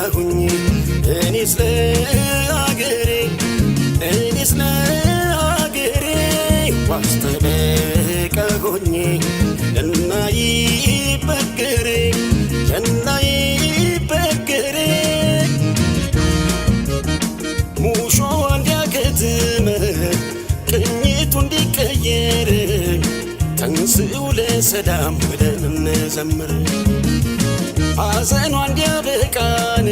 ጸናሁኝ እኔስ ለአገሬ ዋስተበቀ ሆኜ እናይበገሬ ሙሾ እንዲያከትመ ቅኝቱ እንዲቀየር ተንሥኡ ለሰላም ብለን እንዘምር ሐዘኗ እንዲያበቃን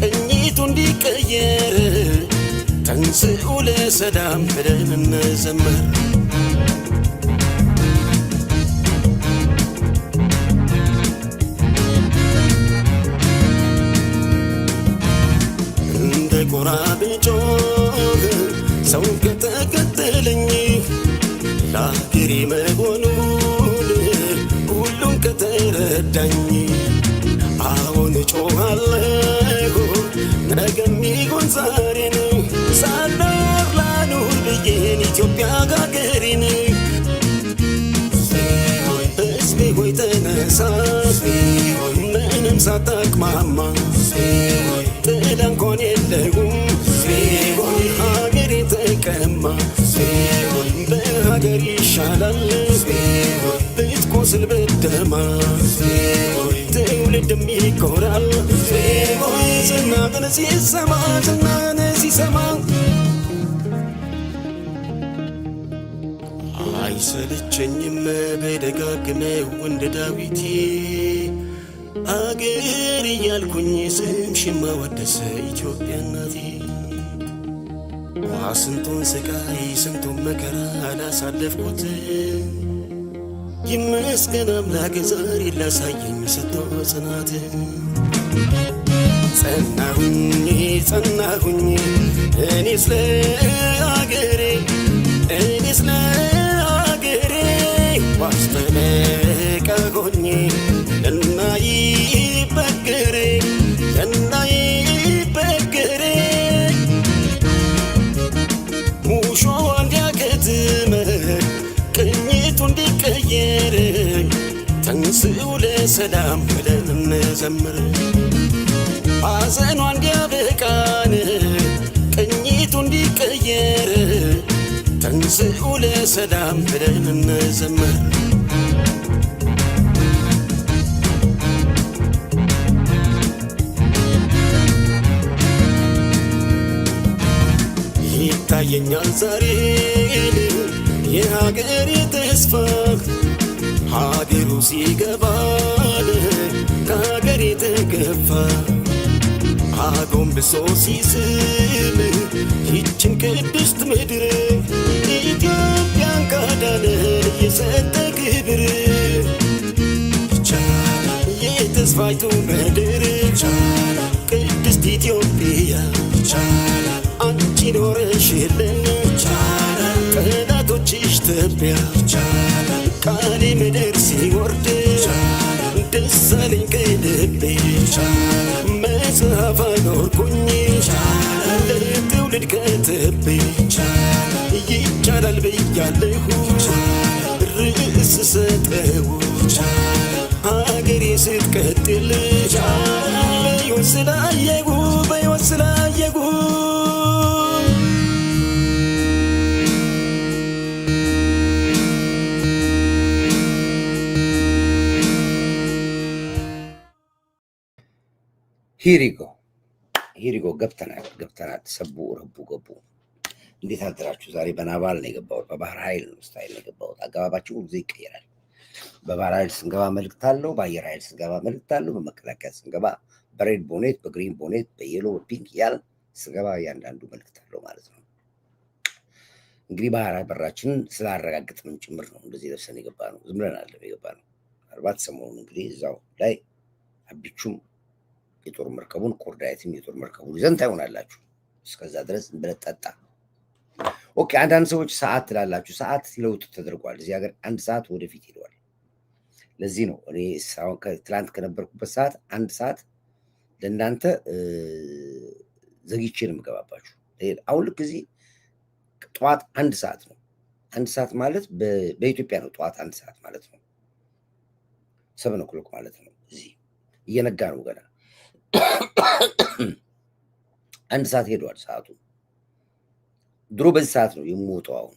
ቅኝቱ እንዲቀየር ተንሥኡ ለሰላም ብለን እንዘምር እንደ ጎራ ብጮህ ሰው ከተከተለኝ ለአገሬ መሆኑን ሁሉም ከተረዳኝ አሁን እጮኻለሁ ነገም ይሁን ዛሬ ነው ሳልኖር ላኑር ብዬን ኢትዮጵያ አገሬን ሕዝቤ ሆይ ተነሳ ምንም ሳታቅማማ ጥላ እንኳን የለውም ሀገሬ ተቀማ በሀገር ይሻላል ብትቆስል ብትደማ ትውልድም ይኮራል ዝናህን ሲሰማ አይሰለቸኝም በደጋግመው እንደ ዳዊቴ አገር እያልኩኝ ስምሽን ማወደስ ኢትዮጵያ እናቴ ስንቱን ስቃይ ስንቱን መከራ አላሳለፍኩት ይመስገን አምላክ ዛሬ ላሳየኝ ሰጥቶ ጽናት ጸናሁኝ እኔስ ለአገሬ ዋስተበቀ ሆኜ እናይበገሬ ሙሾ እንዲያከትመ ቅኝቱ እንዲቀየር ተንሥኡ ለሰላም ብለን እንዘምር ሐዘኗ እንዲያበቃን ቅኝቱ እንዲቀየር ተንሥኡ ለሰላም ብለን እንዘምር ይታየኛል ዛሬ የሀገሬ ተስፋ ሀገሩ ሲገባል ከሀገሬ ተገፋ አጎንብሶ ሲስም ይችን ቅድስት ምድር ኢትዮጵያን ካዳንን የሰጠ ክብር የተስፋይቱ ምድር ቅድስት ኢትዮጵያ አንቺ ኖረሽልን ጠላቶችሽ ትቢያ ቃሌ ምድር ሲወርድ ደስ አለኝ ከልቤ መጽሐፍ አኖርኩኝ ለትውልድ ከትቤ ይቻላል ብያለሁ ርዕስ ሰጠው ሀገሬ ስትቀጥል በሕይወት ስላየሁ ሂሪጎ ገብተናል ሰቡ ረቡ ገቡ እንዴት አደራችሁ ዛሬ በናቫል ነው የገባሁት በባህር ኃይል ነው ስታይል ነው የገባሁት አገባባችሁ ሁሉ ጊዜ ይቀየራል በባህር ኃይል ስንገባ መልእክት አለው በአየር ኃይል ስንገባ መልእክት አለው በመከላከያ ስንገባ በሬድ ቦኔት በግሪን ቦኔት በየሎ በፒንክ ያል ስንገባ እያንዳንዱ መልእክት አለው ማለት ነው እንግዲህ ባህር በራችንን ስላረጋግጥንም ጭምር ነው እንደዚህ ለብሰን የገባ ነው ዝም ብለን አይደለም የገባ ነው አርባት ሰሞኑን እንግዲህ እዛው ላይ አቢቹም የጦር መርከቡን ኮርዳይትም የጦር መርከቡን ይዘን ታዩናላችሁ እስከዛ ድረስ እንበለጣጣ ኦኬ አንዳንድ ሰዎች ሰዓት ትላላችሁ ሰዓት ለውጥ ተደርጓል እዚህ ሀገር አንድ ሰዓት ወደፊት ሄዷል ለዚህ ነው እኔ ትላንት ከነበርኩበት ሰዓት አንድ ሰዓት ለእናንተ ዘግይቼ ነው የምገባባችሁ አሁን ልክ እዚህ ጠዋት አንድ ሰዓት ነው አንድ ሰዓት ማለት በኢትዮጵያ ነው ጠዋት አንድ ሰዓት ማለት ነው 7 o'clock ማለት ነው እዚህ እየነጋ ነው ገና አንድ ሰዓት ሄዷል ሰዓቱ። ድሮ በዚህ ሰዓት ነው የምወጣው አሁን።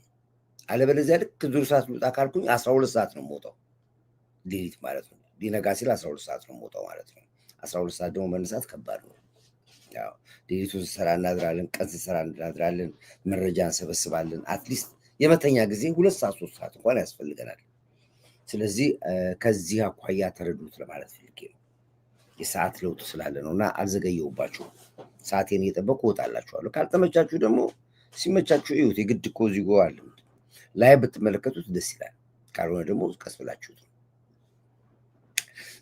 አለበለዚያ ልክ ድሮ ሰዓት ልውጣ ካልኩኝ 12 ሰዓት ነው የምወጣው ሌሊት ማለት ነው። ሊነጋ ሲል 12 ሰዓት ነው የምወጣው ማለት ነው። 12 ሰዓት ደግሞ መነሳት ከባድ ነው። ያው ሌሊቱን ስራ እናድራለን፣ ቀን ስራ እናድራለን፣ መረጃ እንሰበስባለን። አትሊስት የመተኛ ጊዜ 2 ሰዓት 3 ሰዓት እንኳን ያስፈልገናል። ስለዚህ ከዚህ አኳያ ተረዱት ለማለት ፈልጌ ነው። የሰዓት ለውጥ ስላለ ነው እና አልዘገየሁባችሁም። ሰዓቴን እየጠበቁ እወጣላችኋለሁ። ካልተመቻችሁ ደግሞ ሲመቻችሁ እዩት። የግድ እኮ እዚህ ጎ አለ ላይ ብትመለከቱት ደስ ይላል። ካልሆነ ደግሞ ቀስ ብላችሁት።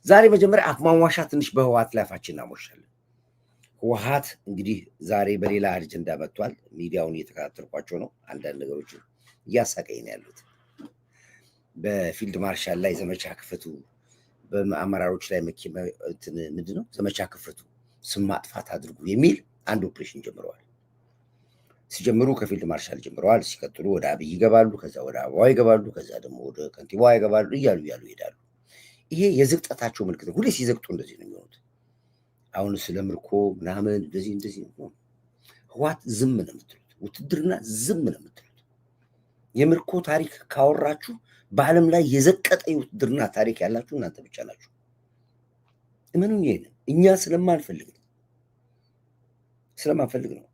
ዛሬ መጀመሪያ አፍ ማሟሻ ትንሽ በህወሓት ላይ አፋችን እናሞሻለን። ህወሓት እንግዲህ ዛሬ በሌላ አጀንዳ መጥቷል። ሚዲያውን እየተከታተልኳቸው ነው። አንዳንድ ነገሮችን እያሳቀኝ ነው ያሉት። በፊልድ ማርሻል ላይ ዘመቻ ክፈቱ፣ በአመራሮች ላይ ምንድን ነው ዘመቻ ክፈቱ፣ ስም ማጥፋት አድርጉ የሚል አንድ ኦፕሬሽን ጀምረዋል። ሲጀምሩ ከፊልድ ማርሻል ጀምረዋል። ሲቀጥሉ ወደ አብይ ይገባሉ፣ ከዛ ወደ አበባዋ ይገባሉ፣ ከዛ ደግሞ ወደ ከንቲባዋ ይገባሉ እያሉ ይሄዳሉ። ይሄ የዝቅጠታቸው ምልክት ነው። ሁሌ ሲዘቅጡ እንደዚህ ነው የሚሆኑት። አሁን ስለ ምርኮ ምናምን እንደዚህ ነው። ህወሓት ዝም ነው የምትሉት፣ ውትድርና ዝም ነው የምትሉት። የምርኮ ታሪክ ካወራችሁ በዓለም ላይ የዘቀጠ የውትድርና ታሪክ ያላችሁ እናንተ ብቻ ናችሁ። እመኑኝ፣ ይሄንን እኛ ስለማንፈልግ ነው።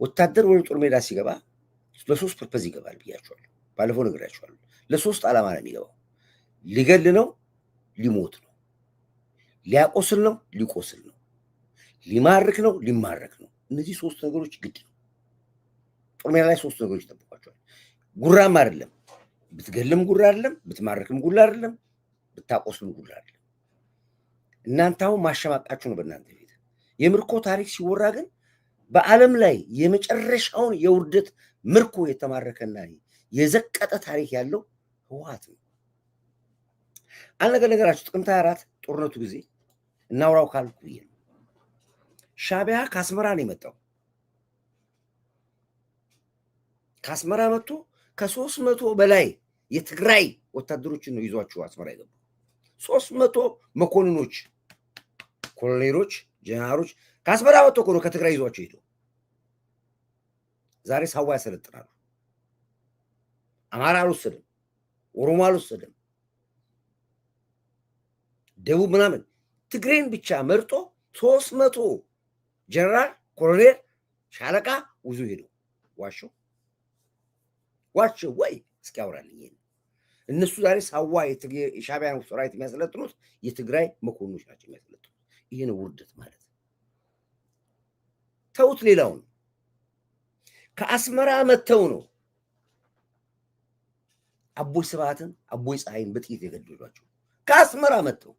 ወታደር ወደ ጦር ሜዳ ሲገባ ለሶስት ፐርፐዝ ይገባል ብያቸዋለሁ። ባለፈው ነግሬያቸዋለሁ። ለሶስት ዓላማ ነው የሚገባው። ሊገል ነው፣ ሊሞት ነው፣ ሊያቆስል ነው፣ ሊቆስል ነው፣ ሊማርክ ነው፣ ሊማረክ ነው። እነዚህ ሶስት ነገሮች ግድ ነው። ጦር ሜዳ ላይ ሶስት ነገሮች ይጠብቋቸዋል። ጉራም አይደለም፣ ብትገልም ጉራ አይደለም፣ ብትማርክም ጉራ አይደለም፣ ብታቆስልም ጉራ አይደለም። እናንተ አሁን ማሸማቃችሁ ነው በእናንተ ቤት። የምርኮ ታሪክ ሲወራ ግን በዓለም ላይ የመጨረሻውን የውርደት ምርኮ የተማረከና የዘቀጠ ታሪክ ያለው ህወሓት ነው። አንድ ነገራችሁ ጥቅምት 24 ጦርነቱ ጊዜ እናውራው ካልኩ ብዬ ነው። ሻዕቢያ ከአስመራ ነው የመጣው። ከአስመራ መጥቶ ከ300 በላይ የትግራይ ወታደሮችን ነው ይዟቸው አስመራ የገቡ። 300 መኮንኖች፣ ኮሎኔሎች፣ ጀነራሎች ከአስመራ መጥቶ እኮ ነው ከትግራይ ይዟቸው ሄደው። ዛሬ ሳዋ ያሰለጥናሉ። አማራ አልወሰድም፣ ኦሮሞ አልወሰድም፣ ደቡብ ምናምን ትግሬን ብቻ መርጦ 300 ጀነራል፣ ኮሎኔል፣ ሻለቃ ውዙ ሄደው። ዋቸው ወይ እስኪ ያወራልኝ። እነሱ ዛሬ ሳዋ የሻዕቢያን ሰራዊት የሚያሰለጥኑት የትግራይ መኮንኖች ናቸው የሚያሰለጥኑት። ይሄ ነው ውርደት ማለት። ተውት፣ ሌላውን ከአስመራ መተው ነው አቦይ ስብሃትን አቦይ ፀሐይን በጥይት የገደሏቸው። ከአስመራ መተው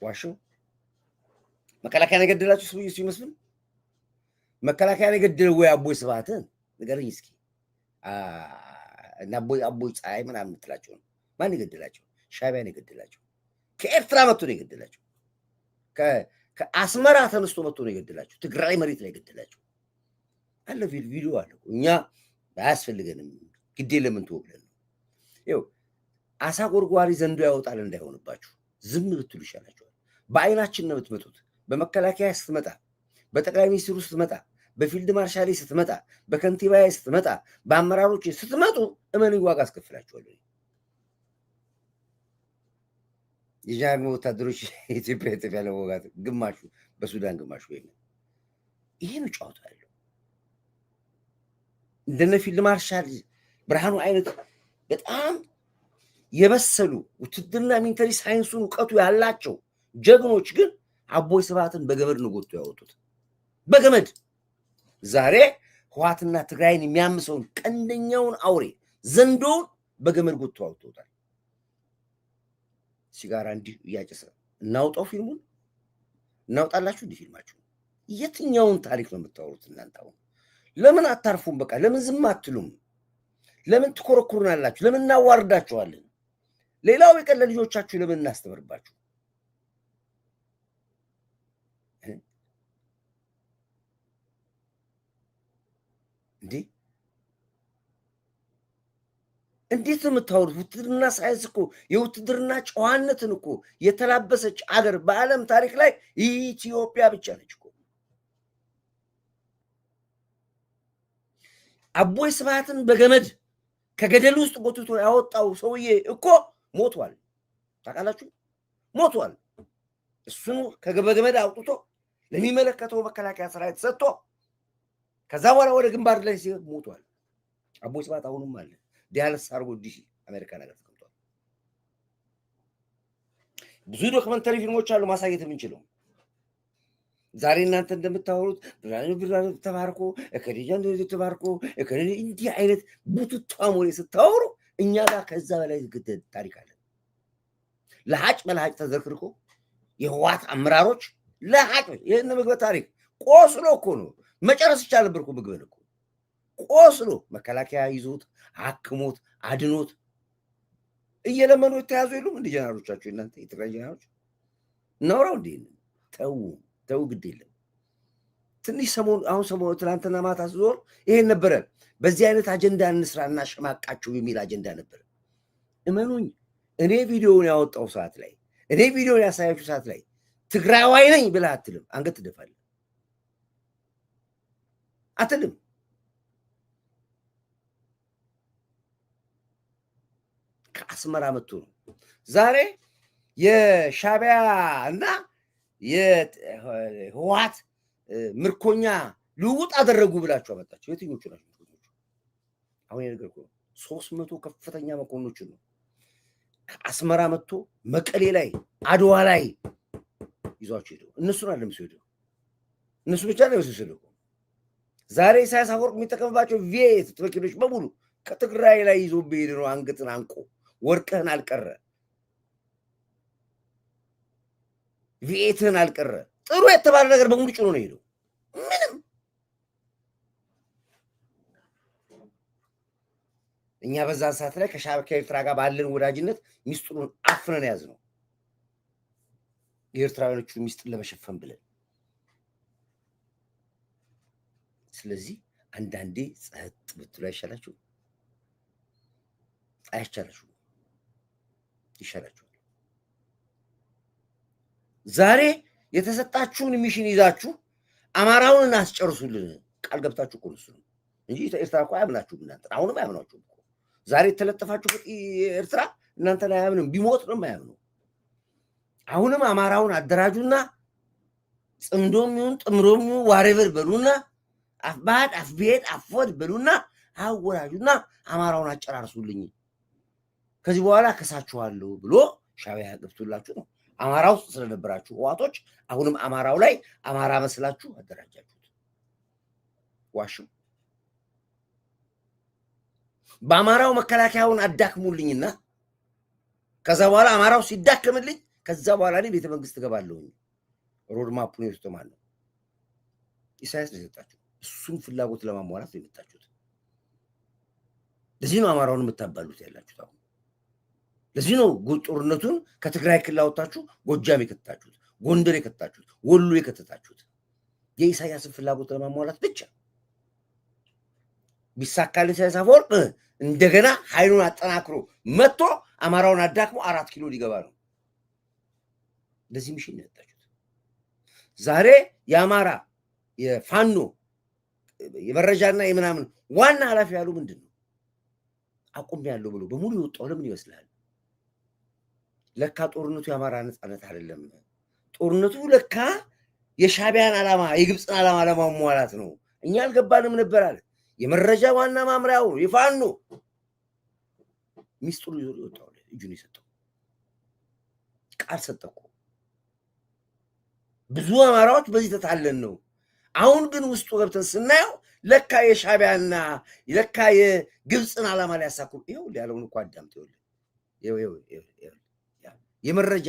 ዋሸው። መከላከያ የገደላቸው ሰው ይመስል መከላከያ የገደለው ወይ አቦይ ስብሃትን ንገረኝ እስኪ። እና አቦይ ፀሐይ ምናምን የምትላቸው ነው። ማን የገደላቸው? ሻዕቢያ ነው የገደላቸው። ከኤርትራ መጥቶ ነው የገደላቸው። ከአስመራ ተነስቶ መጥቶ ነው የገደላቸው። ትግራይ መሬት ላይ የገደላቸው አለ። ቪዲዮ አለ። እኛ አያስፈልገንም፣ ግዴ ለምን ትወብለን ነው። ይኸው አሳ ጎርጓሪ ዘንዶ ያወጣል እንዳይሆንባችሁ ዝም ብትሉ ይሻላችኋል። በአይናችን ነው የምትመጡት። በመከላከያ ስትመጣ፣ በጠቅላይ ሚኒስትሩ ስትመጣ፣ በፊልድ ማርሻሌ ስትመጣ፣ በከንቲባዬ ስትመጣ፣ በአመራሮች ስትመጡ እመኑኝ ዋጋ አስከፍላችኋለሁ። የጃሚ ወታደሮች ኢትዮጵያ ለመውጋት ግማሹ በሱዳን ግማሹ ወይ ይሄ ነው ጨዋታ ያለው። እንደነ ፊልድ ማርሻል ብርሃኑ አይነት በጣም የበሰሉ ውትድርና ሚሊተሪ ሳይንሱን እውቀቱ ያላቸው ጀግኖች ግን አቦይ ስብሃትን በገመድ ነው ጎትቶ ያወጡት። በገመድ ዛሬ ህወሓትና ትግራይን የሚያምሰውን ቀንደኛውን አውሬ ዘንዶውን በገመድ ጎትቶ አውጥቶታል። ሲጋራ እንዲህ እያጨሰ እናውጣው፣ ፊልሙን እናውጣላችሁ። እንዲህ ፊልማችሁ የትኛውን ታሪክ ነው የምታወሩት እናንተ? አሁን ለምን አታርፉም? በቃ ለምን ዝም አትሉም? ለምን ትኮረኩሩናላችሁ? ለምን እናዋርዳችኋለን? ሌላው የቀለ ልጆቻችሁ ለምን እናስተምርባችሁ? እንዴ እንዴት ነው የምታወሩት? ውትድርና ሳይንስ እኮ የውትድርና ጨዋነትን እኮ የተላበሰች አገር በዓለም ታሪክ ላይ ኢትዮጵያ ብቻ ነች እኮ። አቦይ ስብሃትን በገመድ ከገደል ውስጥ ጎትቶ ያወጣው ሰውዬ እኮ ሞቷል። ታውቃላችሁ? ሞቷል። እሱን ከገመድ አውጥቶ ለሚመለከተው መከላከያ ሰራዊት ሰጥቶ ከዛ በኋላ ወደ ግንባር ላይ ሲሄድ ሞቷል። አቦይ ስብሃት አሁንም አለ። ዲያለስ አርጎ ዲሲ አሜሪካ ነገር ተቀምጧል። ብዙ ዶክመንተሪ ፊልሞች አሉ ማሳየት የምንችለው። ዛሬ እናንተ እንደምታወሩት ብራን ተባርኮ እከዲጃ እንደዚህ ተባርኮ እከዲ እንዲህ አይነት ቡቱታ ሞሬ ስታወሩ እኛ ጋር ከዛ በላይ ታሪክ አለ። ለሀጭ በለሀጭ ተዘክርኮ የህዋት አመራሮች ለሀጭ ይሄን ምግብ ታሪክ ቆስሎ እኮ ነው መጨረስ ይቻል ነበር እኮ ምግብን እኮ ቆስሎ መከላከያ ይዞት አክሞት አድኖት እየለመኑ የተያዙ የሉም እንደ ጀነራሎቻችሁ እናንተ የትግራይ ጀነራሎች ነውራው እንዴ? ተው ግድ የለም። ትንሽ ሰሞኑ ትናንትና ማታ ዞር ይሄን ነበረ። በዚህ አይነት አጀንዳ እንስራ እናሸማቃቸው የሚል አጀንዳ ነበር። እመኑኝ እኔ ቪዲዮውን ያወጣው ሰዓት ላይ እኔ ቪዲዮውን ያሳያችሁ ሰዓት ላይ ትግራዋይ ነኝ ብለህ አትልም፣ አንገት ትደፋለህ አትልም። ከአስመራ መጥቶ ነው ዛሬ የሻዕቢያ እና የህወሓት ምርኮኛ ልውውጥ አደረጉ ብላችሁ አመጣችሁ። የትኞቹ ናቸው ምርኮኞቹ? አሁን የነገርኩህ 300 ከፍተኛ መኮንኖችን ነው ከአስመራ መጥቶ መቀሌ ላይ አድዋ ላይ ይዟቸው ሄደው እነሱን አይደለም ሲሄዱ እነሱ ብቻ ነው ሲሄዱ። ዛሬ ኢሳያስ አፈወርቅ የሚጠቀምባቸው ቪኤት መኪኖች በሙሉ ከትግራይ ላይ ይዞ በሄድ ነው። አንገትን አንቆ ወርቅህን አልቀረ ቪኤትህን አልቀረ ጥሩ የተባለ ነገር በሙሉ ጭኖ ነው ሄደው። ምንም እኛ በዛን ሰዓት ላይ ከኤርትራ ጋር ባለን ወዳጅነት ሚስጥሩን አፍነን ያዝ ነው የኤርትራውያኖቹ ሚስጥር ለመሸፈን ብለን። ስለዚህ አንዳንዴ ጸጥ ብትሉ አይሻላችሁ? አይቻላችሁ? ይሻላችሁ። ዛሬ የተሰጣችሁን ሚሽን ይዛችሁ አማራውን እናስጨርሱልን ቃል ገብታችሁ እኮ ነው እንጂ ኤርትራ እኮ አያምናችሁም። እናንተ አሁንም አያምናችሁም እኮ። ዛሬ የተለጠፋችሁበት ኤርትራ እናንተን አያምንም፣ ቢሞት ነው የማያምነው። አሁንም አማራውን አደራጁና ጽምዶም ይሁን ጥምሮም ይሁን ዋሬቨር በሉና አፍባድ አፍቤድ አፎድ በሉና አወራጁና አማራውን አጨራርሱልኝ፣ ከዚህ በኋላ ከሳችኋለሁ ብሎ ሻዕቢያ ገብቶላችሁ ነው። አማራ ውስጥ ስለነበራችሁ ህዋቶች አሁንም አማራው ላይ አማራ መስላችሁ አደራጃችሁት። ዋሹ። በአማራው መከላከያውን አዳክሙልኝና ከዛ በኋላ አማራው ሲዳከምልኝ ከዛ በኋላ እኔ ቤተ መንግስት እገባለሁ። ሮድማፑን የወሰደው ማን ነው? ኢሳያስ ነው የሰጣችሁ። እሱን ፍላጎት ለማሟላት ነው የመጣችሁት። ለዚህ ነው አማራውን የምታባሉት ያላችሁት አሁን። ለዚህ ነው ጦርነቱን ከትግራይ ክልል አወጣችሁ ጎጃም የከተታችሁት፣ ጎንደር የከተታችሁት፣ ወሎ የከተታችሁት የኢሳያስን ፍላጎት ለማሟላት ብቻ። ቢሳካል ኢሳያስ አፈወርቅ እንደገና ኃይሉን አጠናክሮ መጥቶ አማራውን አዳክሞ 4 ኪሎ ሊገባ ነው። ለዚህ ሚሽን ያጣችሁት። ዛሬ የአማራ የፋኖ የመረጃና የምናምን ዋና ኃላፊ ያሉ ምንድን ነው አቁም ያለው ብሎ በሙሉ የወጣው ለምን ይመስላል? ለካ ጦርነቱ የአማራ ነፃነት አይደለም። ጦርነቱ ለካ የሻዕቢያን ዓላማ የግብፅን ዓላማ ለማሟላት ነው። እኛ አልገባንም ነበር አለ። የመረጃ ዋና ማምሪያው የፋኖ ሚስጥሩ ይዞ ይወጣው እጁን የሰጠው ቃል ሰጠው። ብዙ አማራዎች በዚህ ተታለን ነው። አሁን ግን ውስጡ ገብተን ስናየው ለካ የሻዕቢያና ለካ የግብፅን ዓላማ ሊያሳኩ ይኸው ያለውን እኮ አዳምጥ። ይኸው የመረጃ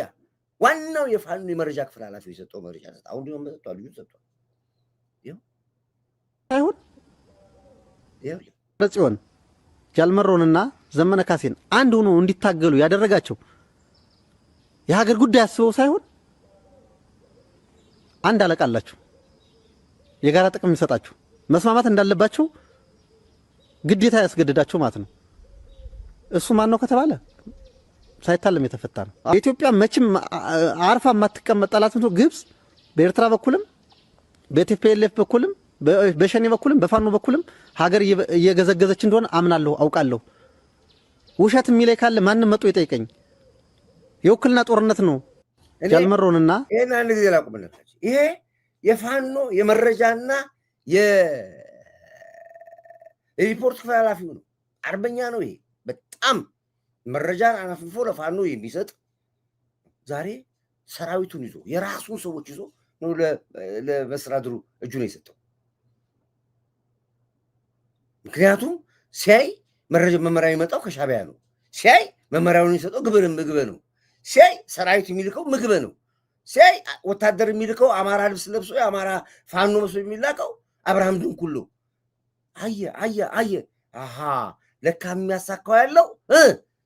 ዋናው የፋኖ የመረጃ ክፍል ኃላፊው የሰጠው መረጃ ሰጠ። አሁን ደግሞ መጥቷል፣ ልጁ ሰጥቷል። ይኸው አይሁን ጽዮን ጃልመሮንና ዘመነ ካሴን አንድ ሆኖ እንዲታገሉ ያደረጋቸው የሀገር ጉዳይ አስበው ሳይሆን አንድ አለቃ አላችሁ፣ የጋራ ጥቅም የሚሰጣችሁ መስማማት እንዳለባቸው ግዴታ ያስገድዳቸው ማለት ነው። እሱ ማን ነው ከተባለ ሳይታለም የተፈታ ነው። ኢትዮጵያ መቼም አርፋ የማትቀመጥ ጠላት ነው ግብጽ በኤርትራ በኩልም በቲፒኤልኤፍ በኩልም በሸኔ በኩልም በፋኖ በኩልም ሀገር እየገዘገዘች እንደሆነ አምናለሁ አውቃለሁ። ውሸት የሚለይ ካለ ማንም መጥቶ ይጠይቀኝ። የውክልና ጦርነት ነው ጃልመሮንና ይሄን አንድ ጊዜ ላቁምነታች ይሄ የፋኖ የመረጃና የሪፖርት ክፍል ኃላፊው ነው፣ አርበኛ ነው። ይሄ በጣም መረጃን አናፍፎ ለፋኖ የሚሰጥ ዛሬ ሰራዊቱን ይዞ የራሱን ሰዎች ይዞ ነው ለመስተዳድሩ እጁን የሰጠው። ምክንያቱም ሲያይ መመሪያ የሚመጣው ከሻዕቢያ ነው። ሲያይ መመሪያውን የሚሰጠው ምግብ ነው። ሲያይ ሰራዊት የሚልከው ምግብ ነው። ሲያይ ወታደር የሚልከው አማራ ልብስ ለብሶ የአማራ ፋኖ መስሎ የሚላከው አብርሃም ድንኩሎ አየ አሃ ለካ የሚያሳካው ያለው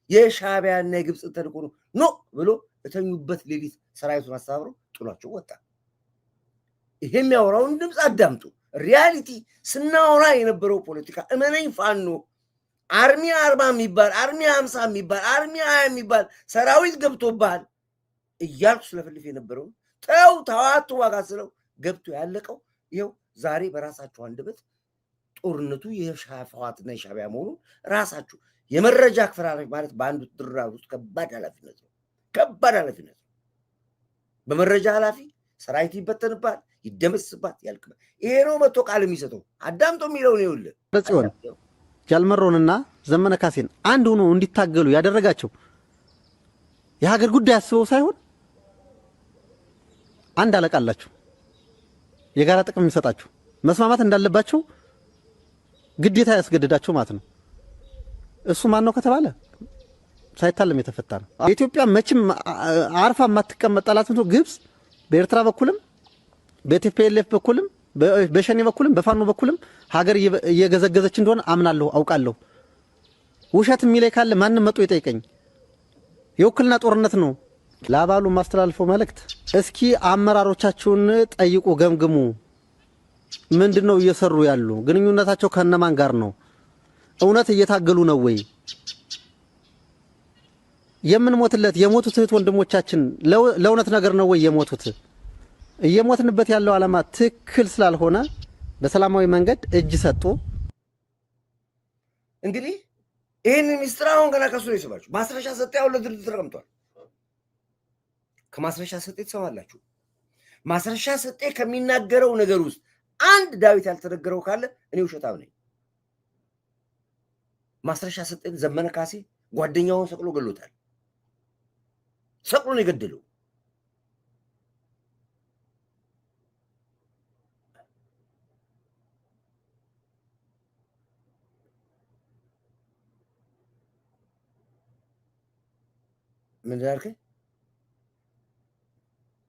የሻዕቢያና የግብፅ ተልእኮ ነው ኖ ብሎ እተኙበት ሌሊት ሰራዊቱን አስተባብሮ ጥሏቸው ወጣ። ይሄ የሚያወራውን ድምፅ አዳምጡ። ሪያሊቲ ስናወራ የነበረው ፖለቲካ እመነኝ ፋኖ አርሚ 40 የሚባል አርሚ 50 የሚባል አርሚ 20 የሚባል ሰራዊት ገብቶባል እያልኩ ስለፈልፍ የነበረው ተዋቱ ዋጋ ስለው ገብቶ ያለቀው ይኸው ዛሬ በራሳቸው አንደበት ጦርነቱ የሻዕቢያና የሻዕቢያ መሆኑን ራሳችሁ የመረጃ ክፍል ማለት በአንዱ ድራብ ውስጥ ከባድ ኃላፊነት ነው። ከባድ ኃላፊነት ነው። በመረጃ ኃላፊ ሰራዊት ይበተንባል፣ ይደመስባል፣ ያልቅባል። ይሄ ነው መጥቶ ቃል የሚሰጠው። አዳምጦ የሚለው ነው። ይኸውልህ ጽዮን ጃልመሮንና ዘመነ ካሴን አንድ ሆኖ እንዲታገሉ ያደረጋቸው የሀገር ጉዳይ አስበው ሳይሆን አንድ አለቃ አላቸው፣ የጋራ ጥቅም የሚሰጣቸው መስማማት እንዳለባቸው ግዴታ ያስገድዳቸው ማለት ነው። እሱ ማን ነው ከተባለ ሳይታለም የተፈታ ነው። ኢትዮጵያ መቼም አርፋ የማትቀመጥ ጠላት ነው ግብጽ በኤርትራ በኩልም በቲፒኤልኤፍ በኩልም በሸኔ በኩልም በፋኖ በኩልም ሀገር እየገዘገዘች እንደሆነ አምናለሁ አውቃለሁ። ውሸት የሚለይ ካለ ማንም መጥቶ ይጠይቀኝ። የውክልና ጦርነት ነው። ለአባሉ ማስተላልፈው መልእክት እስኪ አመራሮቻችሁን ጠይቁ፣ ገምግሙ። ምንድነው እየሰሩ ያሉ? ግንኙነታቸው ከነማን ጋር ነው? እውነት እየታገሉ ነው ወይ? የምንሞትለት የሞቱት እህት ወንድሞቻችን ለእውነት ነገር ነው ወይ የሞቱት? እየሞትንበት ያለው ዓላማ ትክክል ስላልሆነ በሰላማዊ መንገድ እጅ ሰጥቶ እንግዲህ ይህን ሚስጥር አሁን ገና ከሱ ነው የሰማችሁ። ማስረሻ ሰጤ ያው ለድርድር ተቀምጧል። ከማስረሻ ሰጤ ትሰማላችሁ። ማስረሻ ሰጤ ከሚናገረው ነገር ውስጥ አንድ ዳዊት ያልተነገረው ካለ እኔ ውሸታም ነኝ። ማስረሻ ሰጤን ዘመነ ካሴ ጓደኛውን ሰቅሎ ገሎታል። ሰቅሎ ነው የገደለው። ምን ዳርከ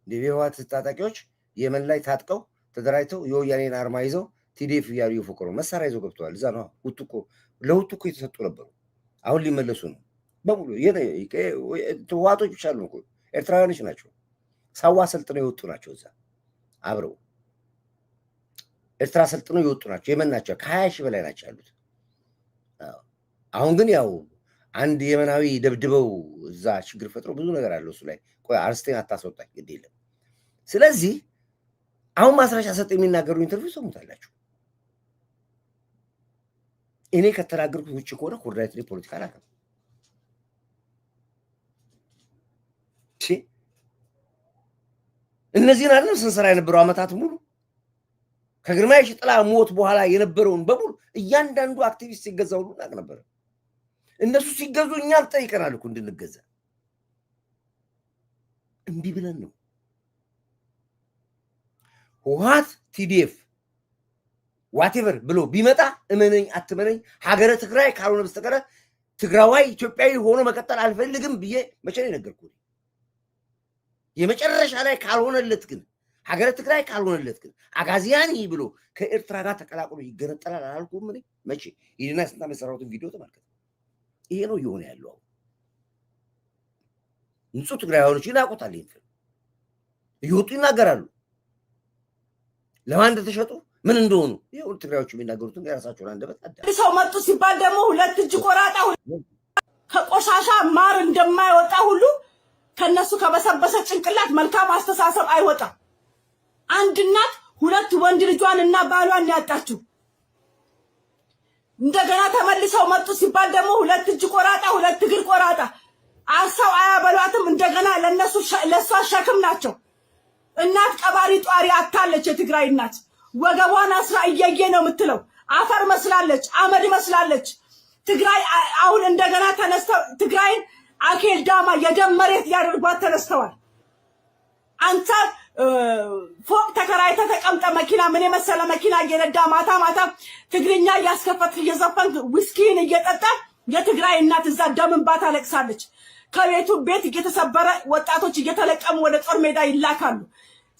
የህወሓት ታጣቂዎች የመን ላይ ታጥቀው ተደራጅተው የወያኔን አርማ ይዘው ቲዲኤፍ እያሉ እየፎከሩ መሳሪያ ይዘው ገብተዋል። እዛ ነው ለሁቱ እኮ የተሰጡ ነበሩ። አሁን ሊመለሱ ነው በሙሉ። ህወሓቶች ብቻ አሉ እኮ ኤርትራውያኖች ናቸው። ሳዋ ሰልጥነው የወጡ ናቸው። እዛ አብረው ኤርትራ ሰልጥነው የወጡ ናቸው። የመን ናቸው። ከ20 ሺህ በላይ ናቸው ያሉት። አሁን ግን ያው አንድ የመናዊ ደብድበው እዛ ችግር ፈጥረው ብዙ ነገር አለው እሱ ላይ። ቆይ አርስቴን አታስወጣኝ ግድ የለም። ስለዚህ አሁን ማስረሻ ሰጥ የሚናገሩ ኢንተርቪው ሰሙታላችሁ። እኔ ከተናገርኩት ውጭ ከሆነ ኮርዳይት ፖለቲካ አላውቅም። እነዚህን አይደለም ስንሰራ የነበረው ዓመታት ሙሉ ከግርማ የሺጥላ ሞት በኋላ የነበረውን በሙሉ እያንዳንዱ አክቲቪስት ሲገዛ ሁሉ እናውቅ ነበር። እነሱ ሲገዙ እኛም ጠይቀናል እኮ እንድንገዛ። እምቢ ብለን ነው። ህወሓት ቲዲኤፍ ዋቴቨር ብሎ ቢመጣ እመነኝ አትመነኝ ሀገረ ትግራይ ካልሆነ በስተቀር ትግራዋይ ኢትዮጵያዊ ሆኖ መቀጠል አልፈልግም ብዬ መቼ ነው የነገርኩት። የመጨረሻ ላይ ካልሆነለት ግን ሀገረ ትግራይ ካልሆነለት ግን አጋዚያኒ ብሎ ከኤርትራ ጋር ተቀላቅሎ ይገነጠላል አላልኩም። ምን መቼ ይድና ስንት መሰራውትን ቪዲዮ ተመልከቱ። ይሄ ነው እየሆነ ያለው። ንጹህ ትግራዋዮች ይናቁታል። ይሄን እየወጡ ይናገራሉ። ለማን እንደተሸጡ ምን እንደሆኑ ይሄው ትግራዮች የሚናገሩትን የራሳቸውን አንደበት አዳ ሰው መጡ ሲባል ደግሞ ሁለት እጅ ቆራጣ ከቆሻሻ ማር እንደማይወጣ ሁሉ ከነሱ ከበሰበሰ ጭንቅላት መልካም አስተሳሰብ አይወጣም። አንድ እናት ሁለት ወንድ ልጇን እና ባሏን ያጣችው እንደገና ተመልሰው መጡ ሲባል ደግሞ ሁለት እጅ ቆራጣ ሁለት እግር ቆራጣ አርሰው አያበሏትም። እንደገና ለሷ ሸክም ናቸው። እናት ቀባሪ ጧሪ አታለች። የትግራይ እናት ወገቧን አስራ እየየ ነው የምትለው። አፈር መስላለች፣ አመድ መስላለች። ትግራይ አሁን እንደገና ተነስተው ትግራይን አኬል ዳማ የደም መሬት ሊያደርጓት ተነስተዋል። አንተ ፎቅ ተከራይተ ተቀምጠ መኪና ምን የመሰለ መኪና እየነዳ ማታ ማታ ትግርኛ እያስከፈት እየዘፈንክ ዊስኪን እየጠጣ የትግራይ እናት እዛ ደም እንባ ታለቅሳለች። ከቤቱ ቤት እየተሰበረ ወጣቶች እየተለቀሙ ወደ ጦር ሜዳ ይላካሉ።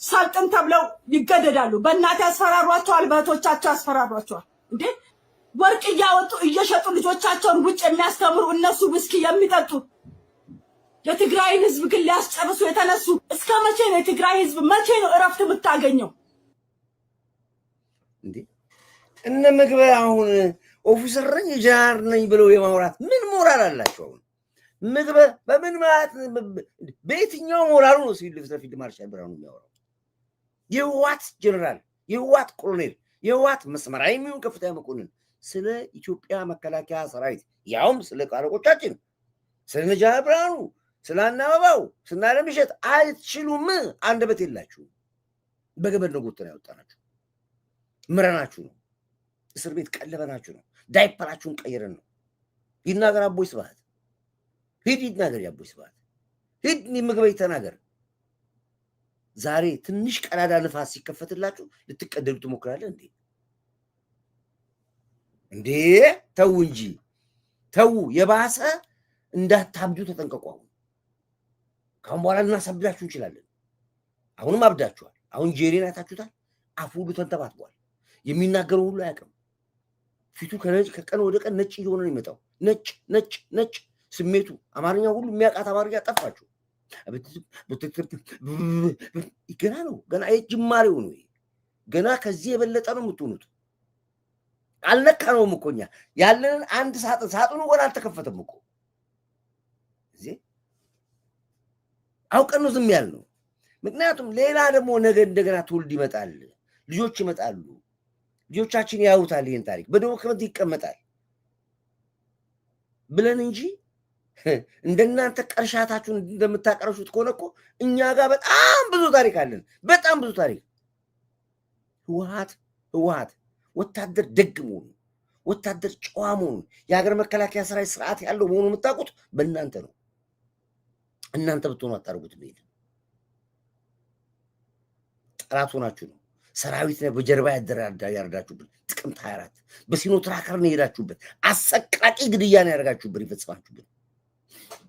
ሰልጥን ተብለው ይገደዳሉ። በእናት ያስፈራሯቸዋል፣ በእህቶቻቸው ያስፈራሯቸዋል። እንዴ ወርቅ እያወጡ እየሸጡ ልጆቻቸውን ውጭ የሚያስተምሩ እነሱ ዊስኪ የሚጠጡ የትግራይን ህዝብ ግን ሊያስጨርሱ የተነሱ እስከ መቼ ነው? የትግራይ ህዝብ መቼ ነው እረፍት የምታገኘው? እንዴ እነ ምግበ አሁን ኦፊሰር ነኝ ጃር ነኝ ብለው የማውራት ምን ሞራል አላቸው? አሁን ምግበ በምን ማለት በየትኛው ሞራሉ ነው ሲል ፊልድ ማርሻል ብርሃኑ የሚያወራው? የህወሓት ጀነራል፣ የህወሓት ኮሎኔል፣ የህወሓት መስመራዊ የሚሆን ከፍተኛ መኮንን ስለ ኢትዮጵያ መከላከያ ሰራዊት ያውም ስለ ቃለቆቻችን ስለ ጃር ብርሃኑ ስለ አናባባው ስለ አለምሸት አይችሉም። አንደበት የላችሁ። በገበድ ነው ጎተና ያወጣናችሁ። ምረናችሁ ነው። እስር ቤት ቀለበናችሁ ነው። ዳይፐራችሁን ቀይረን ነው። ይናገር አቦይ ስብሐት ሂድ ይናገር። የአቦይ ስብሐት ሂድ ምግበይ ተናገር። ዛሬ ትንሽ ቀዳዳ ንፋስ ሲከፈትላችሁ ልትቀደሉ ትሞክራለህ እንዴ? እንዴ ተው እንጂ ተው። የባሰ እንዳታብዱ ተጠንቀቁ። ካሁን በኋላ ልናሳብዳችሁ እንችላለን። አሁንም አብዳችኋል። አሁን ጄሪን አይታችሁታል። አፉ ሁሉ ተንተባትቧል። የሚናገረው ሁሉ አያውቅም። ፊቱ ከቀን ወደ ቀን ነጭ እየሆነ ነው የሚመጣው። ነጭ ነጭ ነጭ ስሜቱ አማርኛ ሁሉ የሚያውቃት አማርኛ ጠፋችሁ። ገና ነው። ገና ጅማሬው ነው። ገና ከዚህ የበለጠ ነው የምትሆኑት። አልነካነውም እኮ እኛ ያለንን አንድ ሳጥኑ ገና አልተከፈተም እኮ። እዚህ አውቀን ነው ዝም ያልነው። ምክንያቱም ሌላ ደግሞ ነገ እንደገና ትውልድ ይመጣል፣ ልጆች ይመጣሉ። ልጆቻችን ያዩታል፣ ይህን ታሪክ በዶክመንት ይቀመጣል ብለን እንጂ እንደናንተ ቀርሻታችሁን እንደምታቀርሹት ከሆነ እኮ እኛ ጋር በጣም ብዙ ታሪክ አለን። በጣም ብዙ ታሪክ። ህወሓት ወታደር ደግ መሆኑ፣ ወታደር ጨዋ መሆኑ፣ የሀገር መከላከያ ሰራዊት ስርዓት ያለው መሆኑ የምታውቁት በእናንተ ነው። እናንተ ብትሆኑ አታርጉት። ቤት ጠላት ሆናችሁ ነው። ሰራዊት ነው በጀርባ ያርዳችሁብን። ጥቅምት 24 በሲኖ ትራከር ነው የሄዳችሁበት። አሰቃቂ ግድያ ነው ያደርጋችሁብን፣ ይፈጽማችሁብን።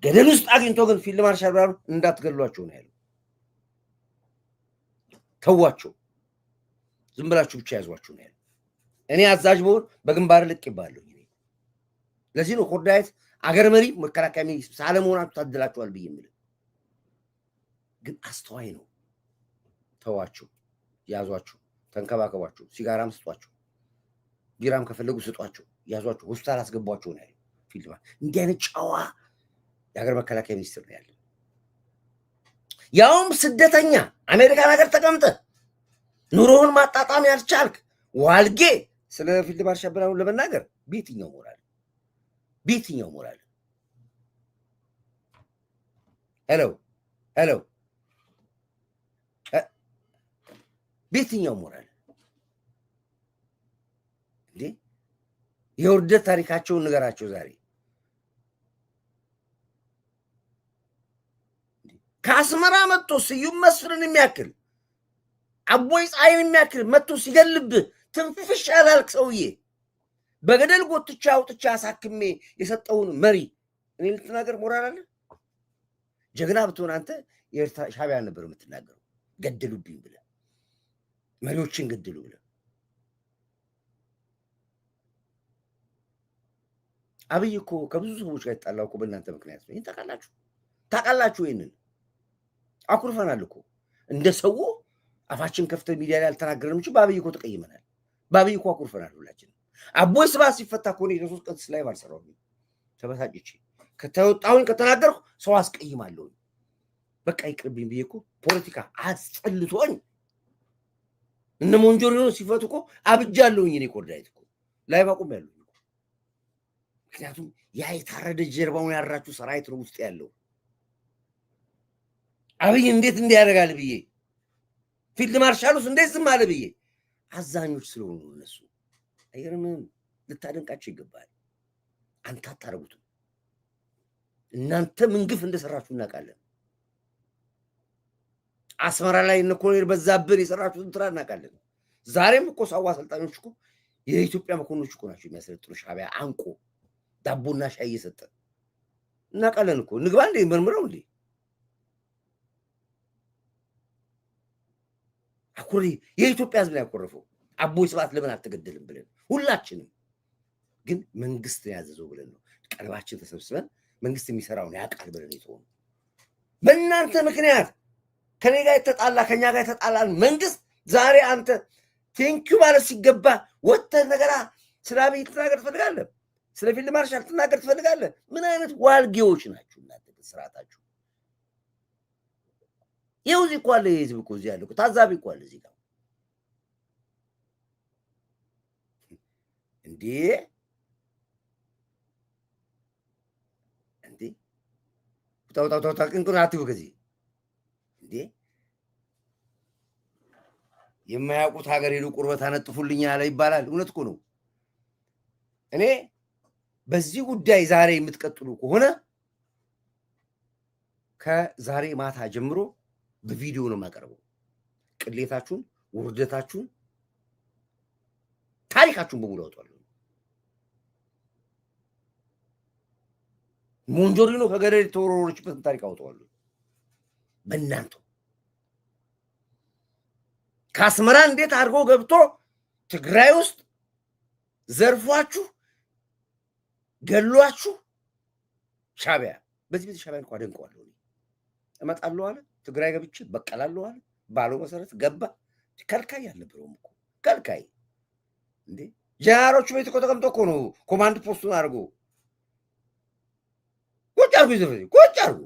ገደል ውስጥ አግኝቶ ግን ፊልድ ማርሻል ብርሃኑ እንዳትገሏቸው ነው ያለው። ተዋቸው፣ ዝም ብላችሁ ብቻ ያዟችሁ ነው ያለው። እኔ አዛዥ በሆን በግንባር ልቅ ይባለሁ። ለዚህ ነው ኮርዳይት አገር መሪ መከላከያ ሚኒስትር ሳለመሆናችሁ ታድላችኋል ብዬ የምልህ። ግን አስተዋይ ነው። ተዋቸው፣ ያዟቸው፣ ተንከባከቧቸው። ሲጋራም ስጧቸው፣ ቢራም ከፈለጉ ስጧቸው፣ ያዟቸው፣ ሆስፒታል አስገቧቸው ነው ያለው ፊልድ ማርሻል። እንዲህ አይነት ጨዋ የሀገር መከላከያ ሚኒስትር ነው ያለው። ያውም ስደተኛ አሜሪካን ሀገር ተቀምጠ ኑሮውን ማጣጣም ያልቻልክ ዋልጌ ስለ ፊልድ ማርሻል ብርሃኑ ለመናገር በየትኛው ሞራል ሄሎ በየትኛው ሞራል እንዴ? የውርደት ታሪካቸውን ንገራቸው። ዛሬ ከአስመራ መጥቶ ስዩም መስፍንን የሚያክል አቦይ ፀሐይን የሚያክል መጥቶ ሲገልብህ ትንፍሽ ያላልክ ሰውዬ በገደል ጎትቻ አውጥቻ አሳክሜ የሰጠውን መሪ እኔ ልትናገር ሞራል አለ? ጀግና ብትሆን አንተ የኤርትራ ሻዕቢያ ነበር የምትናገረው። ገደሉብኝ ብለህ መሪዎችን ገደሉ ብለህ። አብይ እኮ ከብዙ ሰዎች ጋር የተጣላው እኮ በእናንተ ምክንያት ነው። ይህን ታውቃላችሁ። ይህንን አኩርፈናል እኮ እንደ ሰው አፋችን ከፍተን ሚዲያ ላይ አልተናገርንም እንጂ በአብይ እኮ ተቀይመናል። በአብይ እኮ አኩርፈናል ሁላችንም። አቦይ ስብሐት ሲፈታ እኮ ነው የ3 ቀን ስላይ ባልሰራው ተበሳጭቼ ከተወጣሁኝ ከተናገርኩ ሰው አስቀይማለሁ። በቃ ይቅርብኝ ብዬ እኮ ፖለቲካ አስጠልቶኝ እነ ሞንጆሪኖ ሲፈቱ እኮ አብጃለሁኝ። እኔ ኮርዳይት እኮ ላይ ባቁም ያለው ምክንያቱም ያ የታረደ ጀርባውን ያራችሁ ሰራዊት ነው ውስጥ ያለው። አብይ እንዴት እንዲያደርጋል ብዬ ፊልድ ማርሻሉስ እንዴት ዝም አለ ብዬ አዛኞች ስለሆኑ እነሱ አይገርምም? ልታደንቃቸው ይገባል። አንተ አታረጉትም። እናንተ ምን ግፍ እንደሰራችሁ እናውቃለን። አስመራ ላይ እነ ኮሎኔል በዛብህ የሰራችሁትን ትራ እናውቃለን። ዛሬም እኮ ሰው አሰልጣኞች እኮ የኢትዮጵያ መኮንኖች እኮ ናቸው የሚያሰለጥኑ። ሻዕቢያ አንቆ ዳቦና ሻይ እየሰጠ እናውቃለን እኮ። ንግባ እንዴ መርምረው እንዴ አኩሪ የኢትዮጵያ ሕዝብ ላይ ያኮረፈው አቦይ ስብሐት ለምን አልተገደልም ብለን ሁላችንም ግን መንግስት ያዘዘው ብለን ነው ቀልባችን ተሰብስበን መንግስት የሚሰራውን ያውቃል ብለን የተሆነ በእናንተ ምክንያት ከኔ ጋር የተጣላ ከኛ ጋር የተጣላን መንግስት ዛሬ አንተ ቴንኪው ማለት ሲገባ ወጥተህ ነገራ ስለ አብይ ልትናገር ትፈልጋለህ? ስለ ፊልድ ማርሻል ልትናገር ትፈልጋለህ? ምን አይነት ዋልጌዎች ናችሁ እናንተ? ስርዓታችሁ ይኸው እዚህ እኮ አለ። የህዝብ እኮ እዚህ ያለ እኮ ታዛቢ እኮ አለ እዚህ ጋር እንዴ እንዴ ታው ቅንቅን አትዩ ከዚህ እንዴ የማያውቁት ሀገር ሄዱ ቁርበት አነጥፉልኝ ያለ ይባላል። እውነት እኮ ነው። እኔ በዚህ ጉዳይ ዛሬ የምትቀጥሉ ከሆነ ከዛሬ ማታ ጀምሮ በቪዲዮ ነው የማቀርበው። ቅሌታችሁን፣ ውርደታችሁን፣ ታሪካችሁን በሙሉ አወጣለሁ። ሞንጆሪኖ ከገደል የተወረወረችበትን ታሪክ አወጣዋለሁ በእናንተ ከአስመራ እንዴት አድርጎ ገብቶ ትግራይ ውስጥ ዘርፏችሁ ገሏችሁ ሻዕቢያ በዚህ ቤት ሻዕቢያ እንኳን አደንቀዋለሁ። እመጣለሁ አለ ትግራይ ገብቼ በቀላለሁ አለ ባለው መሰረት ገባ። ከልካይ አልነበረውም እኮ ከልካይ እንዴ ጀነራሎቹ ቤት እኮ ተቀምጦ እኮ ነው ኮማንድ ፖስቱን አድርጎ ቁጭ አድርጎ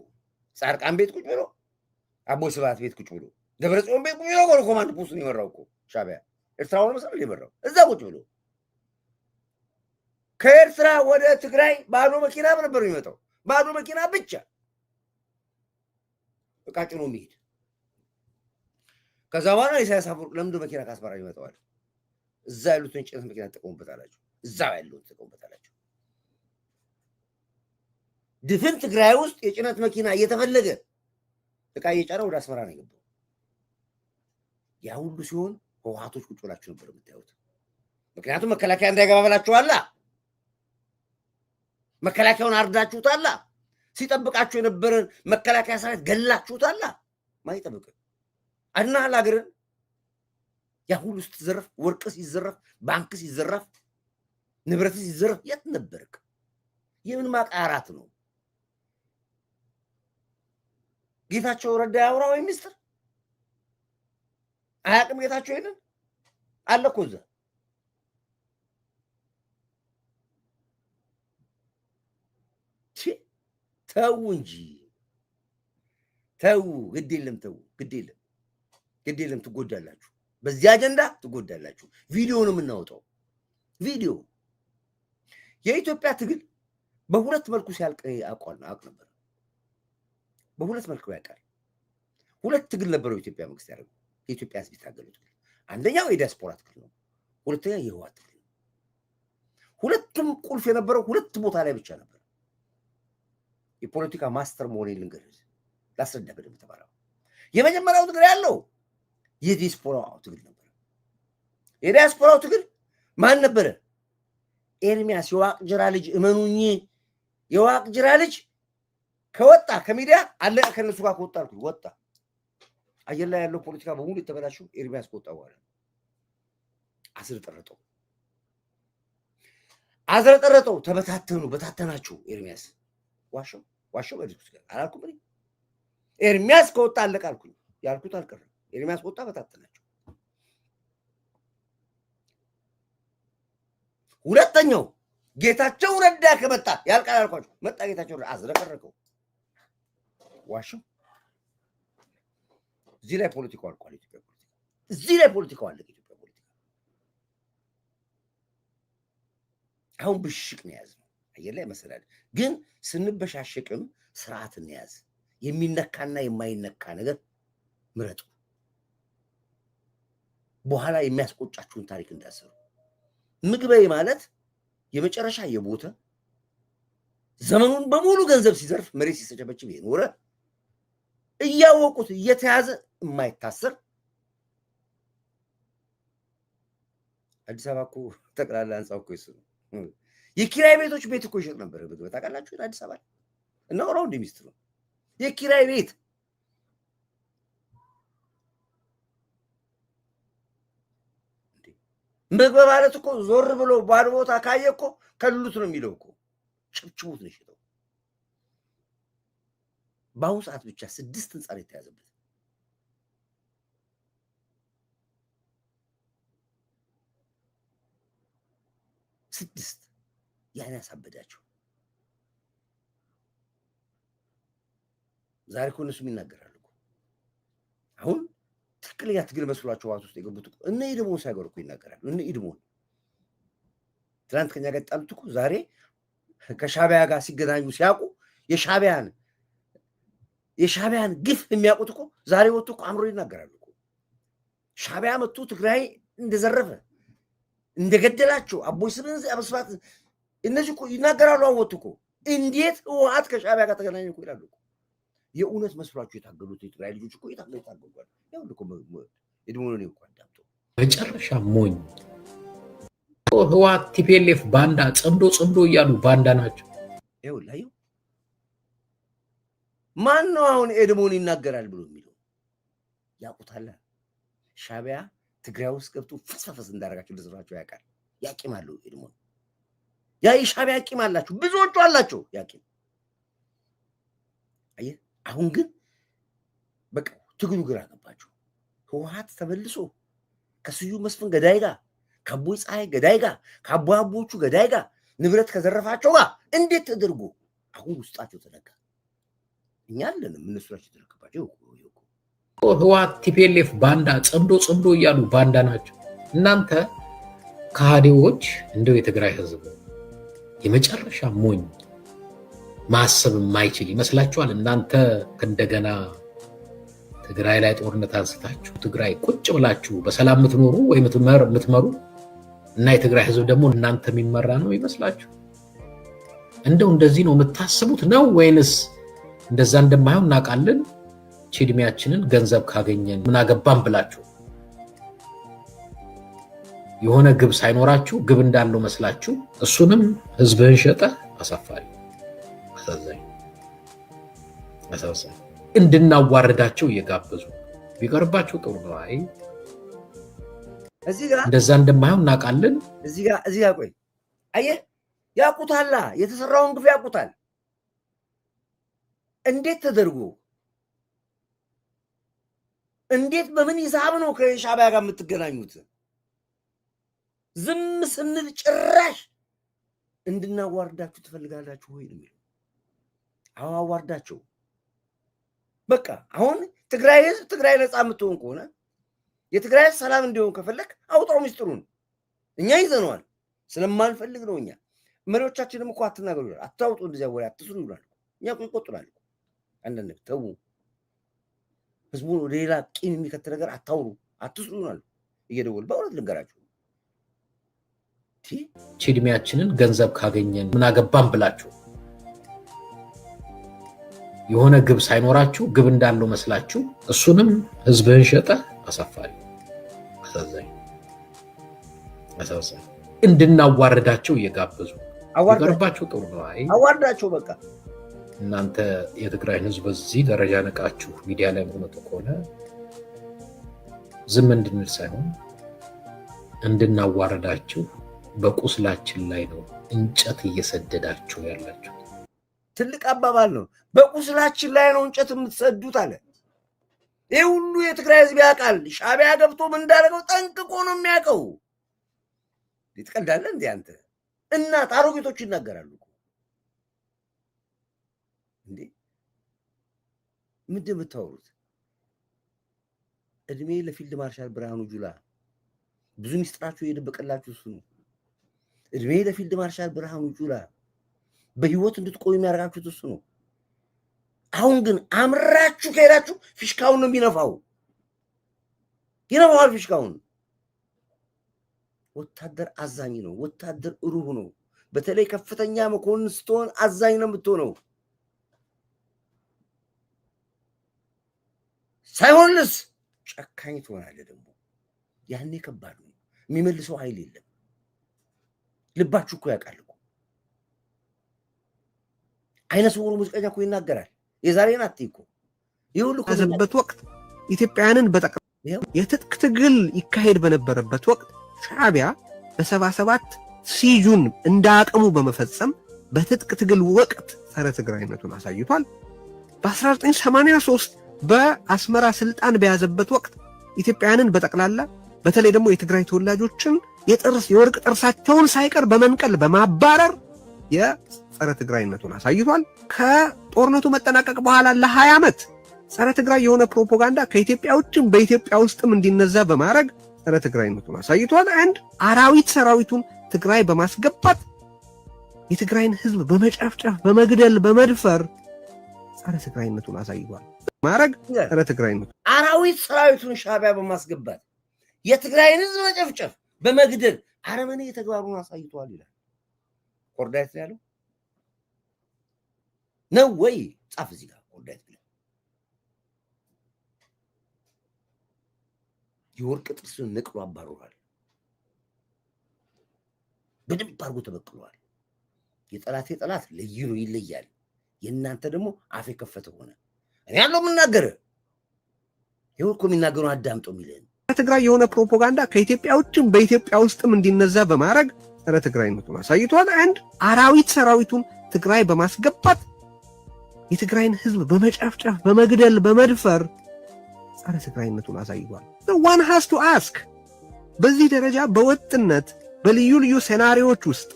ጻድቃን ቤት ቁጭ ብሎ አቦይ ስብሐት ቤት ቁጭ ብሎ ደብረጽዮን ቤት ቁጭ ብሎ ኮማንድ ፖስቱን የመራው እኮ ሻዕቢያ ኤርትራውን መሰለኝ የመራው እዛ ቁጭ ብሎ ከኤርትራ ወደ ትግራይ ባዶ መኪና ነበር የሚመጣው። ባዶ መኪና ብቻ ዕቃ ጭኖ የሚሄድ ከዛ በኋላ ኢሳያስ አፈወርቂ ለምንድን መኪና ከአስመራ ይመጣዋል? እዛ ያሉትን ጭነት መኪና ተጠቀሙበታላችሁ። እዛ ያሉት ተጠቀሙበታላችሁ። ድፍን ትግራይ ውስጥ የጭነት መኪና እየተፈለገ ዕቃ እየጫነ ወደ አስመራ ነው የገባው። ያ ሁሉ ሲሆን ህወሓቶች ቁጭ ብላችሁ ነበር የምታዩት። ምክንያቱም መከላከያ እንዳይገባ ብላችኋላ። መከላከያውን አርዳችሁታላ። ሲጠብቃችሁ የነበረን መከላከያ ሰራዊት ገላችሁታላ። ማን ይጠብቅ? አድናሃል ሀገርን። ያ ሁሉ ስትዘረፍ፣ ወርቅ ሲዘረፍ፣ ባንክ ሲዘረፍ፣ ንብረት ሲዘረፍ የት ነበርክ? የምን ማቃራት ነው? ጌታቸው ረዳ ያውራ ወይ ሚኒስትር አያውቅም? ጌታቸው ይሄንን አለ እኮ እዛ ተው እንጂ ተው። ግድ የለም ተው፣ ግድ የለም ትጎዳላችሁ። በዚህ አጀንዳ ትጎዳላችሁ። ቪዲዮ ነው የምናወጣው። ቪዲዮ የኢትዮጵያ ትግል በሁለት መልኩ ሲያልቅ አውቅ ነበር። በሁለት መልኩ ያውቃል። ሁለት ትግል ነበረው የኢትዮጵያ መንግስት ያደረገው የኢትዮጵያ ህዝብ የታገለው ትግል። አንደኛው የዲያስፖራ ትግል ነው። ሁለተኛ የህወሓት ትግል ነው። ሁለቱም ቁልፍ የነበረው ሁለት ቦታ ላይ ብቻ ነበር። የፖለቲካ ማስተር መሆኔ ልንገርህ ላስረዳ በደንብ ተባለው። የመጀመሪያው ትግል ያለው የዲያስፖራው ትግል ነበር። የዲያስፖራው ትግል ማን ነበረ? ኤርሚያስ የዋቅጅራ ልጅ። እመኑኝ የዋቅጅራ ልጅ ከወጣ ከሚዲያ አለቀ። ከነሱ ጋር ከወጣ አልኩኝ ወጣ። አየር ላይ ያለው ፖለቲካ በሙሉ የተበላሸው ኤርሚያስ ከወጣ በኋላ አዝረጠረጠው። ተበታተኑ፣ በታተናቸው። ኤርሚያስ ዋሸው በዲስኩስ ጋር አላልኩም። ኤርሚያስ ከወጣ አለቀ አልኩኝ። ያልኩት አልቀረም። ኤርሚያስ ወጣ፣ በታተናቸው። ሁለተኛው ጌታቸው ረዳ ከመጣ ያልቃል አልኳችሁ መጣ ጌታቸው አዝረከረከው ዋሽው እዚህ ላይ ፖለቲካው አልቋል ኢትዮጵያ ፖለቲካ እዚህ ላይ ፖለቲካው አለ ኢትዮጵያ ፖለቲካ አሁን ብሽቅ ነው ያዝነው አየር ላይ መሰላል ግን ስንበሻሽቅም ስርዓት እንያዝ የሚነካና የማይነካ ነገር ምረጡ በኋላ የሚያስቆጫችሁን ታሪክ እንዳሰሩ ምግበይ ማለት የመጨረሻ የቦተ ዘመኑን በሙሉ ገንዘብ ሲዘርፍ መሬት ሲሰጨበጭብ የኖረ እያወቁት እየተያዘ የማይታሰር አዲስ አበባ እኮ ጠቅላላ አንጻው እኮ ይስሩ የኪራይ ቤቶች ቤት እኮ ይሸጥ ነበር በታውቃላችሁ አዲስ አበባ እና ወራው እንደሚስትሩ የኪራይ ቤት ምግብ ማለት እኮ ዞር ብሎ ባዶ ቦታ ካየ እኮ ከሉት ነው የሚለው እኮ ጭብጭቡት ነው ይሽጠው በአሁኑ ሰዓት ብቻ 6 ህንጻ ነው የተያዘበት 6 ያን ያሳበዳቸው ዛሬ እኮ እነሱም ይናገራሉ አሁን ትክክለኛ ትግል መስሏቸው ዋት ውስጥ የገቡት እኮ እነ ኢድሞን ሳይገሩ እኮ ይናገራሉ እነ ኢድሞን ትናንት ከኛ ጋር ጣሉት እኮ ዛሬ ከሻቢያ ጋር ሲገናኙ ሲያውቁ የሻቢያን ግፍ የሚያውቁት እኮ ዛሬ ወጡ እኮ አምሮ ይናገራሉ እኮ ሻቢያ መጥቶ ትግራይ እንደዘረፈ እንደገደላቸው አቦይ ስብን አብስፋት እነዚህ እኮ ይናገራሉ አወጡ እኮ እንዴት ህወሓት ከሻቢያ ጋር ተገናኘ እኮ ይላሉ እኮ የእውነት መስሏቸው የታገሉት የትግራይ ልጆች እኮ የታገሉት ያው እኮ ኢድሞን ነው እኮ አዳምጦ መጨረሻ ሞኝ ህወሓት ቲፒኤልኤፍ ባንዳ ጽምዶ እያሉ ባንዳ ናቸው ይኸው ላይ ማን ነው አሁን ኢድሞን ይናገራል ብሎ የሚለው ያውቁታል ሻቢያ ትግራይ ውስጥ ገብቶ ፈስፈስ እንዳደረጋቸው ለዝራቸው ያውቃል ያቂማሉ ኢድሞን ያ ሻቢያ ያቂም አላችሁ ብዙዎቹ አላችሁ ያቂም አየ አሁን ግን በቃ ትግሉ ግራ ገባችሁ ህወሓት ተመልሶ ከስዩም መስፍን ገዳይ ጋር ከአቦይ ፀሐይ ገዳይ ጋር ከአቦቹ ገዳይ ጋር ንብረት ከዘረፋቸው ጋር እንዴት ተደርጎ አሁን ውስጣቸው ተነካ እኛ አለን እነሱ ናቸው ተረከባቸው ህወሓት ቲፒኤልኤፍ ባንዳ ጽምዶ እያሉ ባንዳ ናቸው እናንተ ከሃዲዎች እንደው የትግራይ ህዝብ የመጨረሻ ሞኝ ማሰብ የማይችል ይመስላችኋል እናንተ እንደገና ትግራይ ላይ ጦርነት አንስታችሁ ትግራይ ቁጭ ብላችሁ በሰላም የምትኖሩ ወይ የምትመሩ እና የትግራይ ህዝብ ደግሞ እናንተ የሚመራ ነው ይመስላችሁ እንደው እንደዚህ ነው የምታስቡት ነው ወይንስ እንደዛ እንደማይሆን እናውቃለን ቺድሚያችንን ገንዘብ ካገኘን ምን አገባን ብላችሁ የሆነ ግብ ሳይኖራችሁ ግብ እንዳለው መስላችሁ እሱንም ህዝብህን ሸጠ አሳፋሪ አሳዛኝ እንድናዋርዳቸው እየጋበዙ ቢቀርባቸው ጥሩ ነው አይ እዚህ ጋር እንደዛ እንደማይሆን እናውቃለን እዚህ ጋር ቆይ አየህ ያቁታላ የተሰራውን ግፍ ያቁታል እንዴት ተደርጎ እንዴት በምን ሂሳብ ነው ከሻቢያ ጋር የምትገናኙት ዝም ስንል ጭራሽ እንድናዋርዳችሁ ትፈልጋላችሁ ወይ ነው አዋርዳቸው በቃ አሁን ትግራይ ህዝብ ትግራይ ነፃ የምትሆን ከሆነ የትግራይ ሰላም እንዲሆን ከፈለክ አውጣው ሚስጥሩን እኛ ይዘነዋል ስለማንፈልግ ነው እኛ መሪዎቻችንም እኮ አትናገሩ አታውጡ እንደዚያ ወሬ አትስሩ ይላሉ እኛ እኮ ይቆጥራሉ አንደነ ተው ህዝቡ ሌላ ቂም የሚከተ ነገር አታውሩ አትስሩ ይላሉ እየደወሉ በእውነት ልንገራችሁ ቺድሚያችንን ገንዘብ ካገኘን ምን አገባን ብላችሁ የሆነ ግብ ሳይኖራችሁ ግብ እንዳለው መስላችሁ እሱንም ህዝብህን ሸጠ አሳፋሪ አሳዛኝ እንድናዋርዳቸው እየጋበዙ ይቀርባቸው ጥሩ ነው አይ አዋርዳቸው በቃ እናንተ የትግራይ ህዝብ በዚህ ደረጃ ነቃችሁ ሚዲያ ላይ ሆነው ከሆነ ዝም እንድንል ሳይሆን እንድናዋርዳቸው በቁስላችን ላይ ነው እንጨት እየሰደዳችሁ ያላችሁ ትልቅ አባባል ነው በቁስላችን ላይ ነው እንጨት የምትሰዱት አለ ይሄ ሁሉ የትግራይ ህዝብ ያውቃል ሻቢያ ገብቶ ምን እንዳደረገው ጠንቅቆ ነው የሚያውቀው ይተቀዳለ እንዴ አንተ እናት አሮጊቶች ይናገራሉ እንዴ ምንድን የምታወሩት? እድሜ ለፊልድ ማርሻል ብርሃኑ ጁላ ብዙ ሚስጥራችሁ የደበቀላችሁ እሱ ነው። እድሜ ለፊልድ ማርሻል ብርሃኑ ጁላ በህይወት እንድትቆዩ የሚያደርጋችሁት እሱ ነው። አሁን ግን አምራችሁ ከሄዳችሁ ፊሽካውን ነው የሚነፋው። ይነፋዋል ፊሽካውን። ወታደር አዛኝ ነው። ወታደር ሩህ ነው። በተለይ ከፍተኛ መኮንን ስትሆን አዛኝ ነው የምትሆነው። ሳይሆንልስ ጨካኝ ትሆናለህ። ደግሞ ያኔ ከባድ ነው። የሚመልሰው ኃይል የለም። ልባችሁ እኮ ያውቃል እኮ። አይነ ስውሩ ሙዚቀኛ እኮ ይናገራል። የዛሬን አትይ እኮ ይሁሉ ከዘበት ወቅት ኢትዮጵያውያንን በጠቅላላ የትጥቅ ትግል ይካሄድ በነበረበት ወቅት ሻዕቢያ በ77 ሲጁን እንዳቅሙ በመፈጸም በትጥቅ ትግል ወቅት ጸረ ትግራይነቱን አሳይቷል። በ1983 በአስመራ ስልጣን በያዘበት ወቅት ኢትዮጵያውያንን በጠቅላላ በተለይ ደግሞ የትግራይ ተወላጆችን የወርቅ ጥርሳቸውን ሳይቀር በመንቀል በማባረር የጸረ ትግራይነቱን አሳይቷል። ከጦርነቱ መጠናቀቅ በኋላ ለ20 ዓመት ጸረ ትግራይ የሆነ ፕሮፓጋንዳ ከኢትዮጵያ ውጭም በኢትዮጵያ ውስጥም እንዲነዛ በማድረግ ጸረ ትግራይነቱን አሳይቷል። አንድ አራዊት ሰራዊቱን ትግራይ በማስገባት የትግራይን ህዝብ በመጨፍጨፍ በመግደል በመድፈር ጸረ ትግራይነቱን አሳይቷል። ማረግ ጸረ ትግራይነቱ አራዊት ሰራዊቱን ሻዕቢያ በማስገባት የትግራይን ህዝብ መጨፍጨፍ በመግደል አረመኔ የተግባሩን አሳይቷል ይላል። ኮርዳይት ነው ያለው ነው ወይ? ጻፍ እዚህ ጋር ኮርዳይት ብለ የወርቅ ጥርሱን ነቅሎ አባሯል። በደንብ አድርጎ ተበቅሏል። የጠላቴ ጠላት ለይኑ ይለያል። የእናንተ ደግሞ አፍ የከፈተ ሆነ። እኔ ያለው የምናገር ይኸው እኮ የሚናገረው አዳምጦ የሚለን ትግራይ የሆነ ፕሮፓጋንዳ ከኢትዮጵያ ውጭም በኢትዮጵያ ውስጥም እንዲነዛ በማድረግ ጸረ ትግራይነቱን አሳይቷል። አንድ አራዊት ሰራዊቱን ትግራይ በማስገባት የትግራይን ህዝብ በመጨፍጨፍ በመግደል በመድፈር ጸረ ትግራይነቱን አሳይቷል። one has to ask በዚህ ደረጃ በወጥነት በልዩ ልዩ ሴናሪዎች ውስጥ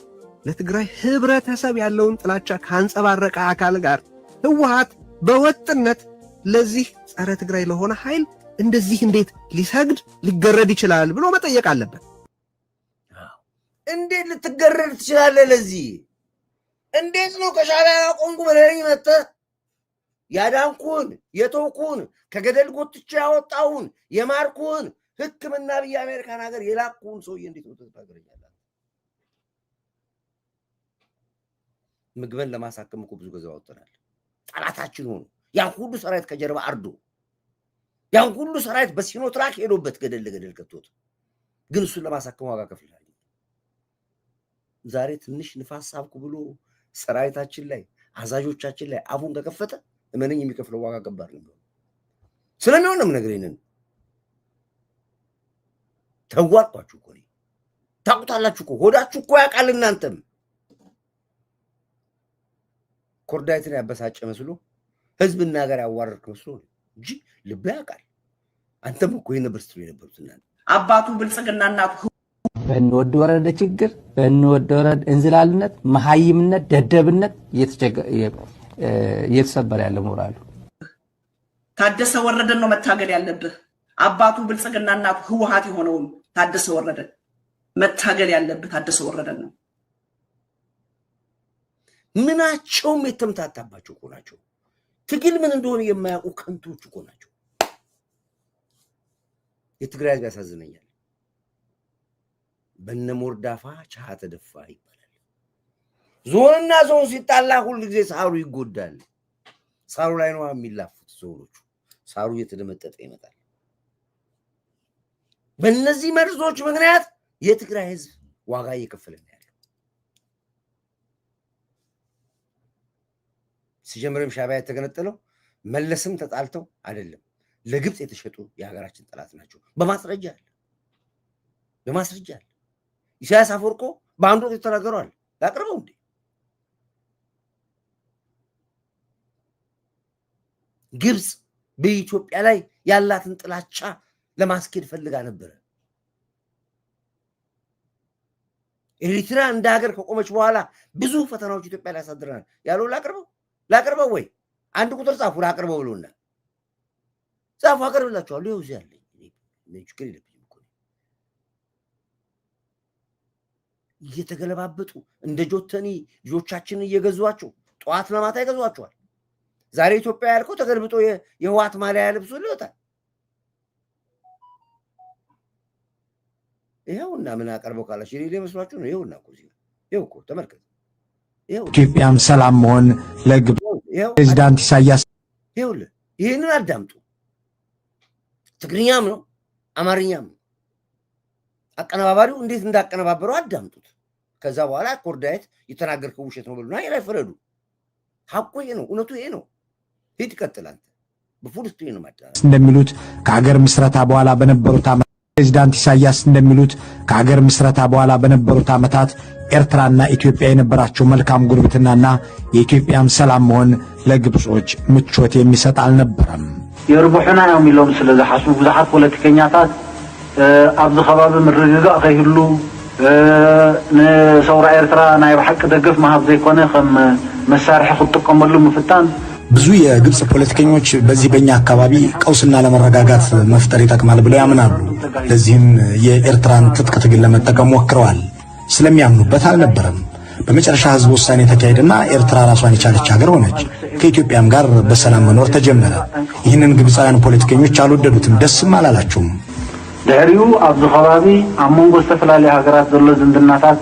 ለትግራይ ህብረተሰብ ያለውን ጥላቻ ካንጸባረቀ አካል ጋር ህወሓት በወጥነት ለዚህ ጸረ ትግራይ ለሆነ ኃይል እንደዚህ እንዴት ሊሰግድ ሊገረድ ይችላል ብሎ መጠየቅ አለበት። እንዴት ልትገረድ ትችላለህ? ለዚህ እንዴት ነው ከሻዕቢያ ቆንቁ በለኝ መጥተህ ያዳንኩን የተውኩን ከገደል ጎትቼ ያወጣውን የማርኩን ሕክምና ብዬ አሜሪካን ሀገር የላኩን ሰውዬ እንዴት ነው ተታገረኛለህ? ምግበን ለማሳከም እኮ ብዙ ገንዘብ አወጥተናል። ጠላታችን ሆኖ ያን ሁሉ ሰራዊት ከጀርባ አርዶ ያን ሁሉ ሰራዊት በሲኖትራክ ሄዶበት ገደል ለገደል ከቶት ግን እሱን ለማሳከም ዋጋ ከፍለናል። ዛሬ ትንሽ ንፋስ ሳብኩ ብሎ ሰራዊታችን ላይ አዛዦቻችን ላይ አፉን ከከፈተ እመነኝ የሚከፍለው ዋጋ ከባድ ነው። ስለሚሆን ነው የምነግርህ። ተዋርቋችሁ እኮ ታውቁታላችሁ እኮ ሆዳችሁ እኮ ያውቃል። እናንተም ኮርዳይትን ያበሳጨ መስሎ ህዝብና ሀገር ያዋረድክ መስሎ እንጂ ልብ ያውቃል። አንተም እኮ የነበር ስትሉ የነበሩት እናንተ አባቱ ብልጽግና እናቱ በእንወድ ወረደ ችግር በእንወድ ወረደ እንዝላልነት፣ መሀይምነት፣ ደደብነት እየተሰበረ ያለ ሞራሉ ታደሰ ወረደን ነው መታገል ያለብህ። አባቱ ብልጽግና እናቱ ህወሓት የሆነውን ታደሰ ወረደን መታገል ያለብህ ታደሰ ወረደን ነው። ምናቸውም የተምታታባቸው እኮ ናቸው። ትግል ምን እንደሆነ የማያውቁ ከንቶች እኮ ናቸው። የትግራይ ህዝብ ያሳዝነኛል። በነሞርዳፋ ቻሃ ተደፋ ይባላል። ዞንና ዞን ሲጣላ ሁሉ ጊዜ ሳሩ ይጎዳል። ሳሩ ላይ ነው የሚላፉት ዞኖቹ። ሳሩ እየተደመጠጠ ይመጣል። በእነዚህ መርዞች ምክንያት የትግራይ ህዝብ ዋጋ እየከፈለ ነው ያለው። ሲጀምርም ሻዕቢያ የተገነጠለው መለስም ተጣልተው አይደለም፣ ለግብጽ የተሸጡ የሀገራችን ጠላት ናቸው። በማስረጃ አለ። ኢሳያስ አፈወርቆ በአንድ ወቅት ተናግረዋል። ላቅርበው እንዴ? ግብጽ በኢትዮጵያ ላይ ያላትን ጥላቻ ለማስኬድ ፈልጋ ነበረ። ኤርትራ እንደ ሀገር ከቆመች በኋላ ብዙ ፈተናዎች ኢትዮጵያ ላይ ያሳድረናል ያለው ላቅርበው ወይ አንድ ቁጥር ጻፉ ላቅርበው ብሎና ጻፉ አቀርብላችኋለሁ ይኸው እዚህ አለኝ ችግር የለብኝም እኮ እየተገለባበጡ እንደ ጆተኒ ልጆቻችንን እየገዟቸው ጠዋት ለማታ ይገዟቸዋል ዛሬ ኢትዮጵያ ያልከው ተገልብጦ የህዋት ማሊያ ልብሱ ይወጣል ይኸውና ምን አቀርበው ካላሽ ይሄ መስሏችሁ ነው ይኸውና እኮ ይኸው እኮ ተመልከቱ ይኸው ኢትዮጵያም ሰላም መሆን ለግብጽ ፕሬዝዳንት ኢሳያስ ይኸውልህ ይሄንን አዳምጡ ትግርኛም ነው አማርኛም አቀነባባሪው እንዴት እንዳቀነባበረው አዳምጡት ከዛ በኋላ ኮርዳይት የተናገርከው ውሸት ነው ብሉና ይላይ ፈረዱ ሐቁ ይሄ ነው እውነቱ ይሄ ነው ሂድ ቀጥላንተ በፉል ስክሪን ነው ማዳራ እንደሚሉት ከሀገር ምስረታ በኋላ በነበሩት ፕሬዝዳንት ኢሳያስ እንደሚሉት ከሀገር ምስረታ በኋላ በነበሩት ዓመታት ኤርትራና ኢትዮጵያ የነበራቸው መልካም ጉርብትናና የኢትዮጵያም ሰላም መሆን ለግብጾች ምቾት የሚሰጥ አልነበረም يربحنا يوم يلوم سلازة حسب بزحات ፖለቲከኛታት ኣብዚ ከባቢ ምርግጋእ ከይህሉ ንሰውራ ኤርትራ ናይ በሐቅ ደገፍ ማህብ ዘይኮነ ከም መሳርሒ ክጥቀመሉ ምፍታን ብዙ የግብጽ ፖለቲከኞች በዚህ በእኛ አካባቢ ቀውስና ለመረጋጋት መፍጠር ይጠቅማል ብለው ያምናሉ ለዚህም የኤርትራን ትጥቅ ትግል ለመጠቀም ሞክረዋል ስለሚያምኑበት አልነበረም በመጨረሻ ህዝብ ውሳኔ ተካሄደና ኤርትራ ራሷን የቻለች ሀገር ሆነች ከኢትዮጵያም ጋር በሰላም መኖር ተጀመረ ይህንን ግብጻውያን ፖለቲከኞች አልወደዱትም ደስም አላላቸውም ድሕሪኡ ኣብዚ ከባቢ ኣብ መንጎ ዝተፈላለዩ ሃገራት ዘሎ ዝምድናታት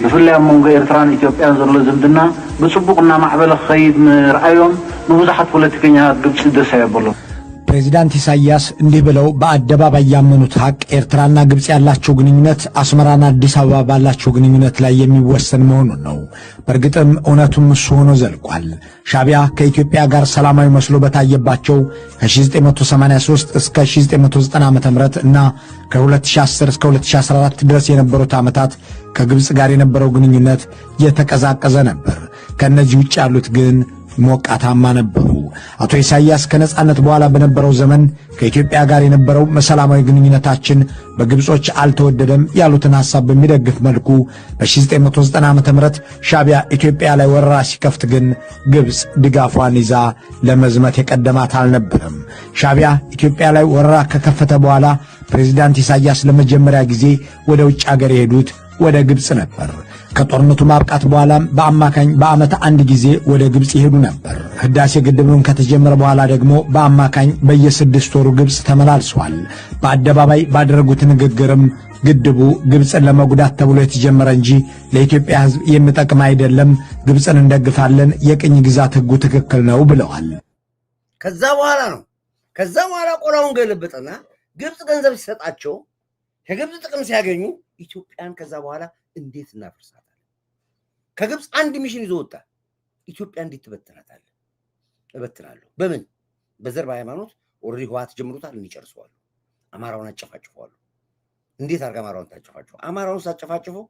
ብፍላይ ኣብ መንጎ ኤርትራን ኢትዮጵያን ዘሎ ዝምድና ብፅቡቅ እናማዕበለ ክኸይድ ምርኣዮም ንብዙሓት ፖለቲከኛታት ግብፂ ደስ የብሎም ፕሬዝዳንት ኢሳያስ እንዲህ ብለው በአደባባይ ያመኑት ሀቅ ኤርትራና ግብጽ ያላቸው ግንኙነት አስመራና አዲስ አበባ ባላቸው ግንኙነት ላይ የሚወሰን መሆኑን ነው በእርግጥም እውነቱም እሱ ሆኖ ዘልቋል ሻቢያ ከኢትዮጵያ ጋር ሰላማዊ መስሎ በታየባቸው ከ1983 እስከ 1990 ዓ.ም እና ከ2010 እስከ 2014 ድረስ የነበሩት ዓመታት ከግብጽ ጋር የነበረው ግንኙነት የተቀዛቀዘ ነበር ከነዚህ ውጭ ያሉት ግን ሞቃታማ ነበሩ አቶ ኢሳያስ ከነጻነት በኋላ በነበረው ዘመን ከኢትዮጵያ ጋር የነበረው መሰላማዊ ግንኙነታችን በግብጾች አልተወደደም ያሉትን ሐሳብ በሚደግፍ መልኩ በ1990 ዓ.ም ሻቢያ ኢትዮጵያ ላይ ወረራ ሲከፍት ግን ግብጽ ድጋፏን ይዛ ለመዝመት የቀደማት አልነበረም ሻቢያ ኢትዮጵያ ላይ ወረራ ከከፈተ በኋላ ፕሬዝዳንት ኢሳያስ ለመጀመሪያ ጊዜ ወደ ውጭ ሀገር የሄዱት ወደ ግብጽ ነበር ከጦርነቱ ማብቃት በኋላም በአማካኝ በአመት አንድ ጊዜ ወደ ግብጽ ይሄዱ ነበር ህዳሴ ግድቡን ከተጀመረ በኋላ ደግሞ በአማካኝ በየ6 ወሩ ግብጽ ተመላልሰዋል በአደባባይ ባደረጉት ንግግርም ግድቡ ግብጽን ለመጉዳት ተብሎ የተጀመረ እንጂ ለኢትዮጵያ ህዝብ የሚጠቅም አይደለም ግብጽን እንደግፋለን የቅኝ ግዛት ህጉ ትክክል ነው ብለዋል ከዛ በኋላ ቆራውን ገለበጠና ግብጽ ገንዘብ ሲሰጣቸው ከግብጽ ጥቅም ሲያገኙ ኢትዮጵያን ከዛ በኋላ እንዴት እናፈርሳታለን ከግብጽ አንድ ሚሽን ይዞ ወጣ ኢትዮጵያ እንዴት ትበትናታለህ እበትናለሁ በምን በዘር በሃይማኖት ኦሬዲ ህዋት ጀምሮታል እንጨርሰዋል አማራውን አጨፋጭፈዋል እንዴት አርጋ አማራውን ታጨፋጭፈው አማራውን ሳጨፋጭፈው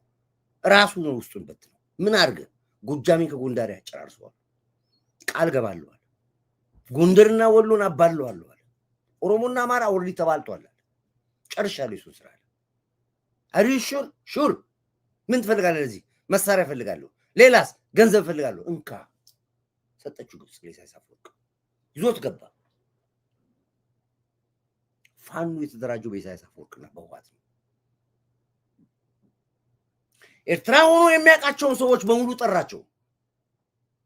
ራሱ ነው ውስጡን በትነው ምን አርገ ጎጃሜን ከጎንደር ያጨራርሰዋል ቃል ገባለሁ ጎንደርና ወሎን አባለዋለሁ ኦሮሞና አማራ ኦሬዲ ተባልቷል ጨርሻለሁ እሱ ስራ አሪሹር ሹር ምን ትፈልጋለህ ለዚህ መሳሪያ ፈልጋለሁ ሌላስ ገንዘብ ፈልጋለሁ እንካ ሰጠችው ግብጽ ለኢሳያስ አፈወርቅ ይዞት ገባ ፋኑ የተደራጀው በኢሳያስ አፈወርቅና በህወሓት ነው ኤርትራ ሆኖ የሚያውቃቸውን ሰዎች በሙሉ ጠራቸው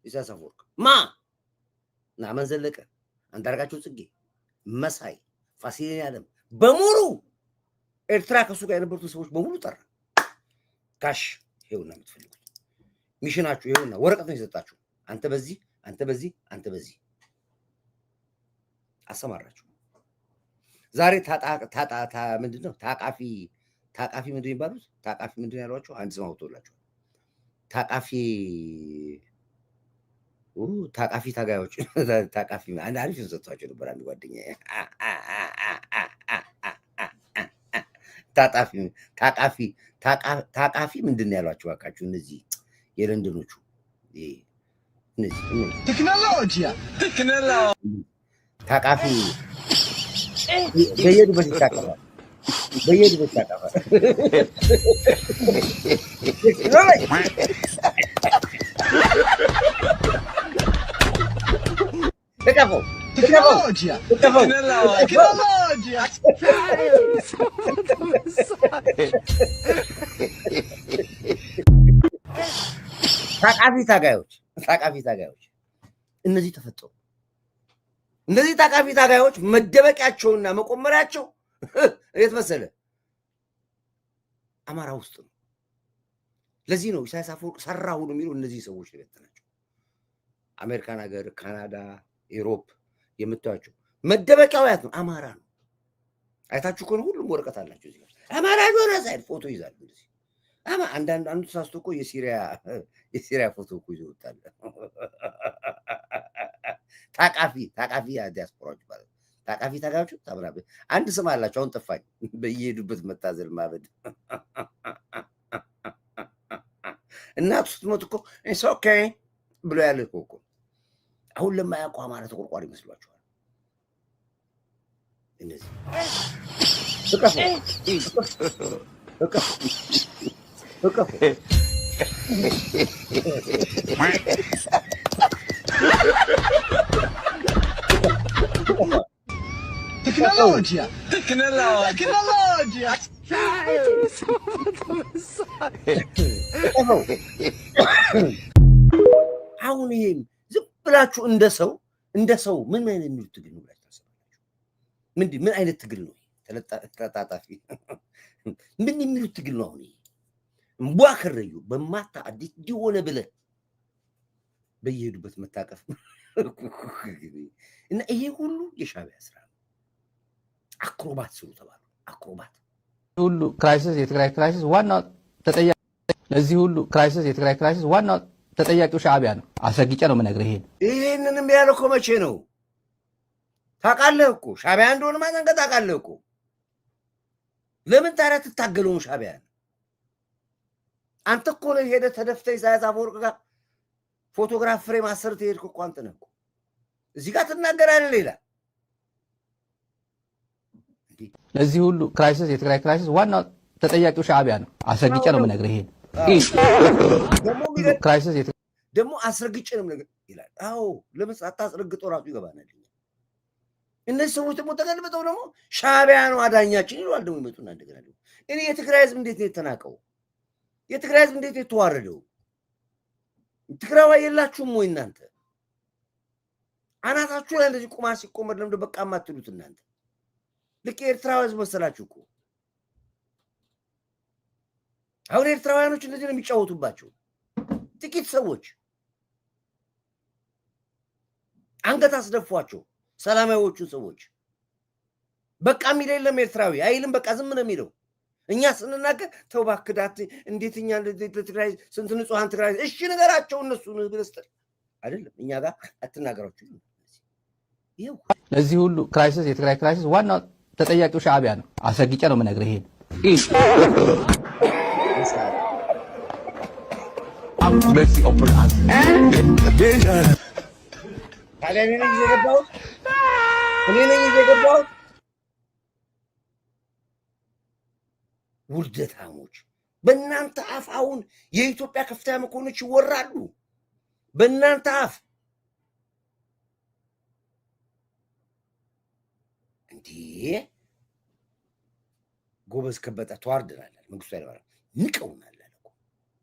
ኢሳያስ አፈወርቅ ናመን ዘለቀ አንዳርጋቸው ጽጌ መሳይ ፋሲል ያለም በሙሉ ኤርትራ ከሱ ጋር የነበሩት ሰዎች በሙሉ ጠራ ካሽ ይሄውና የምትፈልጉት ሚሽናችሁ ይሄውና ወረቀት ነው የሰጣችሁ አንተ በዚህ አሰማራችሁ ዛሬ ምንድነው ታቃፊ ምንድነው ይባሉት ታቃፊ ምንድነው ያሏችሁ አንድ ስም አውጥቶላችሁ ታቃፊ ታጋዮች ታቃፊ አንድ አሪፍ ሰጥቷቸው ነበር አንድ ጓደኛዬ ታቃፊ ምንድነው ያሏችሁ አካችሁ እነዚህ የለንደኖቹ እነዚህ ቴክኖሎጂ ታቃፊ በየዱበት ይታቀፋል ታቃፊ ታጋዮች እነዚህ ተፈጠሩ። እነዚህ ታቃፊ ታጋዮች መደበቂያቸውና መቆመሪያቸው የት መሰለ? አማራ ውስጥ ነው። ለዚህ ነው ኢሳያስ አፈወርቅ ሰራሁ ነው የሚለው። እነዚህ ሰዎች ናቸው። አሜሪካን ሀገር፣ ካናዳ፣ ዩሮፕ የምታዩቸው መደበቂያው ያት ነው አማራ ነው። አይታችሁ ከሆነ ሁሉም ወረቀት አላቸው እዚህ ጋር አማራ ጆኖሳይድ ፎቶ ይዛሉ። እዚህ አንዱ ተሳስቶ እኮ የሲሪያ ፎቶ እኮ ይዞ ወጣል። ታቃፊ ዲያስፖራዎች ማለት ታቃፊ ታጋዮች ታምራበ አንድ ስም አላቸው። አሁን ጠፋኝ። በየሄዱበት መታዘል ማበድ እናቱ ስትሞት እኮ ኢትስ ኦኬ ብሎ ያለ እኮ አሁን ለማያውቁ አማራ ተቆርቋሪ ይመስሏቸዋል። እነዚህ Tecnologia. አሁን ይሄም ዝም ብላችሁ እንደ ሰው ምን የሚሉት ትግል ነው ብላችሁ ታስባላችሁ? ምን አይነት ትግል ነው? ተለጣጣፊ ምን የሚሉት ትግል ነው? አሁን እምቧከረዩ በማታ አዲስ ዲሆነ ብለ በየሄዱበት መታቀፍ እና ይሄ ሁሉ የሻዕቢያ ስራ ነው። አክሮባት ስሩ ተባሉ። አክሮባት ሁሉ ክራይሲስ የትግራይ ክራይሲስ ዋናው ተጠያቂ ለዚህ ሁሉ ክራይሲስ የትግራይ ክራይሲስ ዋናው ተጠያቂው ሻዕቢያ ነው። አስረግጬ ነው የምነግርህ። ይሄንንም ያለው እኮ መቼ ነው ታውቃለህ እኮ ሻዕቢያ እንደሆነ ማዘንገ ታውቃለህ እኮ። ለምን ታዲያ ትታገለውን ሻዕቢያ? አንተ እኮ ነው ሄደህ ተደፍተህ ኢሳያስ አፈወርቅ ጋር ፎቶግራፍ ፍሬም አሰርተህ ሄድክ እኮ አንተ ነህ እኮ። እዚህ ጋር ትናገራለህ ሌላ። ለዚህ ሁሉ ክራይሲስ የትግራይ ክራይሲስ ዋናው ተጠያቂው ሻዕቢያ ነው። አስረግጬ ነው የምነግርህ። ክራይሲስ ደግሞ አስረግጬ ነው የምነግርህ ይላል። አዎ ለምን አታስረግጠው? ራሱ ይገባናል። እነዚህ ሰዎች ደግሞ ተገልብጠው ደግሞ ሻዕቢያ ነው አዳኛችን ይሏል። ደግሞ ይመጡና እንደገና ደግሞ እኔ የትግራይ ህዝብ እንዴት ነው የተናቀው? የትግራይ ህዝብ እንዴት ነው የተዋረደው? ትግራዋይ የላችሁም ወይ እናንተ? አናታችሁ ላይ እንደዚህ ቁማር ሲቆመር ለምንድን በቃ የማትሉት እናንተ? ልክ የኤርትራዊ ህዝብ መሰላችሁ እኮ። አሁን ኤርትራውያኖች እንደዚህ ነው የሚጫወቱባቸው ጥቂት ሰዎች። አንገት አስደፏቸው ሰላማዊዎቹን ሰዎች። በቃ የሚል የለም ኤርትራዊ አይልም። በቃ ዝም ነው የሚለው። እኛ ስንናገር ተው እባክህ ዳት እንዴት እኛ ለትግራይ ስንት ንጹሃን ትግራይ እሺ ነገራቸው እነሱ ብለስተ አይደለም እኛ ጋር አትናገራችሁ። ይሄው ለዚህ ሁሉ ክራይሲስ የትግራይ ክራይሲስ ዋናው ተጠያቂው ሻዕቢያ ነው። አስረግጬ ነው የምነግርህ። እኔ ነኝ የገባሁት። ውርደታሞች በእናንተ አፍ አሁን የኢትዮጵያ ከፍተኛ መኮንኖች ይወራሉ። በእናንተ አፍ እንዴ! ጎበዝ ከበጠ ተዋርደናል። መንግስቱ ኃይለማርያም ንቀውናል አለ እኮ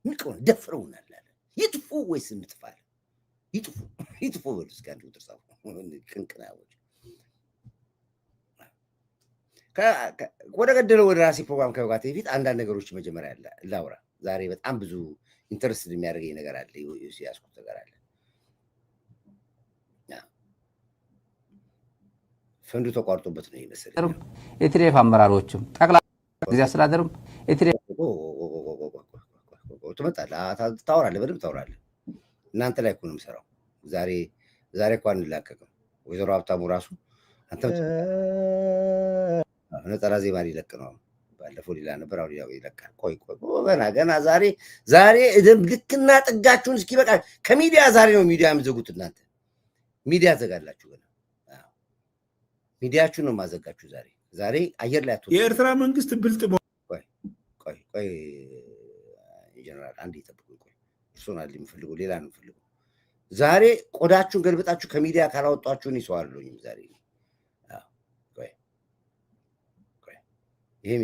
ንቀውናል፣ ደፍረውናል አለ። ይጥፉ ወይስ እንትፋል? ይጥፉ በሉ እስኪ አንዱ ተርሳው ቅንቅናዎች ወደ ገደለው ወደ ራሴ ፕሮግራም ከመግባቴ በፊት አንዳንድ ነገሮች መጀመሪያ ላውራ። ዛሬ በጣም ብዙ ኢንተረስት የሚያደርገኝ ነገር አለ፣ ያስኩት ነገር አለ። ፈንዱ ተቋርጦበት ነው ይመስል የትሬፍ አመራሮችም ጠቅላላ ጊዜ አስተዳደርም የትሬፍ ትመጣለህ፣ ታወራለህ፣ በደምብ ታወራለህ። እናንተ ላይ እኮ ነው የምሰራው። ዛሬ እኮ አንላቀቅም። ወይዘሮ ሀብታሙ ራሱ አንተ ነጠላ ዜማ ሊለቅ ነው። ባለፈው ሌላ ነበር፣ አሁን ይለቃል። ቆይ ገና ዛሬ ልክና ጥጋችሁን እስኪበቃ ከሚዲያ ዛሬ ነው ሚዲያ የምዘጉት እናንተ። ሚዲያ ዘጋላችሁ ገና ሚዲያችሁን ነው የማዘጋችሁ ዛሬ አየር ላይ አትወጡ። የኤርትራ መንግስት ብልጥ ቆይ ጀነራል አንዴ ይጠብቁኝ። ቆይ እርሶን አይደል የምፈልገው ሌላ ነው የምፈልገው። ዛሬ ቆዳችሁን ገልብጣችሁ ከሚዲያ ካላወጣችሁን ይሰዋለሁኝም ዛሬ። ቆይ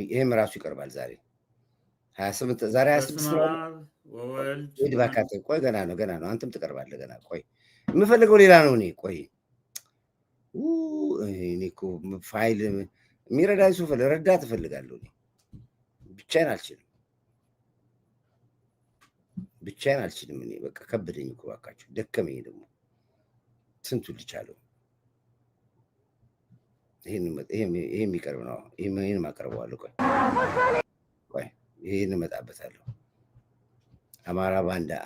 ይሄም ራሱ ይቀርባል ዛሬ 28 ዛሬ 26 ነው። ወልድ ባካተ ቆይ ገና ነው አንተም ትቀርባለህ ገና። ቆይ የምፈልገው ሌላ ነው እኔ። ቆይ እኔ እኮ ፋይል የሚረዳኝ ሰው ረዳት እፈልጋለሁ እኔ ብቻዬን አልችልም እኔ በቃ ከበደኝ እኮ እባካችሁ ደከመኝ። ደግሞ ስንቱን ልቻለሁ። ይሄን የሚቀርብ ነው። ይሄን ማቀርበዋለሁ። ቆይ ይሄን እመጣበታለሁ።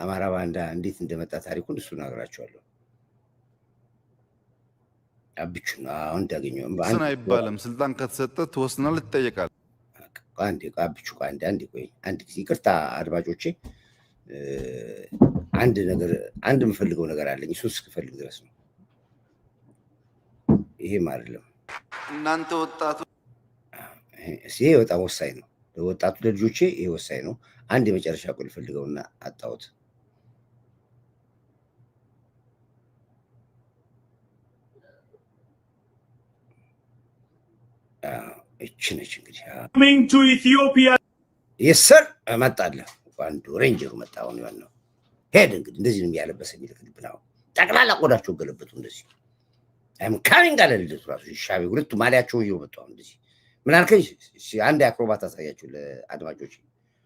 አማራ ባንዳ እንዴት እንደመጣ ታሪኩን እሱ እነግራቸዋለሁ። አብቹ ነው አሁን እንዳገኘው ስና አይባልም። ስልጣን ከተሰጠ ትወስናለህ፣ ትጠየቃለህ። አብቹ አንድ ቆይ አንድ ጊዜ ይቅርታ አድማጮቼ፣ አንድ የምፈልገው ነገር አለኝ። እሱን እስክፈልግ ድረስ ነው። ይሄም አይደለም እናንተ ወጣቱ ይሄ በጣም ወሳኝ ነው ለወጣቱ ለልጆቼ፣ ይሄ ወሳኝ ነው። አንድ የመጨረሻ ቁል ፈልገውና አጣሁት። እቺ ነች እንግዲህ coming to Ethiopia የሰር መጣለህ አንዱ ሬንጀሩ መጣ። አሁን ነው ሄድ እንግዲህ እንደዚህ ነው የሚያለበሰ የሚልክልብ ነው። ጠቅላላ ቆዳቸው ገለበቱ እንደዚህ አይም ካሚንግ አለ ልጅ ራሱ ሻቢ ሁለቱ ማሊያቸው ይወጡ መጣው እንደዚህ ምን አልከኝ? አንድ አክሮባት አሳያችሁ ለአድማጮች።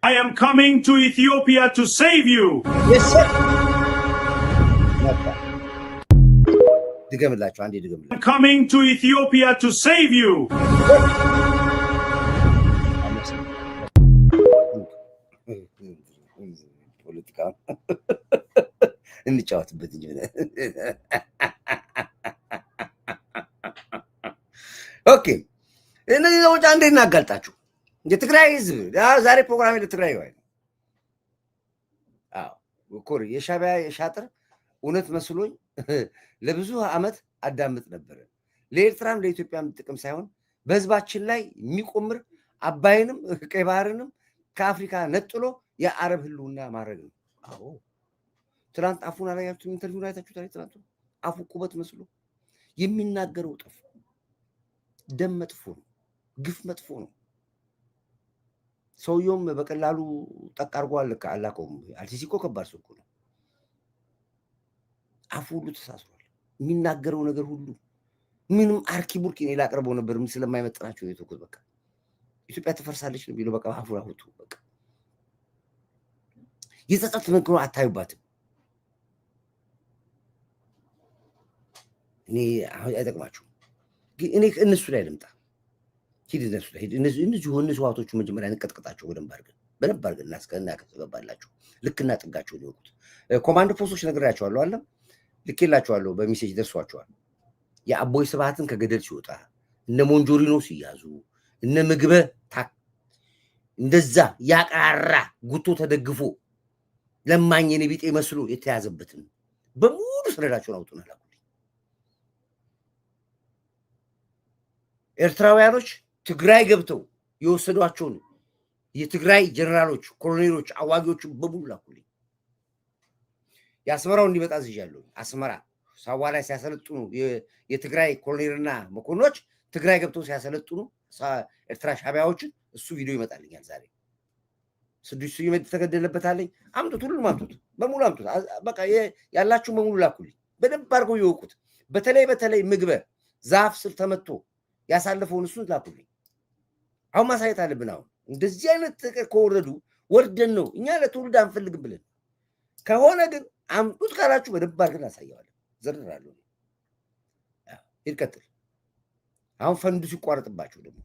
I am coming to Ethiopia to save you. Yes sir ድገምላችሁ አንዴ ድገምላችሁ። I'm coming to Ethiopia to save you. ፖለቲካ እንጫወትበት እንጂ ኦኬ። እነዚህ ሰዎች አንዴ እናጋልጣችሁ። የትግራይ ህዝብ ዛሬ ፕሮግራም ለትግራይ ነው። ኮሪ የሻቢያ የሻጥር እውነት መስሎኝ ለብዙ ዓመት አዳምጥ ነበር። ለኤርትራም ለኢትዮጵያም ጥቅም ሳይሆን በህዝባችን ላይ የሚቆምር አባይንም ቀይ ባህርንም ከአፍሪካ ነጥሎ የአረብ ህልውና ማድረግ ነው። አዎ ትናንት አፉን አላያችሁም? ኢንተርቪው ላይ ታችሁታል። ትናንት አፉ ቁበት መስሎ የሚናገረው ጠፍ ደም መጥፎ ነው፣ ግፍ መጥፎ ነው። ሰውየውም በቀላሉ ጠቅ አድርጎ አላቀውም። አልሲሲ እኮ ከባድ ሰው እኮ ነው። አፉ ሁሉ ተሳስሯል። የሚናገረው ነገር ሁሉ ምንም አርኪ ቡርኪ ነው። ላቀርበው ነበር ምን ስለማይመጥናቸው ነው የተውኩት። በቃ ኢትዮጵያ ትፈርሳለች ነው ቢለው በቃ አፉ አውጡ በቃ የጸጸት ነገር አታዩባትም። እኔ አሁን አይጠቅማችሁም። ግን እኔ እነሱ ላይ ልምጣ። ሂድ እነሱ ላይ ሂድ። እነዚህ ዋቶቹ መጀመሪያ እንቀጥቅጣቸው በደንብ አድርገን እናስገባላችሁ። ልክና ጥጋቸውን ይወቁት። ኮማንድ ፖስቶች ነግሬያቸዋለሁ አለም ልኬላቸዋለሁ። በሜሴጅ ደርሷቸዋል። የአቦይ ስብሃትን ከገደል ሲወጣ እነ ሞንጆሪኖ ሲያዙ እነ ምግበ እንደዛ ያቃራ ጉቶ ተደግፎ ለማኝ የኔ ቢጤ መስሎ የተያዘበትን በሙሉ ሰነዳቸውን አውጡና ላኩልኝ። ኤርትራውያኖች ትግራይ ገብተው የወሰዷቸውን የትግራይ ጀነራሎች፣ ኮሎኔሎች፣ አዋጊዎችን በሙሉ ላኩልኝ። የአስመራው እንዲመጣ ዝዣለሁ። አስመራ ሳዋ ላይ ሲያሰለጥኑ የትግራይ ኮሎኔልና መኮንኖች ትግራይ ገብተው ሲያሰለጥኑ ኤርትራ ሻቢያዎችን እሱ ቪዲዮ ይመጣልኛል ዛሬ። ስድስት ይመድ ተገደለበታለኝ። አምጡት፣ ሁሉም አምጡት፣ በሙሉ አምጡት። በቃ ያላችሁ በሙሉ ላኩልኝ። በደንብ አድርገው ይወቁት። በተለይ ምግበ ዛፍ ስር ተመቶ ያሳለፈውን እሱን ላኩልኝ። አሁን ማሳየት አለብን። አሁን እንደዚህ አይነት ጥቅር ከወረዱ ወርደን ነው እኛ ለትውልድ አንፈልግም ብለን ከሆነ ግን አምጡት ካላችሁ በደንብ አድርገን አሳየዋለሁ። ዘርራለሁ። ይቀጥል። አሁን ፈንዱ ሲቋረጥባቸው ደግሞ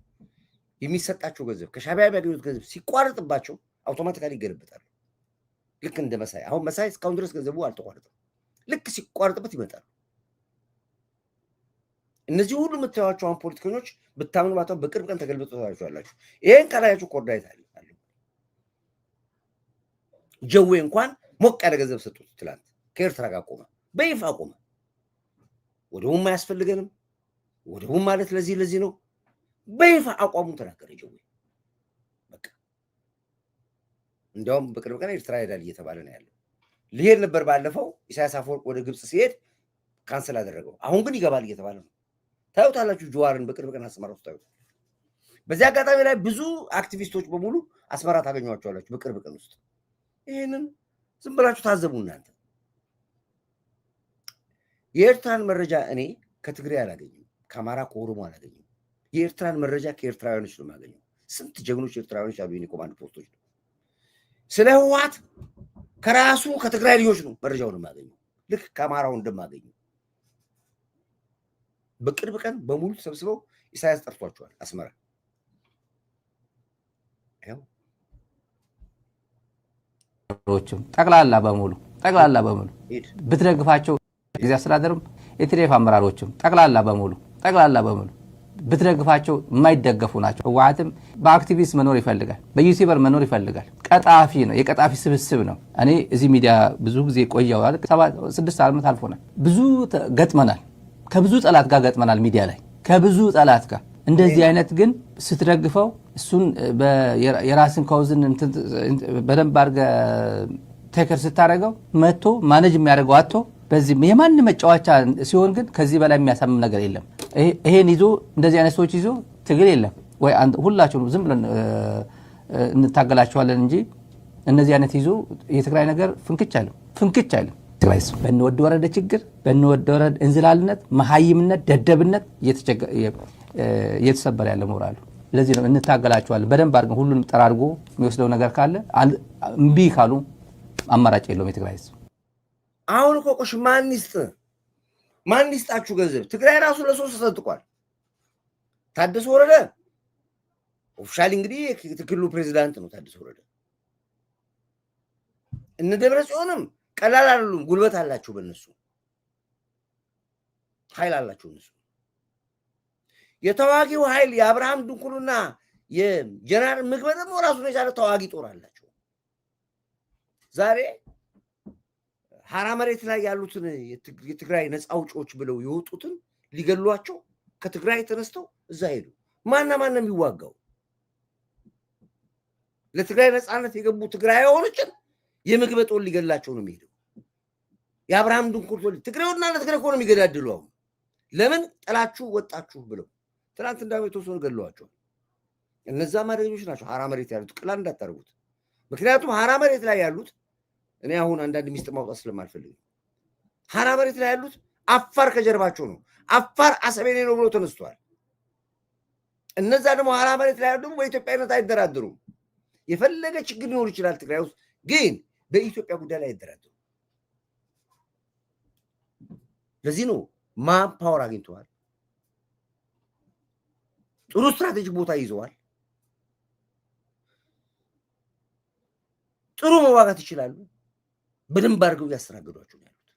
የሚሰጣቸው ገንዘብ ከሻቢያ የሚያገኙት ገንዘብ ሲቋረጥባቸው አውቶማቲካሊ ይገለበጣሉ። ልክ እንደ መሳይ። አሁን መሳይ እስካሁን ድረስ ገንዘቡ አልተቋረጠም። ልክ ሲቋረጥበት ይመጣሉ። እነዚህ ሁሉ የምታዩዋቸው አሁን ፖለቲከኞች ብታምኑ ባታው በቅርብ ቀን ተገልብጦ ታያችኋላችሁ። ይሄን ካላያችሁ ኮርዳይት አለ። ጀዌ እንኳን ሞቅ ያለ ገንዘብ ሰጡት። ትላንት ከኤርትራ ጋር ቆመ፣ በይፋ ቆመ። ወደቡም አያስፈልገንም፣ ወደቡም ማለት ለዚህ ነው። በይፋ አቋሙን ተናገረ ጀዌ። በቃ እንዲያውም በቅርብ ቀን ኤርትራ ሄዳል እየተባለ ነው ያለው። ሊሄድ ነበር ባለፈው ኢሳያስ አፈወርቅ ወደ ግብጽ ሲሄድ ካንሰል አደረገው። አሁን ግን ይገባል እየተባለ ነው። ታዩታላችሁ ጀዋርን በቅርብ ቀን አስመራ ውስጥ ታዩት። በዚህ አጋጣሚ ላይ ብዙ አክቲቪስቶች በሙሉ አስመራ ታገኟቸዋላችሁ በቅርብ ቀን ውስጥ። ይህንን ዝም ብላችሁ ታዘቡ እናንተ። የኤርትራን መረጃ እኔ ከትግሬ አላገኝም፣ ከአማራ ከኦሮሞ አላገኝም። የኤርትራን መረጃ ከኤርትራውያኖች ነው የማገኘው። ስንት ጀግኖች ኤርትራውያኖች አሉ የኔ ኮማንድ ፖስቶች። ስለ ህወሓት ከራሱ ከትግራይ ልጆች ነው መረጃውን የማገኘው፣ ልክ ከአማራው እንደማገኘው። በቅርብ ቀን በሙሉ ተሰብስበው ኢሳያስ ጠርቷቸዋል አስመራ። ጠቅላላ በሙሉ ብትደግፋቸው ጊዜ አስተዳደርም የቲዲኤፍ አመራሮችም ጠቅላላ በሙሉ ብትደግፋቸው የማይደገፉ ናቸው። ህወሓትም በአክቲቪስት መኖር ይፈልጋል፣ በዩቲዩበር መኖር ይፈልጋል። ቀጣፊ ነው፣ የቀጣፊ ስብስብ ነው። እኔ እዚህ ሚዲያ ብዙ ጊዜ ቆየዋል፣ 6 ዓመት አልፎናል። ብዙ ገጥመናል፣ ከብዙ ጠላት ጋር ገጥመናል፣ ሚዲያ ላይ ከብዙ ጠላት ጋር። እንደዚህ አይነት ግን ስትደግፈው እሱን የራስን ካውዝን በደንብ አድርገህ ቴከር ስታደርገው መጥቶ ማኔጅ የሚያደርገው አቶ በዚህ የማን መጫወቻ ሲሆን ግን ከዚህ በላይ የሚያሳምም ነገር የለም። ይሄን ይዞ እንደዚህ አይነት ሰዎች ይዞ ትግል የለም ወይ? ሁላችሁም ዝም ብለን እንታገላቸዋለን እንጂ እነዚህ አይነት ይዞ የትግራይ ነገር ፍንክች አይልም። ትግራይ በእንወድ ወረደ ችግር፣ በእንወድ ወረደ እንዝላልነት፣ መሀይምነት፣ ደደብነት እየተሰበረ ያለ ሞራሉ። ለዚህ ነው እንታገላቸዋለን በደንብ አድርገን ሁሉንም ጠራርጎ የሚወስደው ነገር ካለ እምቢ ካሉ አማራጭ የለውም የትግራይ ህዝብ። አሁን እኮ ቆሽ ማን ይስጣችሁ ገንዘብ? ትግራይ ራሱ ለሶስት ተሰጥቋል። ታደሰ ወረደ ኦፊሻሊ እንግዲህ የክልሉ ፕሬዚዳንት ነው ታደሰ ወረደ። እነ ደብረ ጽዮንም ቀላል አይደሉም፣ ጉልበት አላቸው፣ በእነሱ ኃይል አላቸው። እነሱ የተዋጊው ኃይል የአብርሃም ድንኩሉና የጀነራል ምግበ ደግሞ ራሱን የቻለ ተዋጊ ጦር አላቸው። ዛሬ ሐራ መሬት ላይ ያሉትን የትግራይ ነፃ አውጪዎች ብለው የወጡትን ሊገሏቸው ከትግራይ ተነስተው እዛ ሄዱ። ማን የሚዋጋው? ለትግራይ ነፃነት የገቡ ትግራይያኖችን የምግበ ጦር ሊገላቸው ነው የሚሄደው። የአብርሃም ድንኩል ትግራይና ለትግራይ እኮ ነው የሚገዳድሉ። አሁን ለምን ጠላችሁ ወጣችሁ ብለው ትናንት እንዳው የተወሰኑ ገለዋቸው። እነዛ ማደኞች ናቸው ሐራ መሬት ያሉት። ቀላል እንዳታርጉት። ምክንያቱም ሐራ መሬት ላይ ያሉት እኔ አሁን አንዳንድ ሚስጥር ማውጣት ስለማልፈልግ ሐራ መሬት ላይ ያሉት አፋር ከጀርባቸው ነው። አፋር አሰቤኔ ነው ብሎ ተነስቷል። እነዛ ደግሞ ሐራ መሬት ላይ ያሉት በኢትዮጵያነት አይደራደሩም። የፈለገ ችግር ሊኖር ይችላል ትግራይ ውስጥ፣ ግን በኢትዮጵያ ጉዳይ ላይ አይደራደሩም። ለዚህ ነው ማን ፓወር አግኝተዋል። ጥሩ ስትራቴጂክ ቦታ ይዘዋል። ጥሩ መዋጋት ይችላሉ። በደንብ አድርገው ያስተናግዷቸው ነው ያሉት።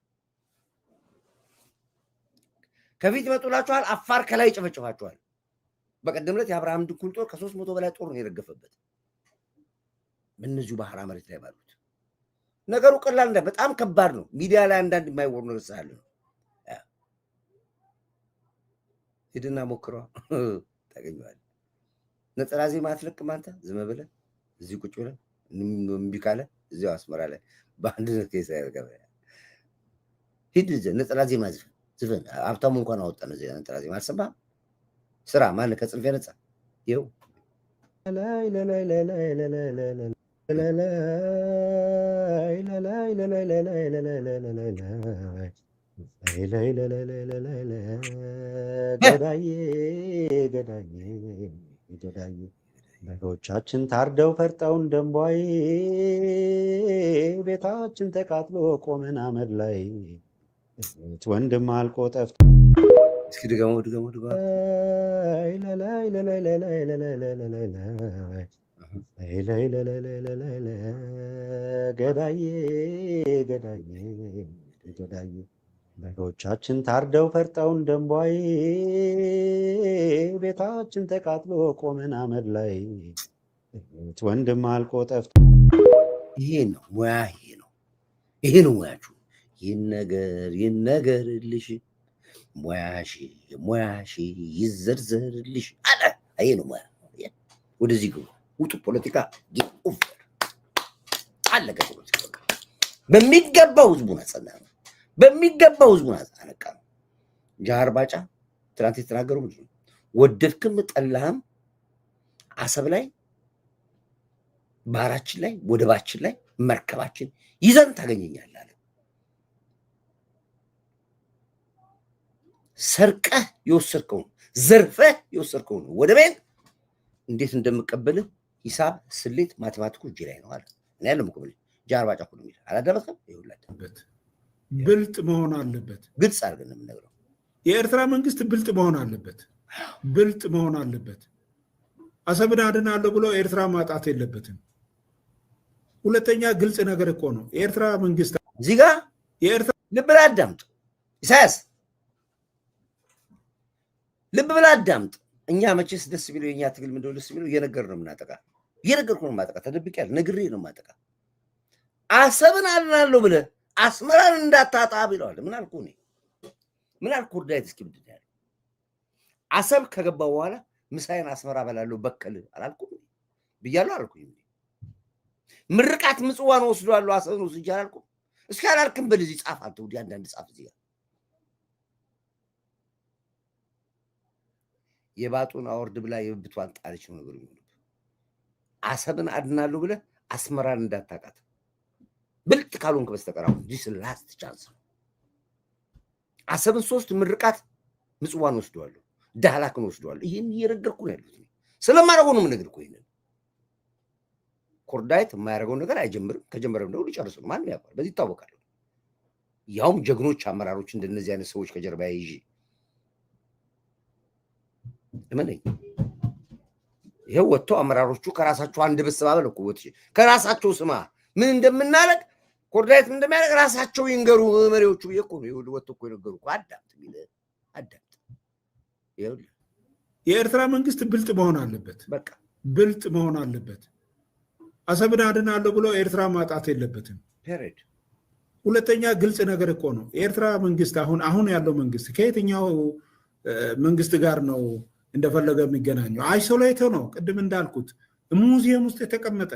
ከፊት ይመጡላችኋል፣ አፋር ከላይ ጨፈጨፋችኋል። በቀደም ዕለት የአብርሃም ድንኩል ጦር ከ300 በላይ ጦር ነው የረገፈበት በእነዚሁ በሐራ መሬት ላይ ባሉት። ነገሩ ቀላል እንደ በጣም ከባድ ነው። ሚዲያ ላይ አንዳንድ የማይወሩ ነገር ስላለ ነው። ሂድና ሞክረዋ ታገኘዋለህ። ነጠላ ዜማ አትለቅም አንተ ዝም ብለህ እዚህ ቁጭ ብለህ እምቢ ካለ እዚያው አስመራ ላይ በአንድ ኬስ ያርገበ ሂድ ነጠላ ዜማ ዝፈን። ሀብታሙ እንኳን አወጣ ነው ነጠላ ዜማ አልሰማህም? ስራ ማን ከጽንፍ ነጻ ይኸው ገዳዬ በጎቻችን ታርደው ፈርጠውን ደንቧይ ቤታችን ተቃጥሎ ቆመን አመድ ላይ ወንድም አልቆ ጠፍቶ እስኪ ድገሙ ገዳዬ በጎቻችን ታርደው ፈርጠውን ደንቧይ ቤታችን ተቃጥሎ ቆመን አመድ ላይ ወንድም አልቆ ጠፍቶ። ይሄ ነው ሙያ፣ ይሄ ነው ሙያችሁ። ይነገርልሽ ሙያሽ ይዘርዘርልሽ አለ። ይሄ ነው ሙያ። ወደዚህ ግቡ፣ ውጡ። ፖለቲካ አለቀ። በሚገባው ህዝቡን አጸና፣ በሚገባው ህዝቡን አነቃ። ጃዋር ባጫ ትናንት የተናገሩ ምንድን ነው? ወደድክም ጠላህም አሰብ ላይ ባህራችን ላይ ወደባችን ላይ መርከባችን ይዘን ታገኘኛለህ አለ። ሰርቀህ የወሰድከውን ዘርፈህ የወሰድከውን ወደቤን እንዴት እንደምቀበልህ ሂሳብ ስሌት ማቴማቲኩ እጅ ላይ ነው አለ። እኔ ያለው ምክብል ጃዋር ባጫ ሁሉ የሚል አላደረሰም። ይኸውልህ ብልጥ መሆን አለበት። ግልጽ አድርገን የምንነግረው የኤርትራ መንግስት ብልጥ መሆን አለበት። ብልጥ መሆን አለበት። አሰብን አድናለሁ ብሎ ኤርትራ ማጣት የለበትም። ሁለተኛ ግልጽ ነገር እኮ ነው። የኤርትራ መንግስት እዚህ ጋር የኤርትራ ልብ ብለህ አዳምጥ። ኢሳያስ ልብ ብለህ አዳምጥ። እኛ መቼስ ደስ ቢለው የኛ ትግል ምንድነው? ደስ ቢለው እየነገርን ነው የምናጠቃ፣ እየነገርኩ ነው የማጠቃ። ተደብቄያለሁ፣ ነግሬ ነው የማጠቃ። አሰብን አድናለሁ ብለህ አስመራን እንዳታጣ ብለዋል። ምን አልኩ እኔ? ምን አልኩ? ዳዊት እስኪ ምንድን ነው ያለው? አሰብ ከገባ በኋላ ምሳዬን አስመራ በላለሁ በከል አላልኩም ብያለሁ አልኩኝ። ምርቃት ምጽዋን ወስዷለሁ አሰብን ወስጄ አላልኩም? እስኪ አላልክም? በዚህ ጻፍ አንተ ወዲያ አንዳንድ ጻፍ እዚህ የባጡን አወርድ ብላ የብብቷን ጣለች ነው ነገሩ። አሰብን አድናለሁ ብለህ አስመራን እንዳታቃት ብልጥ ካልሆንክ በስተቀር አሁን ዲስ ላስት ቻንስ። አሰብን 3 ምርቃት ምጽዋን ወስዷለሁ፣ ዳህላክን ወስዷለሁ። ይሄን እየረገርኩ ነው ያሉት። ስለማረገው ነው የምነግርህ እኮ። ይሄንን ኮርዳይት የማያደርገውን ነገር አይጀምርም። ከጀመረም ደግሞ ሊጨርስ ነው። ማንም ያውቃል። በዚህ ይታወቃል። ያውም ጀግኖች አመራሮች እንደነዚህ አይነት ሰዎች ከጀርባ ይዤ እመነኝ። ይሄው ወጥቶ አመራሮቹ ከራሳቸው አንድ በሰባበል እኮ ወጥቼ ከራሳቸው ስማ ምን እንደምናረግ ኮርዳይት ምን እንደሚያደርግ ራሳቸው ይንገሩ መሪዎቹ። እኮ ነው ወጥቶ እኮ ይነገሩ እኮ። አዳምጥ ሚለ አዳምጥ። ይኸውልህ የኤርትራ መንግስት ብልጥ መሆን አለበት። በቃ ብልጥ መሆን አለበት። አሰብን አድናለሁ ብሎ ኤርትራ ማጣት የለበትም። ፔሬድ። ሁለተኛ ግልጽ ነገር እኮ ነው። የኤርትራ መንግስት አሁን ያለው መንግስት ከየትኛው መንግስት ጋር ነው እንደፈለገ የሚገናኘው? አይሶሌቶ ነው። ቅድም እንዳልኩት ሙዚየም ውስጥ የተቀመጠ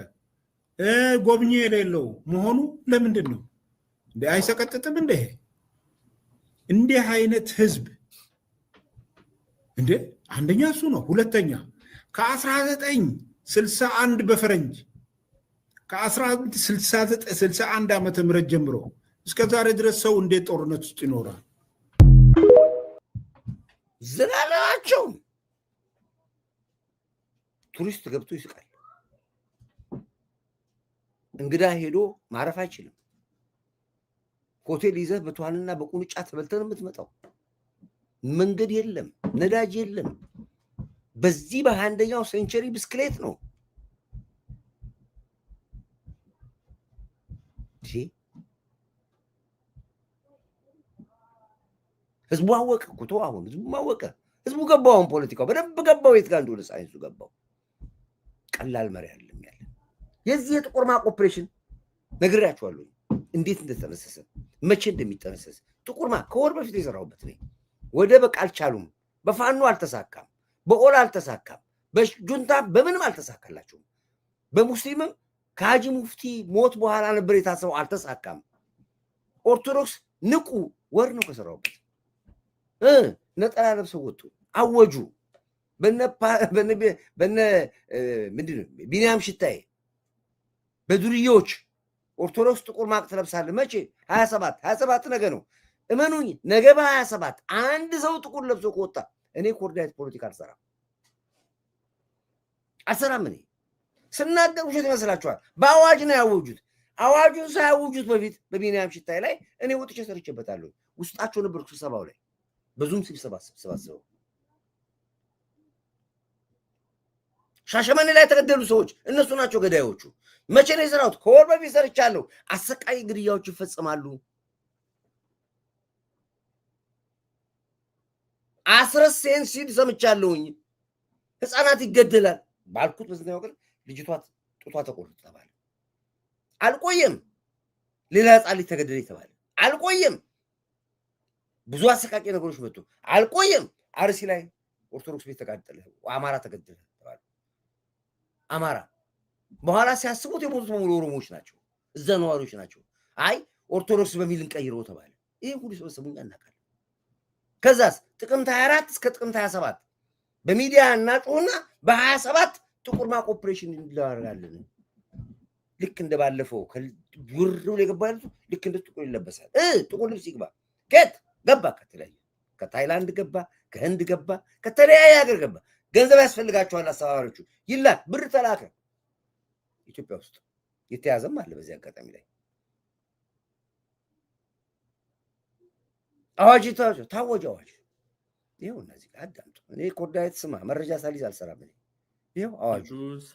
ጎብኚ የሌለው መሆኑ ለምንድን ነው እንደ አይሰቀጥጥም? እንደ እንዲህ አይነት ህዝብ እንደ አንደኛ እሱ ነው። ሁለተኛ ከ1961 በፈረንጅ ከ1961 ዓመተ ምህረት ጀምሮ እስከ ዛሬ ድረስ ሰው እንዴት ጦርነት ውስጥ ይኖራል? ዝናላቸው ቱሪስት ገብቶ ይስቃል። እንግዳ ሄዶ ማረፍ አይችልም። ሆቴል ይዘህ በቷንና በቁንጫ ተበልተን የምትመጣው መንገድ የለም፣ ነዳጅ የለም። በዚህ በ21ኛው ሴንቸሪ ብስክሌት ነው። ህዝቡ አወቀ እኮ ተው። አሁን ህዝቡ አወቀ። ህዝቡ ገባው። አሁን ፖለቲካው በደንብ ገባው። የት ጋር እንደሆነ ሳይንሱ ገባው። ቀላል መሪ አይደለም ያለ። የዚህ የጥቁር ማቅ ኦፕሬሽን ነግሬያቸዋለሁ፣ እንዴት እንደተነሰሰ መቼ እንደሚጠነሰስ። ጥቁር ማቅ ከወር በፊት የሰራሁበት ነው። ወደ በቃ አልቻሉም። በፋኖ አልተሳካም፣ በኦላ አልተሳካም፣ በጁንታ በምንም አልተሳካላቸውም። በሙስሊምም ከሀጂ ሙፍቲ ሞት በኋላ ነበር የታሰበው፣ አልተሳካም። ኦርቶዶክስ ንቁ ወር ነው ከሰራሁበት። ነጠላ ለብሰው ወጡ፣ አወጁ። በነ ምንድን ነው ቢኒያም ሽታዬ በዱርዬዎች ኦርቶዶክስ ጥቁር ማቅ ትለብሳለህ። መቼ? 27 ነገ ነው። እመኑኝ፣ ነገ በ27 አንድ ሰው ጥቁር ለብሶ ከወጣ እኔ ኮርዳይት ፖለቲካ አልሰራም። እኔ ስናገር ውሸት ይመስላችኋል? በአዋጅ ነው ያወጁት። አዋጁን ሳያወጁት በፊት በቢኒያም ሽታዬ ላይ እኔ ወጥቼ ሰርቼበታለሁ። ውስጣቸው ነበርኩ ስብሰባው ላይ በዙም ስብሰባሰበው። ሻሸመኔ ላይ የተገደሉ ሰዎች እነሱ ናቸው ገዳዮቹ። መቼ ነው የሰራሁት? ከወር በፊት ሰርቻለሁ። አሰቃቂ ግድያዎች ይፈጸማሉ። አስረሴን ሲል ሰምቻለሁኝ። ህፃናት ይገደላል ባልኩት በስንተኛው ቀን ልጅቷ ጡቷ ተቆርጦ ተባለ። አልቆየም ሌላ ህፃን ልጅ ተገደለ ተባለ። አልቆየም ብዙ አሰቃቂ ነገሮች መጡ። አልቆየም አርሲ ላይ ኦርቶዶክስ ቤት ተቃጠለ፣ አማራ ተገደለ ተባለ። አማራ በኋላ ሲያስቡት የሞቱት በሙሉ ኦሮሞዎች ናቸው። እዛ ነዋሪዎች ናቸው። አይ ኦርቶዶክስ በሚል እንቀይረው ተባለ። ይሄ ሁሉ ሰበሰቡኛ እናቃለን። ከዛስ ጥቅምት 24 እስከ ጥቅምት 27 በሚዲያ እናጮህና በ27 ጥቁር ማቅ ኦፕሬሽን እንላረጋለን። ልክ እንደባለፈው ከጉርው ለገባሉ ልክ እንደ ጥቁር ይለበሳል። ጥቁር ልብስ ይግባ። ከት ገባ ከተለያየ ከታይላንድ ገባ፣ ከህንድ ገባ፣ ከተለያየ ሀገር ገባ። ገንዘብ ያስፈልጋቸዋል አስተባባሪዎቹ። ይላክ ብር ተላከ። ኢትዮጵያ ውስጥ የተያዘም አለ። በዚህ አጋጣሚ ላይ አዋጅ ታወጀ። አዋጅ ይኸው እነዚህ አዳምጡ። እኔ ኮዳይት ስማ መረጃ ሳሊዝ አልሰራም። ይኸው አዋጁ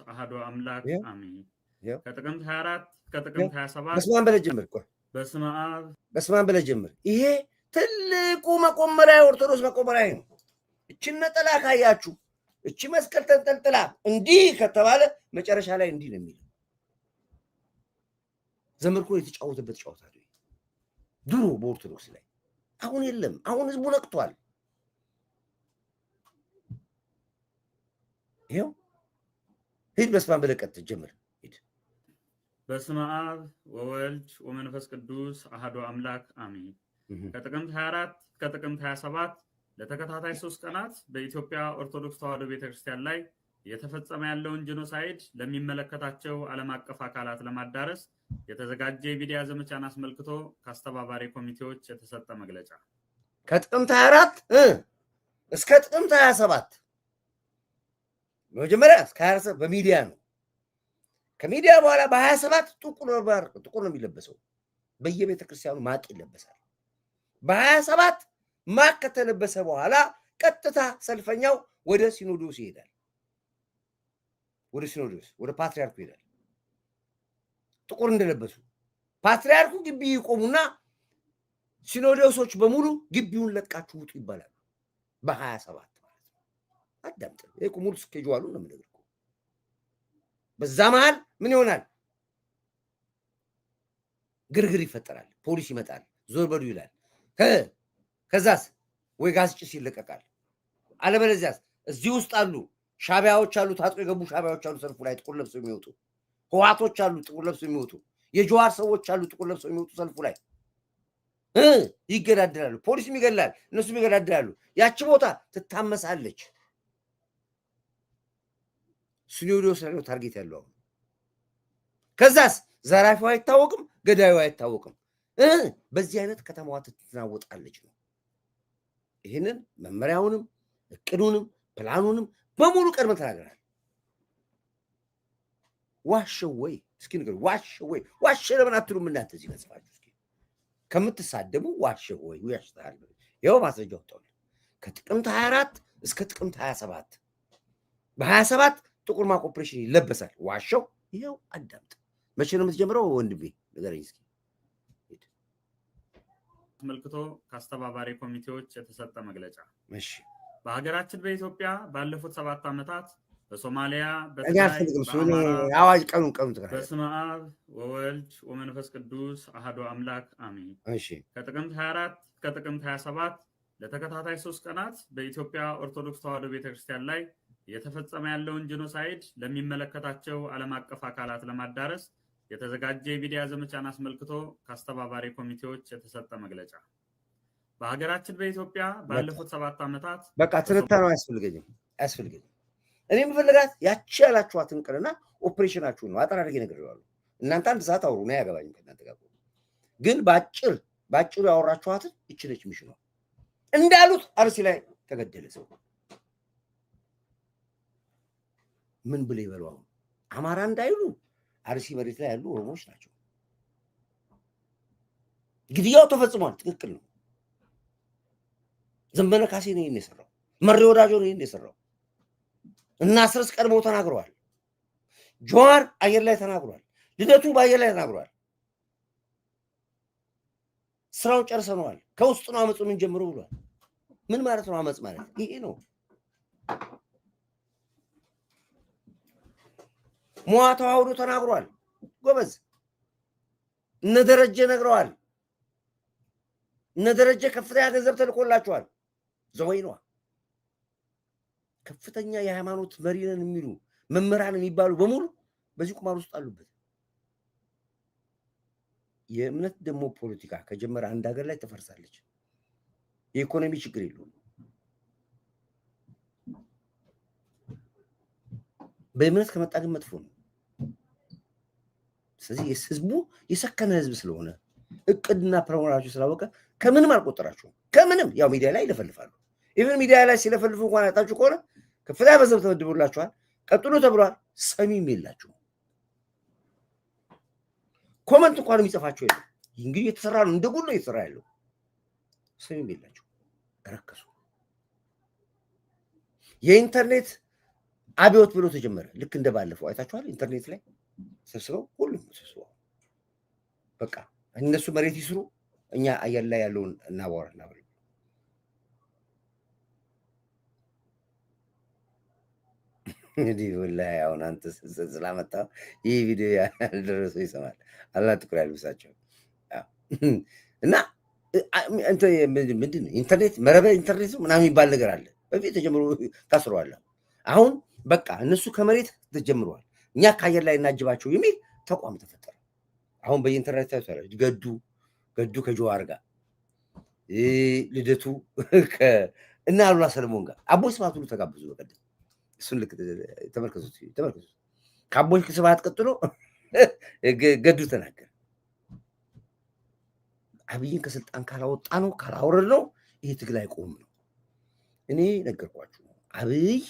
አሐዱ አምላክ አሜን። ከጥቅምት 24 ከጥቅምት 27 በስመ አብ ብለህ ጀምር። በስመ አብ ብለህ ጀምር። ይሄ ትልቁ መቆመሪያ ኦርቶዶክስ መቆመሪያ ነው። እቺን ነጠላ ካያችሁ እቺ መስቀል ተንጠልጥላ እንዲህ ከተባለ መጨረሻ ላይ እንዲህ ነው የሚለው። ዘመርኮ የተጫወተበት ጨዋታ ነው ድሮ በኦርቶዶክስ ላይ። አሁን የለም። አሁን ህዝቡ ነቅቷል። ይሄው ሂድ በስመ አብ ብለህ ቀጥል ጀምር። በስመ አብ ወወልድ ወመንፈስ ቅዱስ አሐዱ አምላክ አሜን። ከጥቅምት 24 ከጥቅምት 27 ለተከታታይ 3 ቀናት በኢትዮጵያ ኦርቶዶክስ ተዋሕዶ ቤተክርስቲያን ላይ እየተፈጸመ ያለውን ጄኖሳይድ ለሚመለከታቸው ዓለም አቀፍ አካላት ለማዳረስ የተዘጋጀ የሚዲያ ዘመቻን አስመልክቶ ከአስተባባሪ ኮሚቴዎች የተሰጠ መግለጫ። ከጥቅምት 24 እስከ ጥቅምት 27 መጀመሪያ እስከ 27 በሚዲያ ነው። ከሚዲያ በኋላ በ27 ጥቁር ነው የሚለበሰው። በየቤተክርስቲያኑ ማቅ ይለበሳል። በ27 ማቅ ከተለበሰ በኋላ ቀጥታ ሰልፈኛው ወደ ሲኖዶስ ይሄዳል። ወደ ሲኖዶስ ወደ ፓትሪያርኩ ይሄዳል። ጥቁር እንደለበሱ ፓትሪያርኩ ግቢ ይቆሙና ሲኖዶሶች በሙሉ ግቢውን ለቃችሁ ውጡ ይባላሉ። በ27 ማለት ነው። አዳምጥ። ይሄ ሙሉ ስኬጁዋሉ ነው የምነግርህ። በዛ መሃል ምን ይሆናል? ግርግር ይፈጠራል። ፖሊስ ይመጣል። ዞር በሉ ይላል። ከዛስ ወይ ጋዝ ጭስ ይለቀቃል። አለበለዚያስ እዚህ ውስጥ አሉ ሻቢያዎች አሉ፣ ታጥቆ የገቡ ሻቢያዎች አሉ፣ ሰልፉ ላይ ጥቁር ለብሰው የሚወጡ ህዋቶች አሉ፣ ጥቁር ለብሰው የሚወጡ የጀዋር ሰዎች አሉ፣ ጥቁር ለብሰው የሚወጡ ሰልፉ ላይ ይገዳደራሉ። ፖሊስም ይገላል፣ እነሱም ይገዳደራሉ። ያቺ ቦታ ትታመሳለች። ሲኖዶስ ላይ ነው ታርጌት ያለው። ከዛስ ዘራፊው አይታወቅም፣ ገዳዩ አይታወቅም። በዚህ አይነት ከተማዋ ትናወጣለች ነው። ይህንን መመሪያውንም እቅዱንም ፕላኑንም በሙሉ ቀድመን ተናግረናል። ዋሸው ወይ እስኪ ንገሩ። ዋሸው ወይ? ዋሸ ለምን አትሉም እናንተ? እዚህ መጽፋችሁ እስኪ ከምትሳደቡ ዋሸው ወይ? ያሽታል። ይኸው ማስረጃ ወጣው። ከጥቅምት 24 እስከ ጥቅምት 27 በ27 ጥቁር ማቅ ኦፕሬሽን ይለበሳል። ዋሸው። ይኸው አዳምጥ። መቼ ነው የምትጀምረው ወንድሜ? ንገረኝ እስኪ። አስመልክቶ ከአስተባባሪ ኮሚቴዎች የተሰጠ መግለጫ። እሺ። በሀገራችን በኢትዮጵያ ባለፉት 7 ዓመታት በሶማሊያ አዋጅ ቀኑን በስመ አብ ወወልድ ወመንፈስ ቅዱስ አሐዱ አምላክ አሜን። እሺ። ከጥቅምት 24 ከጥቅምት 27 ለተከታታይ 3 ቀናት በኢትዮጵያ ኦርቶዶክስ ተዋሕዶ ቤተክርስቲያን ላይ እየተፈጸመ ያለውን ጄኖሳይድ ለሚመለከታቸው ዓለም አቀፍ አካላት ለማዳረስ የተዘጋጀ የሚዲያ ዘመቻን አስመልክቶ ከአስተባባሪ ኮሚቴዎች የተሰጠ መግለጫ። በሀገራችን በኢትዮጵያ ባለፉት 7 ዓመታት በቃ ትንታኔው አያስፈልገኝም። እኔ የምፈልጋት ያቺ ያላችኋትን ቅርና ኦፕሬሽናችሁን ነው። አጠር አድርጌ እነግርሃለሁ። እናንተ 1 ሰዓት አውሩ፣ ነው ያገባኝ ከእናንተ ጋር። ግን ባጭሩ ያወራችኋትን ይችለች ሚሽኗ እንዳሉት አርሲ ላይ ተገደለ ሰው ምን ብለ ይበሉ? አሁን አማራ እንዳይሉ አርሲ መሬት ላይ ያሉ ኦሮሞዎች ናቸው። ግድያው ተፈጽሟል። ትክክል ነው። ዘመነ ካሴ ነው ይሄን የሰራው። መሪ ወዳጆ ነው ይሄን የሰራው። እና አስረስ ቀድመው ተናግረዋል። ጀዋር አየር ላይ ተናግሯል። ልደቱ በአየር ላይ ተናግሯል። ስራው ጨርሰነዋል። ከውስጥ ነው አመፁ ምን ጀምሮ ብሏል። ምን ማለት ነው አመፅ ማለት? ይሄ ነው። ሟ ተዋህዶ ተናግሯል። ጎበዝ እነ ደረጀ ነግረዋል። እነ ደረጀ ከፍተኛ ገንዘብ ተልኮላቸዋል። ዘወይኗ ከፍተኛ የሃይማኖት መሪ ነን የሚሉ መምህራን የሚባሉ በሙሉ በዚህ ቁማር ውስጥ አሉበት። የእምነት ደግሞ ፖለቲካ ከጀመረ አንድ ሀገር ላይ ትፈርሳለች። የኢኮኖሚ ችግር የለውም። በእምነት ከመጣ ግን መጥፎ ነው። ስለዚህ ህዝቡ የሰከነ ህዝብ ስለሆነ እቅድና ፕሮግራማቸው ስላወቀ ከምንም አልቆጠራቸውም። ከምንም ያው ሚዲያ ላይ ይለፈልፋሉ። ኢቨን ሚዲያ ላይ ሲለፈልፉ እንኳን አጣችሁ ከሆነ ከፍተኛ ገንዘብ ተመድቦላችኋል፣ ቀጥሎ ተብሏል፣ ሰሚም የላችሁም። ኮመንት እንኳን የሚጽፋቸው የለም። እንግዲህ የተሰራ ነው፣ እንደ ጉድ ነው የተሰራ ያለው። ሰሚም የላቸው፣ ረከሱ። የኢንተርኔት አብዮት ብሎ ተጀመረ። ልክ እንደባለፈው አይታችኋል። ኢንተርኔት ላይ ሰብስበው ሁሉም ሰብስበው በቃ እነሱ መሬት ይስሩ፣ እኛ አየር ላይ ያለውን እናወራና ብለው እንግዲህ ወላሂ አሁን አንተ ስላመጣ ይህ ቪዲዮ ያልደረሰው ይሰማል። አላህ ትኩር ያልብሳቸው እና ምንድን ነው ኢንተርኔት መረበ ኢንተርኔት ምናምን የሚባል ነገር አለ። በፊት ተጀምሮ ታስረዋል። አሁን በቃ እነሱ ከመሬት ተጀምረዋል፣ እኛ ከአየር ላይ እናጅባቸው የሚል ተቋም ተፈጠረ። አሁን በኢንተርኔት ታይቷል። ገዱ ከጀዋር ጋር ልደቱ እና አሉላ ሰለሞን ጋር አቦይ ስብሐት ሁሉ ተጋብዙ በቀደም። እሱን ልክ ተመልከቱት። ከአቦይ ስብሐት ቀጥሎ ገዱ ተናገረ። አብይን ከስልጣን ካላወጣ ነው ካላወረድ ነው ይሄ ትግል አይቆም ነው። እኔ ነገርኳችሁ። አብይ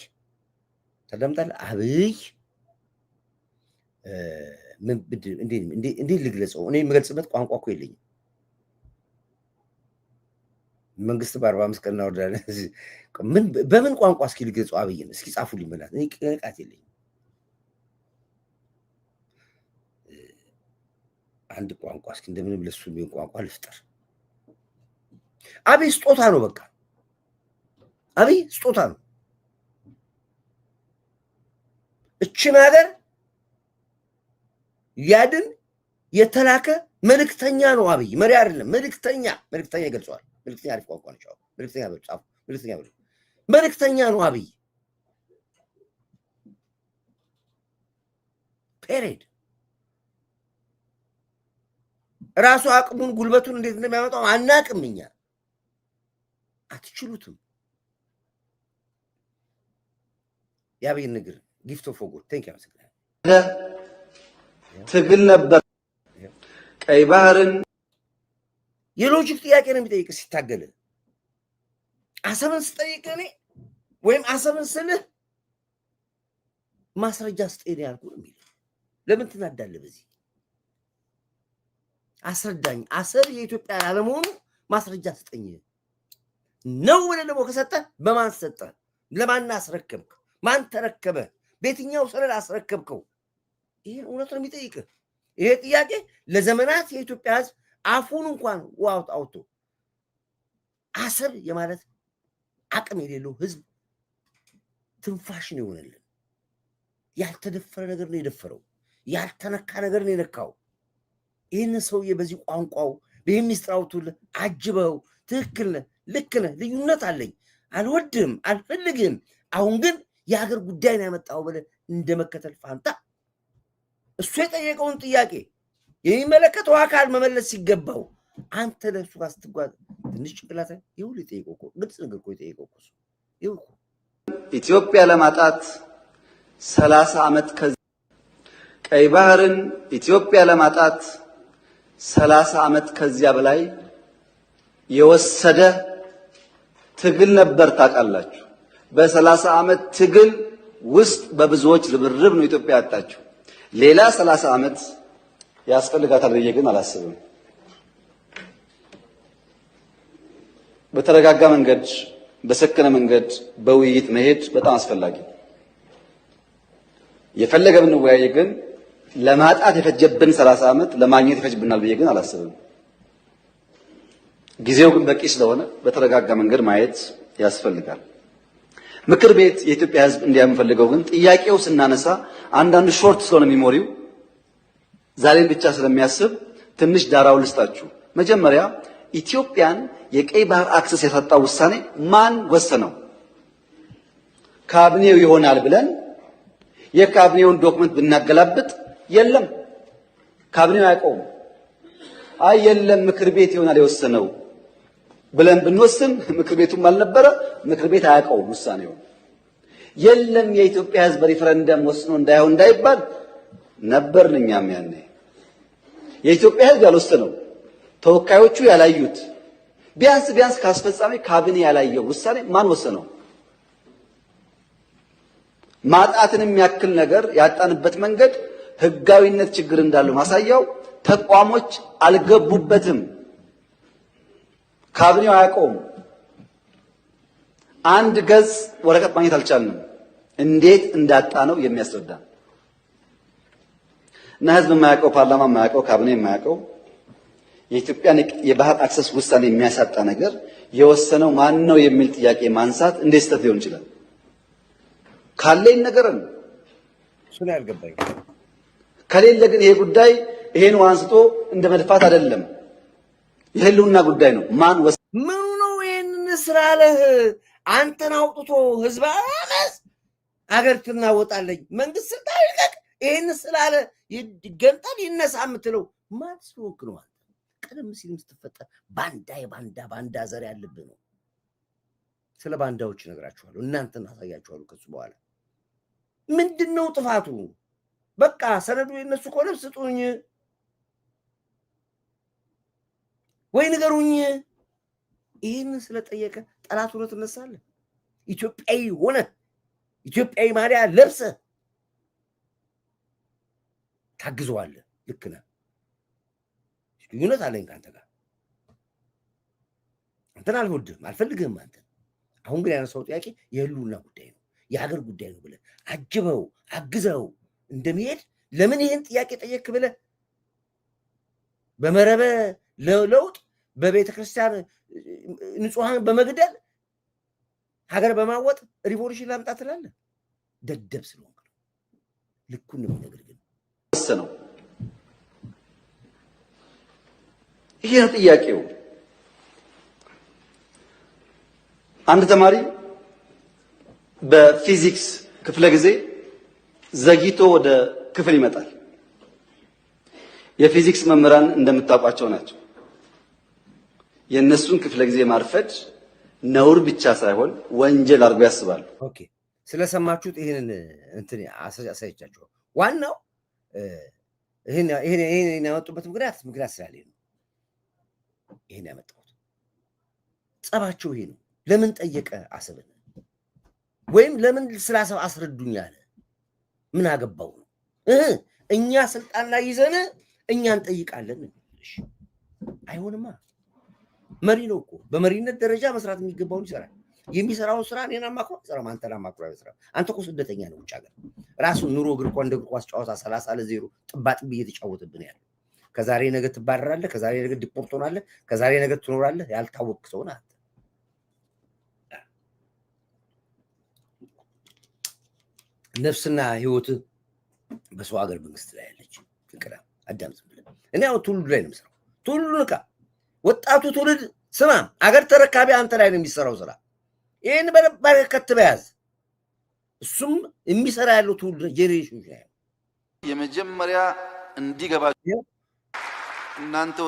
ተደምጣል። አብይ እንዴት ልግለጸው? እኔ የምገልጽበት ቋንቋ እኮ የለኝም። መንግስት በ45 ቀን እናወርዳለን። በምን ቋንቋ እስኪ ልግለጸው? አብይን እስኪ ጻፉልኝ በላት። እኔ ቅንቃት የለኝም። አንድ ቋንቋ እስኪ እንደምንም ለሱ የሚሆን ቋንቋ ልፍጠር። አብይ ስጦታ ነው። በቃ አብይ ስጦታ ነው። እችን ሀገር ያድን የተላከ መልእክተኛ ነው። አብይ መሪ አይደለም፣ መልእክተኛ ይገልጸዋል። መልእክተኛ አሪፍ ቋንቋ ነው። መልእክተኛ ነው አብይ ፔሬድ። ራሱ አቅሙን ጉልበቱን እንዴት እንደሚያመጣው አናቅም እኛ። አትችሉትም። የአብይን ንግር ጊፍት ኦፍ ጎድ ቴንክ ዩ ትግል ነበር። ቀይ ባህርን የሎጂክ ጥያቄ ነው የሚጠይቅ ሲታገል። አሰብን ስጠይቅ እኔ ወይም አሰብን ስልህ ማስረጃ ስጠኝ ያልኩ የሚል ለምን ትናዳለህ? በዚህ አስረዳኝ። አሰብ የኢትዮጵያ ያለመሆኑ ማስረጃ ስጠኝ ነው ብለህ ደግሞ ከሰጠህ በማን ሰጠህ? ለማን አስረከብክ? ማን ተረከበ? በየትኛው ሰነድ አስረከብከው? ይሄን እውነት ነው የሚጠይቅህ። ይሄ ጥያቄ ለዘመናት የኢትዮጵያ ሕዝብ አፉን እንኳን ዋውት አውቶ አሰብ የማለት አቅም የሌለው ሕዝብ ትንፋሽ ነው የሆነልን። ያልተደፈረ ነገር ነው የደፈረው፣ ያልተነካ ነገር ነው የነካው። ይህንን ሰውዬ በዚህ ቋንቋው ይህ ሚስጥር አውጥቶልህ አጅበው ትክክል ነህ፣ ልክ ነህ፣ ልዩነት አለኝ፣ አልወድም፣ አልፈልግም፣ አሁን ግን የሀገር ጉዳይ ነው ያመጣው ብለህ እንደመከተል ፋንታ እሱ የጠየቀውን ጥያቄ የሚመለከተው አካል መመለስ ሲገባው አንተ ለእሱ ጋር ስትጓዝ ትንሽ ጭንቅላት ይሁን የጠየቀው እኮ ግልጽ ነገር እኮ የጠየቀው እኮ ይሁን ኢትዮጵያ ለማጣት 30 ዓመት ቀይ ባህርን ኢትዮጵያ ለማጣት 30 ዓመት ከዚያ በላይ የወሰደ ትግል ነበር። ታውቃላችሁ። በ30 ዓመት ትግል ውስጥ በብዙዎች ርብርብ ነው ኢትዮጵያ ያጣችው። ሌላ 30 ዓመት ያስፈልጋታል ብዬ ግን አላስብም። በተረጋጋ መንገድ፣ በሰከነ መንገድ በውይይት መሄድ በጣም አስፈላጊ። የፈለገ ብንወያይ ግን ለማጣት የፈጀብን 30 ዓመት ለማግኘት ይፈጅብናል ብዬ ግን አላስብም። ጊዜው ግን በቂ ስለሆነ በተረጋጋ መንገድ ማየት ያስፈልጋል። ምክር ቤት የኢትዮጵያ ሕዝብ እንዲያምፈልገው ግን ጥያቄው ስናነሳ አንዳንድ ሾርት ስለሆነ ሚሞሪው ዛሬን ብቻ ስለሚያስብ ትንሽ ዳራው ልስጣችሁ። መጀመሪያ ኢትዮጵያን የቀይ ባህር አክሰስ ያሳጣው ውሳኔ ማን ወሰነው? ካቢኔው ይሆናል ብለን የካቢኔውን ዶክመንት ብናገላብጥ የለም፣ ካቢኔው አያውቀውም። አይ የለም ምክር ቤት ይሆናል የወሰነው ብለን ብንወስን ምክር ቤቱም አልነበረ፣ ምክር ቤት አያውቀውም ውሳኔው። የለም የኢትዮጵያ ሕዝብ ሪፈረንደም ወስኖ እንዳይሆን እንዳይባል ነበርን እኛም ያኔ። የኢትዮጵያ ሕዝብ ያልወሰነው ተወካዮቹ ያላዩት ቢያንስ ካስፈጻሚ ካቢኔ ያላየው ውሳኔ ማን ወሰነው? ማጣትን የሚያክል ነገር ያጣንበት መንገድ ህጋዊነት ችግር እንዳለው ማሳያው ተቋሞች አልገቡበትም። ካቢኔው አያውቀውም። አንድ ገጽ ወረቀት ማግኘት አልቻልንም። እንዴት እንዳጣ ነው የሚያስረዳ እና ህዝብ የማያውቀው ፓርላማ የማያውቀው ካቢኔ የማያውቀው የኢትዮጵያን የባህር አክሰስ ውሳኔ የሚያሳጣ ነገር የወሰነው ማን ነው የሚል ጥያቄ ማንሳት እንዴት ስህተት ሊሆን ይችላል? ካለኝ ነገርን እሱን ያልገባኝ ከሌለ ግን ይሄ ጉዳይ ይሄን አንስቶ እንደ መድፋት አይደለም፣ የህልውና ጉዳይ ነው። ማን ምኑ ነው ይሄን ስላለህ አንተን አውጥቶ ህዝብ አመስ አገር ትናወጣለኝ መንግስት ስልጣን ይልቀቅ ይሄን ስላለ ይገንጠል ይነሳ የምትለው ማን ስለሆንክ ነው? ቀደም ሲል ስትፈጠር ባንዳ ዘር ያለብህ ነው። ስለ ባንዳዎች እነግራችኋለሁ፣ እናንተን አሳያችኋለሁ ከሱ በኋላ ምንድነው ጥፋቱ? በቃ ሰነዱ የነሱ ከሆነ ስጡኝ ወይ ንገሩኝ። ይህን ስለጠየቀ ጠላት ሆነ ትነሳለህ። ኢትዮጵያዊ ሆነ ኢትዮጵያዊ ማሊያ ለብሰ ታግዘዋለህ። ልክ ነህ። ልዩነት አለኝ ከአንተ ጋር። አንተን አልወድህም አልፈልግህም አንተ። አሁን ግን ያነሳው ጥያቄ የህልውና ጉዳይ ነው፣ የሀገር ጉዳይ ነው ብለህ አጅበው አግዘው እንደሚሄድ ለምን ይህን ጥያቄ ጠየቅ ብለህ በመረበ ለውጥ በቤተ ክርስቲያን ንጹሐን በመግደል ሀገር በማወጥ ሪቮሉሽን ላምጣ ትላለህ? ደደብ ስለሆንክ ነው። ልኩን ነው የሚነግርህ ግን ወሰነው። ይሄ ነው ጥያቄው። አንድ ተማሪ በፊዚክስ ክፍለ ጊዜ ዘግይቶ ወደ ክፍል ይመጣል። የፊዚክስ መምህራን እንደምታውቋቸው ናቸው። የእነሱን ክፍለ ጊዜ ማርፈድ ነውር ብቻ ሳይሆን ወንጀል አድርጎ ያስባሉ። ኦኬ፣ ስለሰማችሁት ይሄንን እንትን አሳይቻችሁ። ዋናው ይሄን ያመጡበት ምክንያት ስላለኝ ነው። ይሄን ያመጣሁት ጸባቸው ይሄ ነው። ለምን ጠየቀ አሰብን? ወይም ለምን ስላሰብ አስረዱኝ አለ? ምን አገባው ነው? እኛ ስልጣን ላይ ይዘን እኛ እንጠይቃለን። አይሆንማ። መሪ ነው እኮ በመሪነት ደረጃ መስራት የሚገባውን ይሰራል። የሚሰራውን ስራ እኔን አማክሮ አይሰራም፣ አንተን አማክሮ አይሰራም። አንተ እኮ ስደተኛ ነው ውጭ ሀገር። ራሱን ኑሮ እግር እንደ እግር ኳስ ጨዋታ 30-0 ጥባጥብ እየተጫወተብን ያለ። ከዛሬ ነገ ትባረራለህ፣ ከዛሬ ነገ ዲፖርት ሆናለህ፣ ከዛሬ ነገ ትኖራለህ። ያልታወቅ ሰው ነህ አንተ። ነፍስና ህይወት በሰው ሀገር መንግስት ላይ ያለች ፍቅራ አዳምጥ ብለህ እኔ አሁን ትውልዱ ላይ ነው የምሰራው። ትውልዱ ንቃ፣ ወጣቱ ትውልድ ስማ፣ አገር ተረካቢ አንተ ላይ ነው የሚሰራው ስራ። ይህን በነባር ከትበህ ያዝ። እሱም የሚሰራ ያለው ትውልድ ጄኔሬሽን ላይ የመጀመሪያ እንዲገባችሁ እናንተ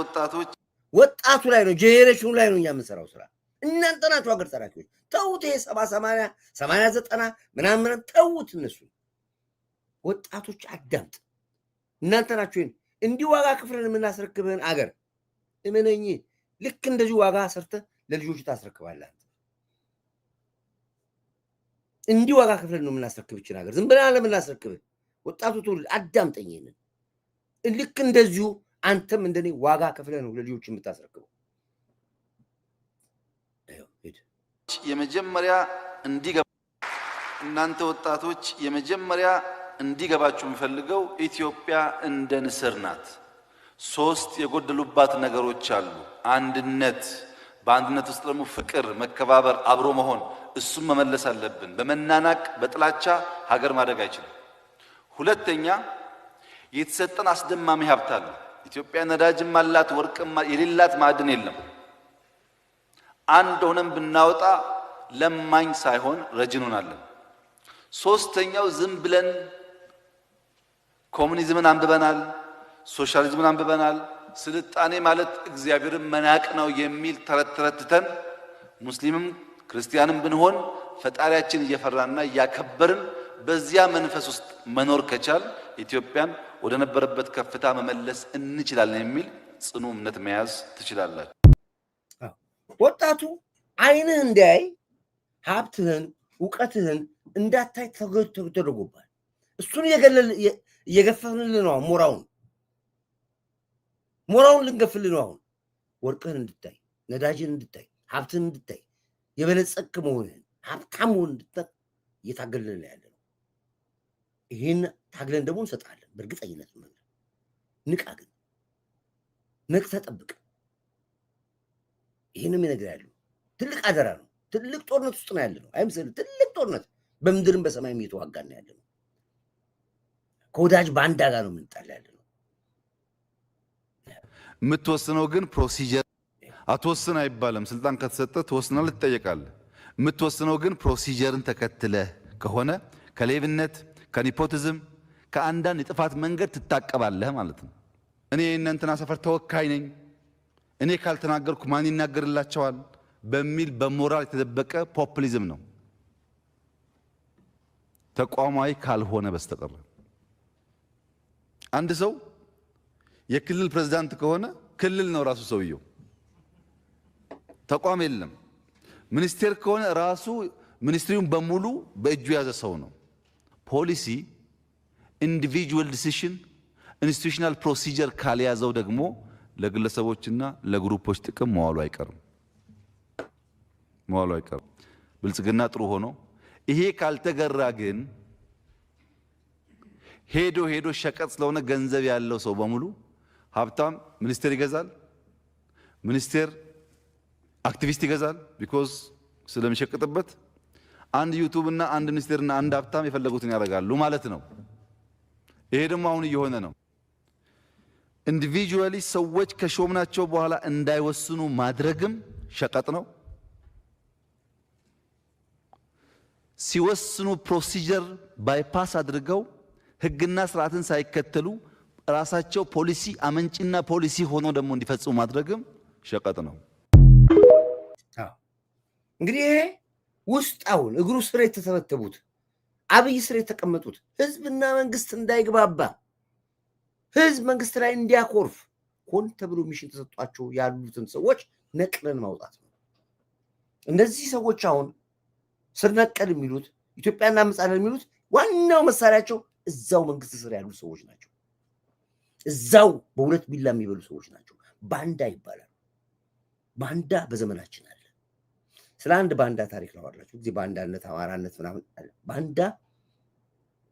ወጣቱ ላይ ነው ጄኔሬሽኑ ላይ ነው እኛ የምንሰራው ስራ። እናንተ ናችሁ ሀገር ተራኪዎች። ተውት፣ ይሄ 70-80 ምናምን ተውት። እነሱ ወጣቶች አዳምጥ። እናንተ ናችሁ እንዲህ ዋጋ ክፍለን የምናስረክብህን አገር እመነኝ። ልክ እንደዚህ ዋጋ ሰርተህ ለልጆች ታስረክባለህ። እንዲህ ዋጋ ክፍለን ነው የምናስረክብችን ሀገር ዝም ብለን ለምናስረክብህ። ወጣቱ ትውልድ አዳምጠኝ። ይሄንን ልክ እንደዚሁ አንተም እንደኔ ዋጋ ክፍለን ነው ለልጆች የምታስረክበው። የመጀመሪያ እናንተ ወጣቶች የመጀመሪያ እንዲገባችሁ የምፈልገው ኢትዮጵያ እንደ ንስር ናት። 3 የጎደሉባት ነገሮች አሉ። አንድነት፣ በአንድነት ውስጥ ደግሞ ፍቅር፣ መከባበር፣ አብሮ መሆን፣ እሱም መመለስ አለብን። በመናናቅ በጥላቻ ሀገር ማደግ አይችልም። ሁለተኛ የተሰጠን አስደማሚ ሀብት አለ። ኢትዮጵያ ነዳጅም አላት፣ ወርቅም የሌላት ማዕድን የለም። አንድ ሆነን ብናወጣ ለማኝ ሳይሆን ረጂ እንሆናለን። ሶስተኛው ዝም ብለን ኮሙኒዝምን አንብበናል፣ ሶሻሊዝምን አንብበናል፣ ስልጣኔ ማለት እግዚአብሔርን መናቅ ነው የሚል ተረትተን ሙስሊምም ክርስቲያንም ብንሆን ፈጣሪያችን እየፈራና እያከበርን በዚያ መንፈስ ውስጥ መኖር ከቻል ኢትዮጵያን ወደ ነበረበት ከፍታ መመለስ እንችላለን የሚል ጽኑ እምነት መያዝ ትችላላችሁ። ወጣቱ አይንህ እንዲያይ ሀብትህን ዕውቀትህን እንዳታይ ተደርጎባል። እሱን እየገፈልን ነው። ሞራውን ልንገፍልን ነው። አሁን ወርቅህን እንድታይ፣ ነዳጅን እንድታይ፣ ሀብትህን እንድታይ፣ የበለጸክ መሆንህን ሀብታም መሆን እንድታይ እየታገልን ያለ ነው። ይህን ታግለን ደግሞ እንሰጣለን በእርግጠኝነት። ንቃ ግን ነቅተህ ጠብቅ። ይህንም ይነግር ያለው ትልቅ አደራ ነው። ትልቅ ጦርነት ውስጥ ነው ያለ ነው። አይምሰልህ። ትልቅ ጦርነት በምድርም በሰማይም እየተዋጋን ያለ ነው። ከወዳጅ ባንዳ ጋር ነው የምንጣላ ያለ ነው። የምትወስነው ግን ፕሮሲጀር አትወስን አይባልም። ስልጣን ከተሰጠ ትወስናለህ፣ ትጠየቃለህ። የምትወስነው ግን ፕሮሲጀርን ተከትለህ ከሆነ ከሌብነት፣ ከኒፖቲዝም፣ ከአንዳንድ የጥፋት መንገድ ትታቀባለህ ማለት ነው። እኔ የእነንትና ሰፈር ተወካይ ነኝ፣ እኔ ካልተናገርኩ ማን ይናገርላቸዋል በሚል በሞራል የተደበቀ ፖፑሊዝም ነው፣ ተቋማዊ ካልሆነ በስተቀር። አንድ ሰው የክልል ፕሬዝዳንት ከሆነ ክልል ነው ራሱ ሰውየው፣ ተቋም የለም። ሚኒስቴር ከሆነ ራሱ ሚኒስትሪውን በሙሉ በእጁ የያዘ ሰው ነው። ፖሊሲ፣ ኢንዲቪጁዋል ዲሲሽን፣ ኢንስቲቱሽናል ፕሮሲጀር ካልያዘው ደግሞ ለግለሰቦችና ለግሩፖች ጥቅም መዋሉ አይቀርም። ብልጽግና ጥሩ ሆኖ ይሄ ካልተገራ ግን ሄዶ ሸቀጥ ስለሆነ ገንዘብ ያለው ሰው በሙሉ ሀብታም ሚኒስቴር ይገዛል፣ ሚኒስቴር አክቲቪስት ይገዛል። ቢኮዝ ስለሚሸቅጥበት አንድ ዩቱብ እና አንድ ሚኒስቴርና አንድ ሀብታም የፈለጉትን ያደርጋሉ ማለት ነው። ይሄ ደግሞ አሁን እየሆነ ነው። ኢንዲቪጁዋሊ ሰዎች ከሾምናቸው በኋላ እንዳይወስኑ ማድረግም ሸቀጥ ነው። ሲወስኑ ፕሮሲጀር ባይፓስ አድርገው ህግና ስርዓትን ሳይከተሉ ራሳቸው ፖሊሲ አመንጭና ፖሊሲ ሆኖ ደግሞ እንዲፈጽሙ ማድረግም ሸቀጥ ነው። እንግዲህ ይሄ ውስጣውን እግሩ ስር የተተበተቡት አብይ ስር የተቀመጡት ህዝብና መንግስት እንዳይግባባ፣ ህዝብ መንግስት ላይ እንዲያኮርፍ ሆን ተብሎ ሚሽን ተሰጧቸው ያሉትን ሰዎች ነቅለን ማውጣት ነው። እነዚህ ሰዎች አሁን ስር ነቀል የሚሉት ኢትዮጵያና መጻደር የሚሉት ዋናው መሳሪያቸው እዛው መንግስት ስር ያሉ ሰዎች ናቸው። እዛው በሁለት ቢላ የሚበሉ ሰዎች ናቸው። ባንዳ ይባላል። ባንዳ በዘመናችን አለ። ስለ አንድ ባንዳ ታሪክ ነው አላችሁ ጊዜ ባንዳነት፣ አማራነት ምናምን አለ። ባንዳ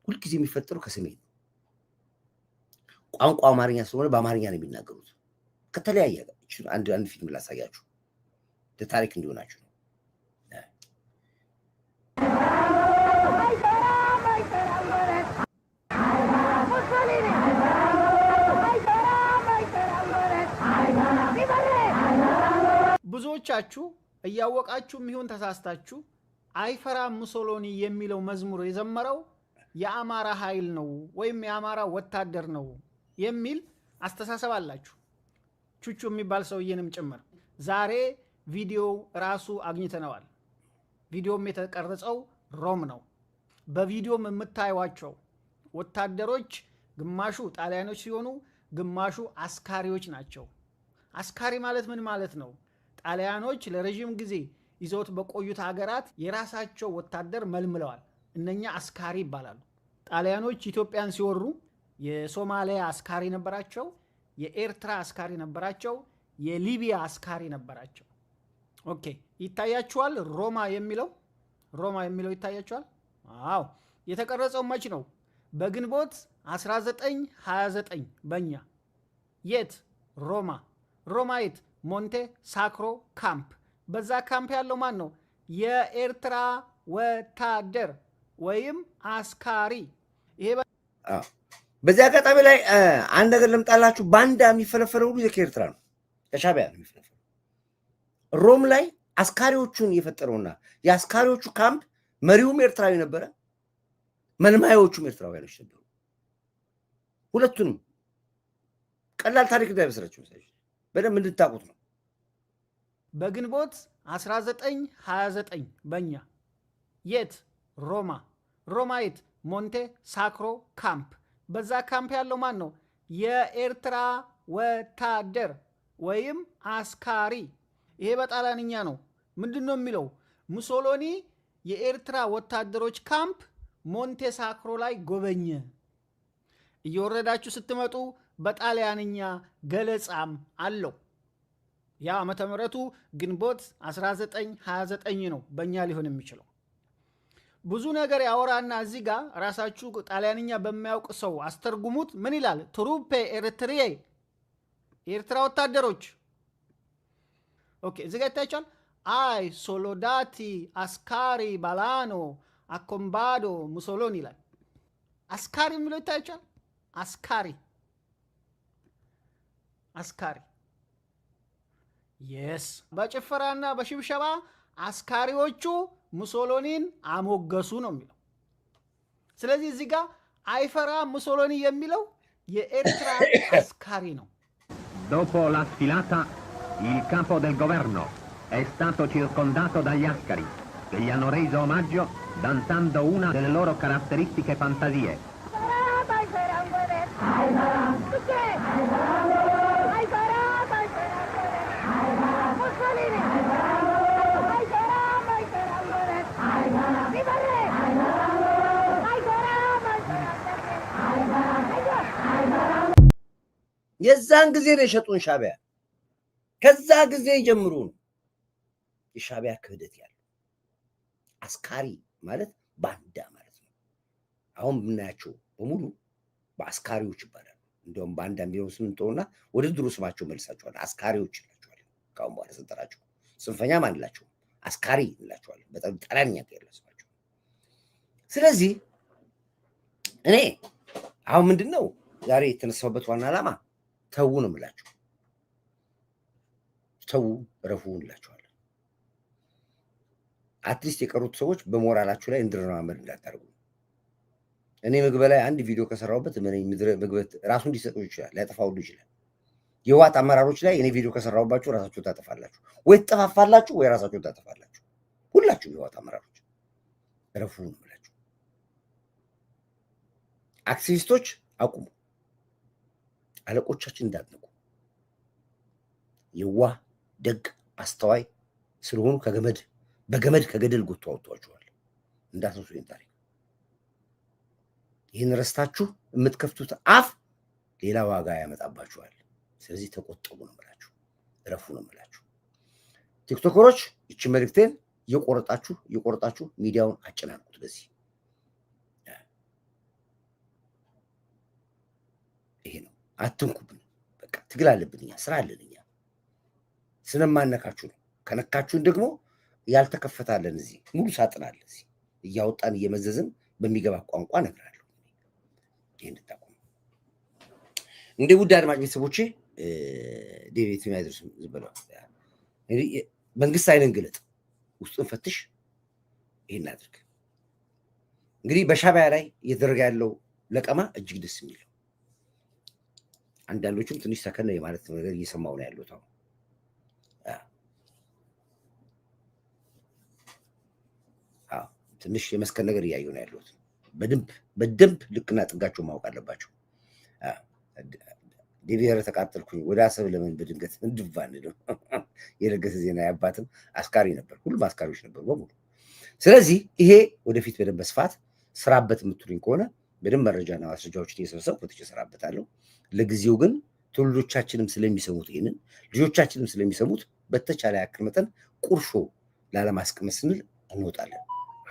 ሁልጊዜ የሚፈጠረው ከሰሜን ነው። ቋንቋ አማርኛ ስለሆነ በአማርኛ ነው የሚናገሩት። ከተለያየ አንድ ፊልም ላሳያችሁ ለታሪክ እንዲሆናችሁ ነው። ብዙዎቻችሁ እያወቃችሁ ይሁን ተሳስታችሁ አይፈራም ሙሶሎኒ የሚለው መዝሙር የዘመረው የአማራ ኃይል ነው ወይም የአማራ ወታደር ነው የሚል አስተሳሰብ አላችሁ። ቹቹ የሚባል ሰውዬንም ጭምር ዛሬ ቪዲዮ ራሱ አግኝተነዋል። ቪዲዮም የተቀረጸው ሮም ነው። በቪዲዮም የምታዩዋቸው ወታደሮች ግማሹ ጣሊያኖች ሲሆኑ ግማሹ አስካሪዎች ናቸው። አስካሪ ማለት ምን ማለት ነው? ጣሊያኖች ለረጅም ጊዜ ይዘውት በቆዩት ሀገራት የራሳቸው ወታደር መልምለዋል። እነኛ አስካሪ ይባላሉ። ጣሊያኖች ኢትዮጵያን ሲወሩ የሶማሊያ አስካሪ ነበራቸው፣ የኤርትራ አስካሪ ነበራቸው፣ የሊቢያ አስካሪ ነበራቸው። ኦኬ ይታያችኋል። ሮማ የሚለው ይታያችኋል። አዎ የተቀረጸው መች ነው? በግንቦት 1929 በእኛ የት? ሮማ የት? ሞንቴ ሳክሮ ካምፕ። በዛ ካምፕ ያለው ማን ነው? የኤርትራ ወታደር ወይም አስካሪ። ይሄ በዚህ አጋጣሚ ላይ አንድ ነገር ልምጣላችሁ። ባንዳ የሚፈለፈለው ሁሉ ከኤርትራ ነው፣ ከሻዕቢያ ነው የሚፈለፈለው። ሮም ላይ አስካሪዎቹን የፈጠረውና የአስካሪዎቹ ካምፕ መሪውም ኤርትራዊ ነበረ፣ መልማዮቹም ኤርትራውያኖች ነበሩ። ሁለቱንም ቀላል ታሪክ እንዳይመስላችሁ በደንብ እንድታውቁት ነው። በግንቦት 1929 በእኛ የት ሮማ የት ሞንቴ ሳክሮ ካምፕ። በዛ ካምፕ ያለው ማን ነው? የኤርትራ ወታደር ወይም አስካሪ። ይሄ በጣሊያንኛ ነው። ምንድን ነው የሚለው? ሙሶሎኒ የኤርትራ ወታደሮች ካምፕ ሞንቴ ሳክሮ ላይ ጎበኘ። እየወረዳችሁ ስትመጡ በጣሊያንኛ ገለጻም አለው። ያ ዓመተ ምህረቱ ግንቦት 1929 ነው በእኛ ሊሆን የሚችለው። ብዙ ነገር ያወራና እዚህ ጋር ራሳችሁ ጣሊያንኛ በማያውቅ ሰው አስተርጉሙት። ምን ይላል? ትሩፔ ኤርትሪዬ የኤርትራ ወታደሮች። ኦኬ እዚህ ጋር ይታያችኋል። አይ ሶሎዳቲ አስካሪ ባላኖ አኮምባዶ ሙሶሎኒ ይላል። አስካሪ የሚለው ይታያችኋል። አስካሪ የስ በጭፈራና በሽብሸባ አስካሪዎቹ ሙሶሎኒን አሞገሱ ነው የሚለው። ስለዚህ እዚህ ጋር አይፈራ ሙሶሎኒ የሚለው የኤርትራ አስካሪ ነው። Dopo la sfilata, il capo del governo è stato circondato dagli ascari che gli hanno reso omaggio cantando una delle loro caratteristiche fantasie. የዛን ጊዜ ነው የሸጡን ሻቢያ። ከዛ ጊዜ ጀምሮ ነው የሻቢያ ክህደት ያለው። አስካሪ ማለት ባንዳ ማለት ነው። አሁን የምናያቸው በሙሉ በአስካሪዎች ይባላሉ። እንዲያውም ባንዳ የሚለው ስም እንተውና ወደ ድሮ ስማቸው መልሳቸዋል። አስካሪዎች እንላቸዋለን። ካሁን በኋላ ስንጠራቸው ጽንፈኛ ማን እንላቸውም፣ አስካሪ እንላቸዋለን። በጣም ጠላኛ ያለ ስማቸው። ስለዚህ እኔ አሁን ምንድነው ዛሬ የተነሳሁበት ዋና ዓላማ ተው ነው የምላችሁ። ተው ረፉ እንላችኋለን። አትሊስት የቀሩት ሰዎች በሞራላችሁ ላይ እንድረማመድ እንዳታደርጉ። እኔ ምግብ ላይ አንድ ቪዲዮ ከሰራሁበት ምግበት ራሱ እንዲሰጡ ይችላል፣ ሊያጠፋው ይችላል። የህወሓት አመራሮች ላይ እኔ ቪዲዮ ከሰራሁባችሁ ራሳችሁ ታጠፋላችሁ፣ ወይ ትጠፋፋላችሁ፣ ወይ ራሳችሁ ታጠፋላችሁ። ሁላችሁ የህወሓት አመራሮች ረፉ ነው የምላችሁ። አክቲቪስቶች አቁሙ። አለቆቻችን እንዳትነቁ። የዋህ ደግ አስተዋይ ስለሆኑ በገመድ ከገደል ጎትቶ አውጥቷቸዋል። እንዳትረሱ ይህን ታሪክ። ይህን ረስታችሁ የምትከፍቱት አፍ ሌላ ዋጋ ያመጣባችኋል። ስለዚህ ተቆጠቡ ነው የምላችሁ፣ እረፉ ነው የምላችሁ። ቲክቶከሮች ይቺ መልእክቴን እየቆረጣችሁ ሚዲያውን አጨናንቁት። በዚህ ይሄ ነው። አትንኩብን። በቃ ትግል አለብን እኛ፣ ስራ አለን እኛ። ስለማነካችሁ ነው። ከነካችሁን ደግሞ ያልተከፈታለን እዚህ ሙሉ ሳጥናለ እዚህ እያወጣን እየመዘዝን በሚገባ ቋንቋ እነግራለሁ። ይሄን ታቆሙ። እንደ ውድ አድማጭ ቤተሰቦቼ ዴቪድ የሚያደርሱ ዝበለው መንግስት አይነን ግለጥ፣ ውስጡን ፈትሽ፣ ይሄን አድርግ። እንግዲህ በሻቢያ ላይ እየተደረገ ያለው ለቀማ እጅግ ደስ የሚል ነው። አንዳንዶቹም ትንሽ ሰከነ የማለት ነገር እየሰማው ነው ያሉት። አሁን ትንሽ የመስከን ነገር እያዩ ነው ያሉት። በደንብ ልክና ጥጋቸው ማወቅ አለባቸው። ዴቪር ተቃጠልኩኝ ወደ አሰብ ለምን በድንገት እንድባን ነው የለገሰ ዜና ያባትም አስካሪ ነበር። ሁሉም አስካሪዎች ነበሩ በሙሉ። ስለዚህ ይሄ ወደፊት በደንብ በስፋት ስራበት የምትሉኝ ከሆነ በደንብ መረጃና ማስረጃዎችን እየሰበሰብኩ እሰራበታለሁ። ለጊዜው ግን ትውልዶቻችንም ስለሚሰሙት ይሄንን ልጆቻችንም ስለሚሰሙት በተቻለ ያክል መጠን ቁርሾ ላለማስቀመጥ ስንል እንወጣለን።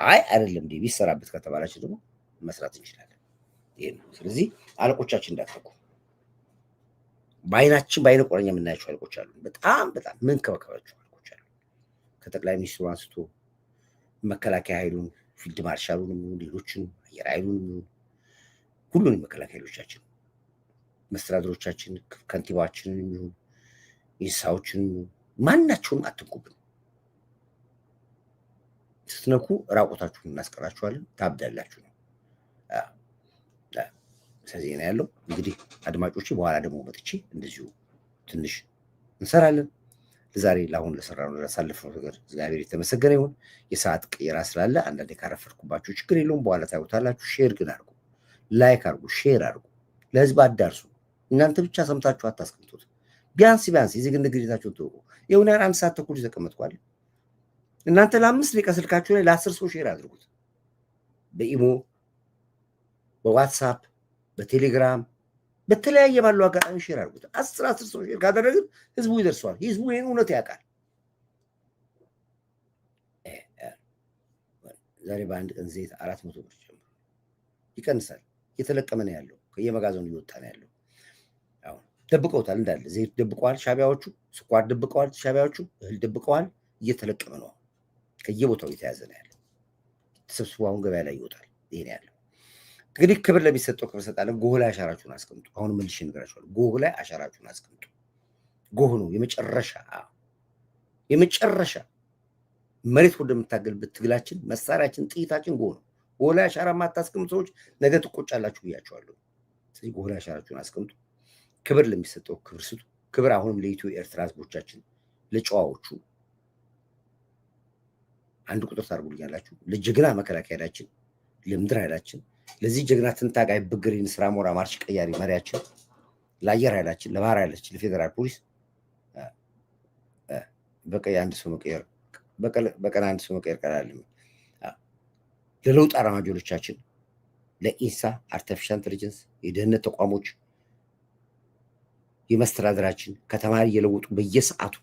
አይ አይደለም እንዴ ቢሰራበት ከተባላችሁ ደግሞ መስራት እንችላለን። ይሄ ነው። ስለዚህ አለቆቻችን እንዳትፈኩ። በአይነ ቆረኛ የምናያቸው አለቆች አሉ። በጣም ምን ከበከባቸው አለቆች አሉ። ከጠቅላይ ሚኒስትሩ አንስቶ መከላከያ ኃይሉን፣ ፊልድ ማርሻሉን፣ ሌሎችን አየር ኃይሉን፣ ሁሉንም መከላከያ ኃይሎቻችን፣ መስተዳድሮቻችን፣ ከንቲባችንን የሚሆን ኢንሳዎችን ማናቸውም አትንኩብን። ስትነኩ ራቆታችሁን እናስቀራችኋለን። ታብዳላችሁ ነው። ስለዚህ ነው ያለው። እንግዲህ አድማጮቼ በኋላ ደግሞ መጥቼ እንደዚሁ ትንሽ እንሰራለን። ለዛሬ ለአሁን ለሰራነው ላሳለፍነው ነገር እግዚአብሔር የተመሰገነ ይሁን። የሰዓት ቅየራ ስላለ አንዳንዴ ካረፈርኩባችሁ ችግር የለውም። በኋላ ታዩታላችሁ። ሼር ግን አድርጉ፣ ላይክ አድርጉ፣ ሼር አድርጉ፣ ለህዝብ አዳርሱ። እናንተ ብቻ ሰምታችሁ አታስቀምጡት። ቢያንስ የዜግነት ግዴታችሁን ትወቁ። ይሁን 1 ሰዓት ተኩል ተቀመጥኳል። እናንተ ለ5 ደቂቃ ስልካችሁ ላይ ለ10 ሰው ሼር አድርጉት። በኢሞ፣ በዋትስአፕ፣ በቴሌግራም በተለያየ ባለው አጋጣሚ ሼር አድርጉት። 10 ሰው ሼር ካደረግን ህዝቡ ይደርሰዋል። ህዝቡ ይሄን እውነት ያውቃል። ዛሬ በአንድ ቀን ዘይት 400 ብር ጨምሮ ይቀንሳል። እየተለቀመ ነው ያለው። ከየመጋዘኑ እየወጣ ነው ያለው። አሁን ደብቀውታል እንዳለ ዘይት ደብቀዋል ሻቢያዎቹ፣ ስኳር ደብቀዋል ሻቢያዎቹ፣ እህል ደብቀዋል። እየተለቀመ ነው። ከየቦታው እየተያዘ ነው ያለው። ተሰብስቦ አሁን ገበያ ላይ ይወጣል። ይሄ ነው ያለው። እንግዲህ ክብር ለሚሰጠው ክብር ሰጣለን። ጎህ ላይ አሻራችሁን አስቀምጡ። አሁን መልሼ እነግራችኋለሁ። ጎህ ላይ አሻራችሁን አስቀምጡ። ጎህ ነው የመጨረሻ መሬት ወደምታገልበት ትግላችን መሳሪያችን፣ ጥይታችን ጎህ ነው። ጎህ ላይ አሻራ ማታስቀምጡ ሰዎች ነገ ትቆጫላችሁ ብያችኋለሁ። ስለዚህ ጎህ ላይ አሻራችሁን አስቀምጡ። ክብር ለሚሰጠው ክብር ስጡ። ክብር አሁንም ለኢትዮ ኤርትራ ህዝቦቻችን፣ ለጨዋዎቹ አንድ ቁጥር ታርጉልኛላችሁ። ለጀግና መከላከያችን፣ ለምድር ኃይላችን፣ ለዚህ ጀግና ትንታጋይ ብግሪን ስራ ሞራ ማርሽ ቀያሪ መሪያችን፣ ለአየር ኃይላችን፣ ለባህር ኃይላችን፣ ለፌደራል ፖሊስ በቀን አንድ ሰው መቀየር ቀላል። ለለውጥ አራማጆቻችን፣ ለኢሳ አርቲፊሻል ኢንተለጀንስ የደህንነት ተቋሞች የመስተዳድራችን ከተማሪ እየለወጡ በየሰዓቱ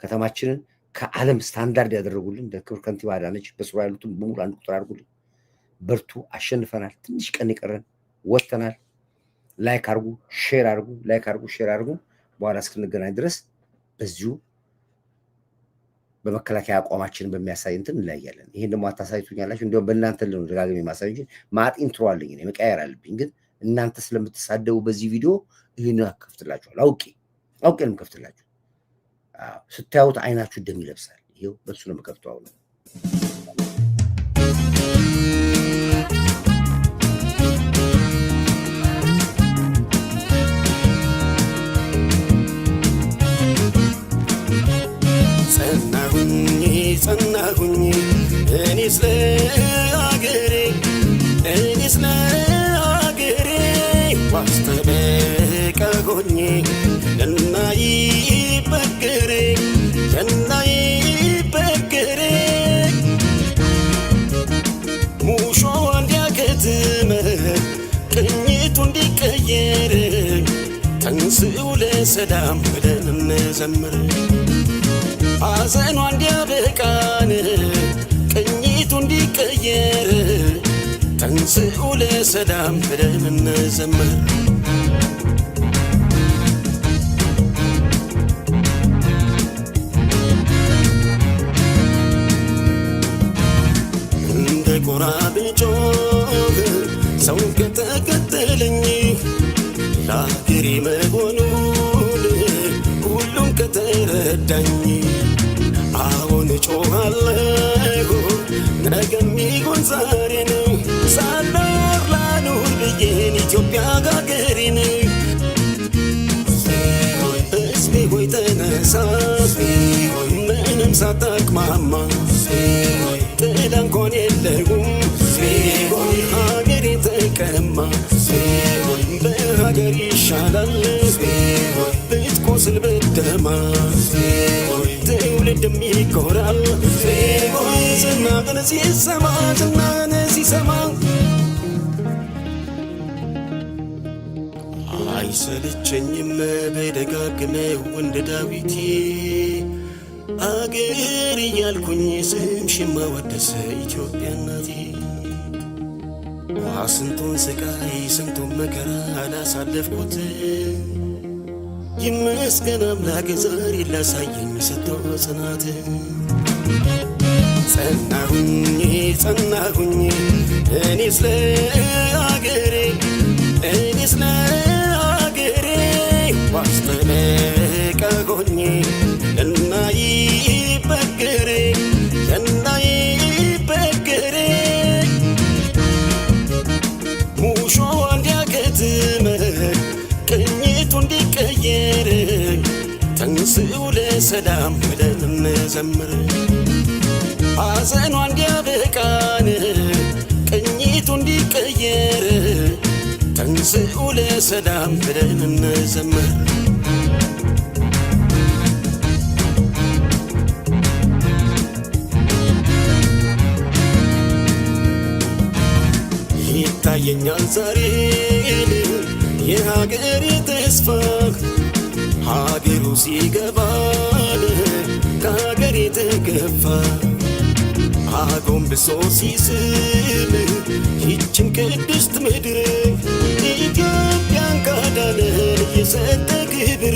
ከተማችንን ከዓለም ስታንዳርድ ያደረጉልን እንደ ክብር ከንቲባ አዳነች በስሩ ያሉትን በሙሉ አንድ ቁጥር አድርጉልን። በርቱ፣ አሸንፈናል። ትንሽ ቀን ይቀረን፣ ወጥተናል። ላይክ አድርጉ፣ ሼር አድርጉ። በኋላ እስክንገናኝ ድረስ በዚሁ በመከላከያ አቋማችንን በሚያሳይ እንትን እንለያያለን። ይሄን ደግሞ አታሳይቱኛላችሁ። እንዲያውም በእናንተ ነው ደጋግሜ ማሳይ እንጂ ማጢን ትሯልኝ እኔ መቀየር አለብኝ። ግን እናንተ ስለምትሳደቡ በዚህ ቪዲዮ ይሄን አከፍትላችኋለሁ። አውቄ ነው የምከፍትላችሁ። ስታዩት አይናችሁ ደም ይለብሳል። ይሄው በሱ ነው የምከፍተው። አሁን ጸናሁኝ እኔስ ለአገሬ ዋስተበቃ ሆኜ እናይበገሬ ሙሾ እንዲያከትም ቅኝቱ እንዲቀየር ተንሥኡ ለሰላም ብለን እንዘምር። ሐዘኗ እንዲያበቃን ቅኝቱ እንዲቀየር ተንሥኡ ለሰላም ብለን እንዘምር። እንደ ጎራ ብጮህ ሰው ከተከተለኝ ለአገሬ መሆኑን ሁሉም ከተረዳኝ አሁን እጮኻለሁ ነገም ይሁን ዛሬ ነው ሳልኖር ላኑር ብዬን ኢትዮጵያ አገሬን። ሕዝቤ ሆይ ተነሳ ምንም ሳታቅማማ ጥላ እንኳን የለውም ሀገሬ ተቀማ በሀገር ይሻላል ብትቆስል ብትደማ ትውልድም ይኮራል ዝናህን ሲሰማ አይሰለቸኝም በደጋግመው እንደ ዳዊቴ አገር እያልኩኝ ስምሽን ማወደስ ኢትዮጵያ እናቴ። ስንቱን ስቃይ ስንቱን መከራ አላሳለፍኩት ይመስገን አምላክ ዛሬ ላሳየኝ ሰጥቶ ጽናት። ጸናሁኝ እኔስ ለአገሬ ዋስተበቃ ሆኜ እናይበገሬ ሙሾ እንዲያከት ለሰላም ብለን እንዘምር ሐዘኗ እንዲያበቃን ቅኝቱ እንዲቀየር ተንሥኡ ለሰላም ብለን እንዘምር ይታየኛል ዛሬ የሀገሬ ተስፋ ሀገሩ ሲገባን ከሀገሬ ተገፋ አጎንብሶ ሲስም ይችን ቅድስት ምድር ኢትዮጵያን ካዳነን የሰጠ ክብር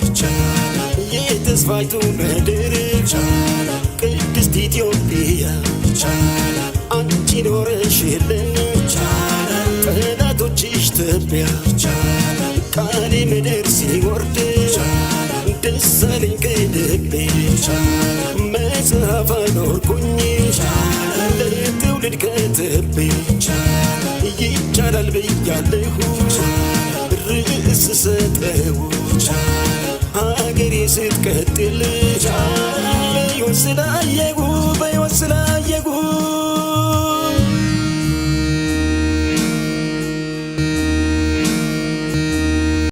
ይቻላል የተስፋይቱ ምድር ይቻላል ቅድስት ኢትዮጵያ ይቻላል አንቺ ኖረሽልን ይቻላል ጠላቶችሽ ትቢያ ይቻላል ቃሌ ምድር ሲወርድ ይቻላል ደስ አለኝ ከልቤ ይቻላል መጽሐፍ አኖርኩኝ ይቻላል ለትውልድ ከትቤ ይቻላል ብያለሁ ርዕስ ሰጠው ሀገሬ ስትቀጥል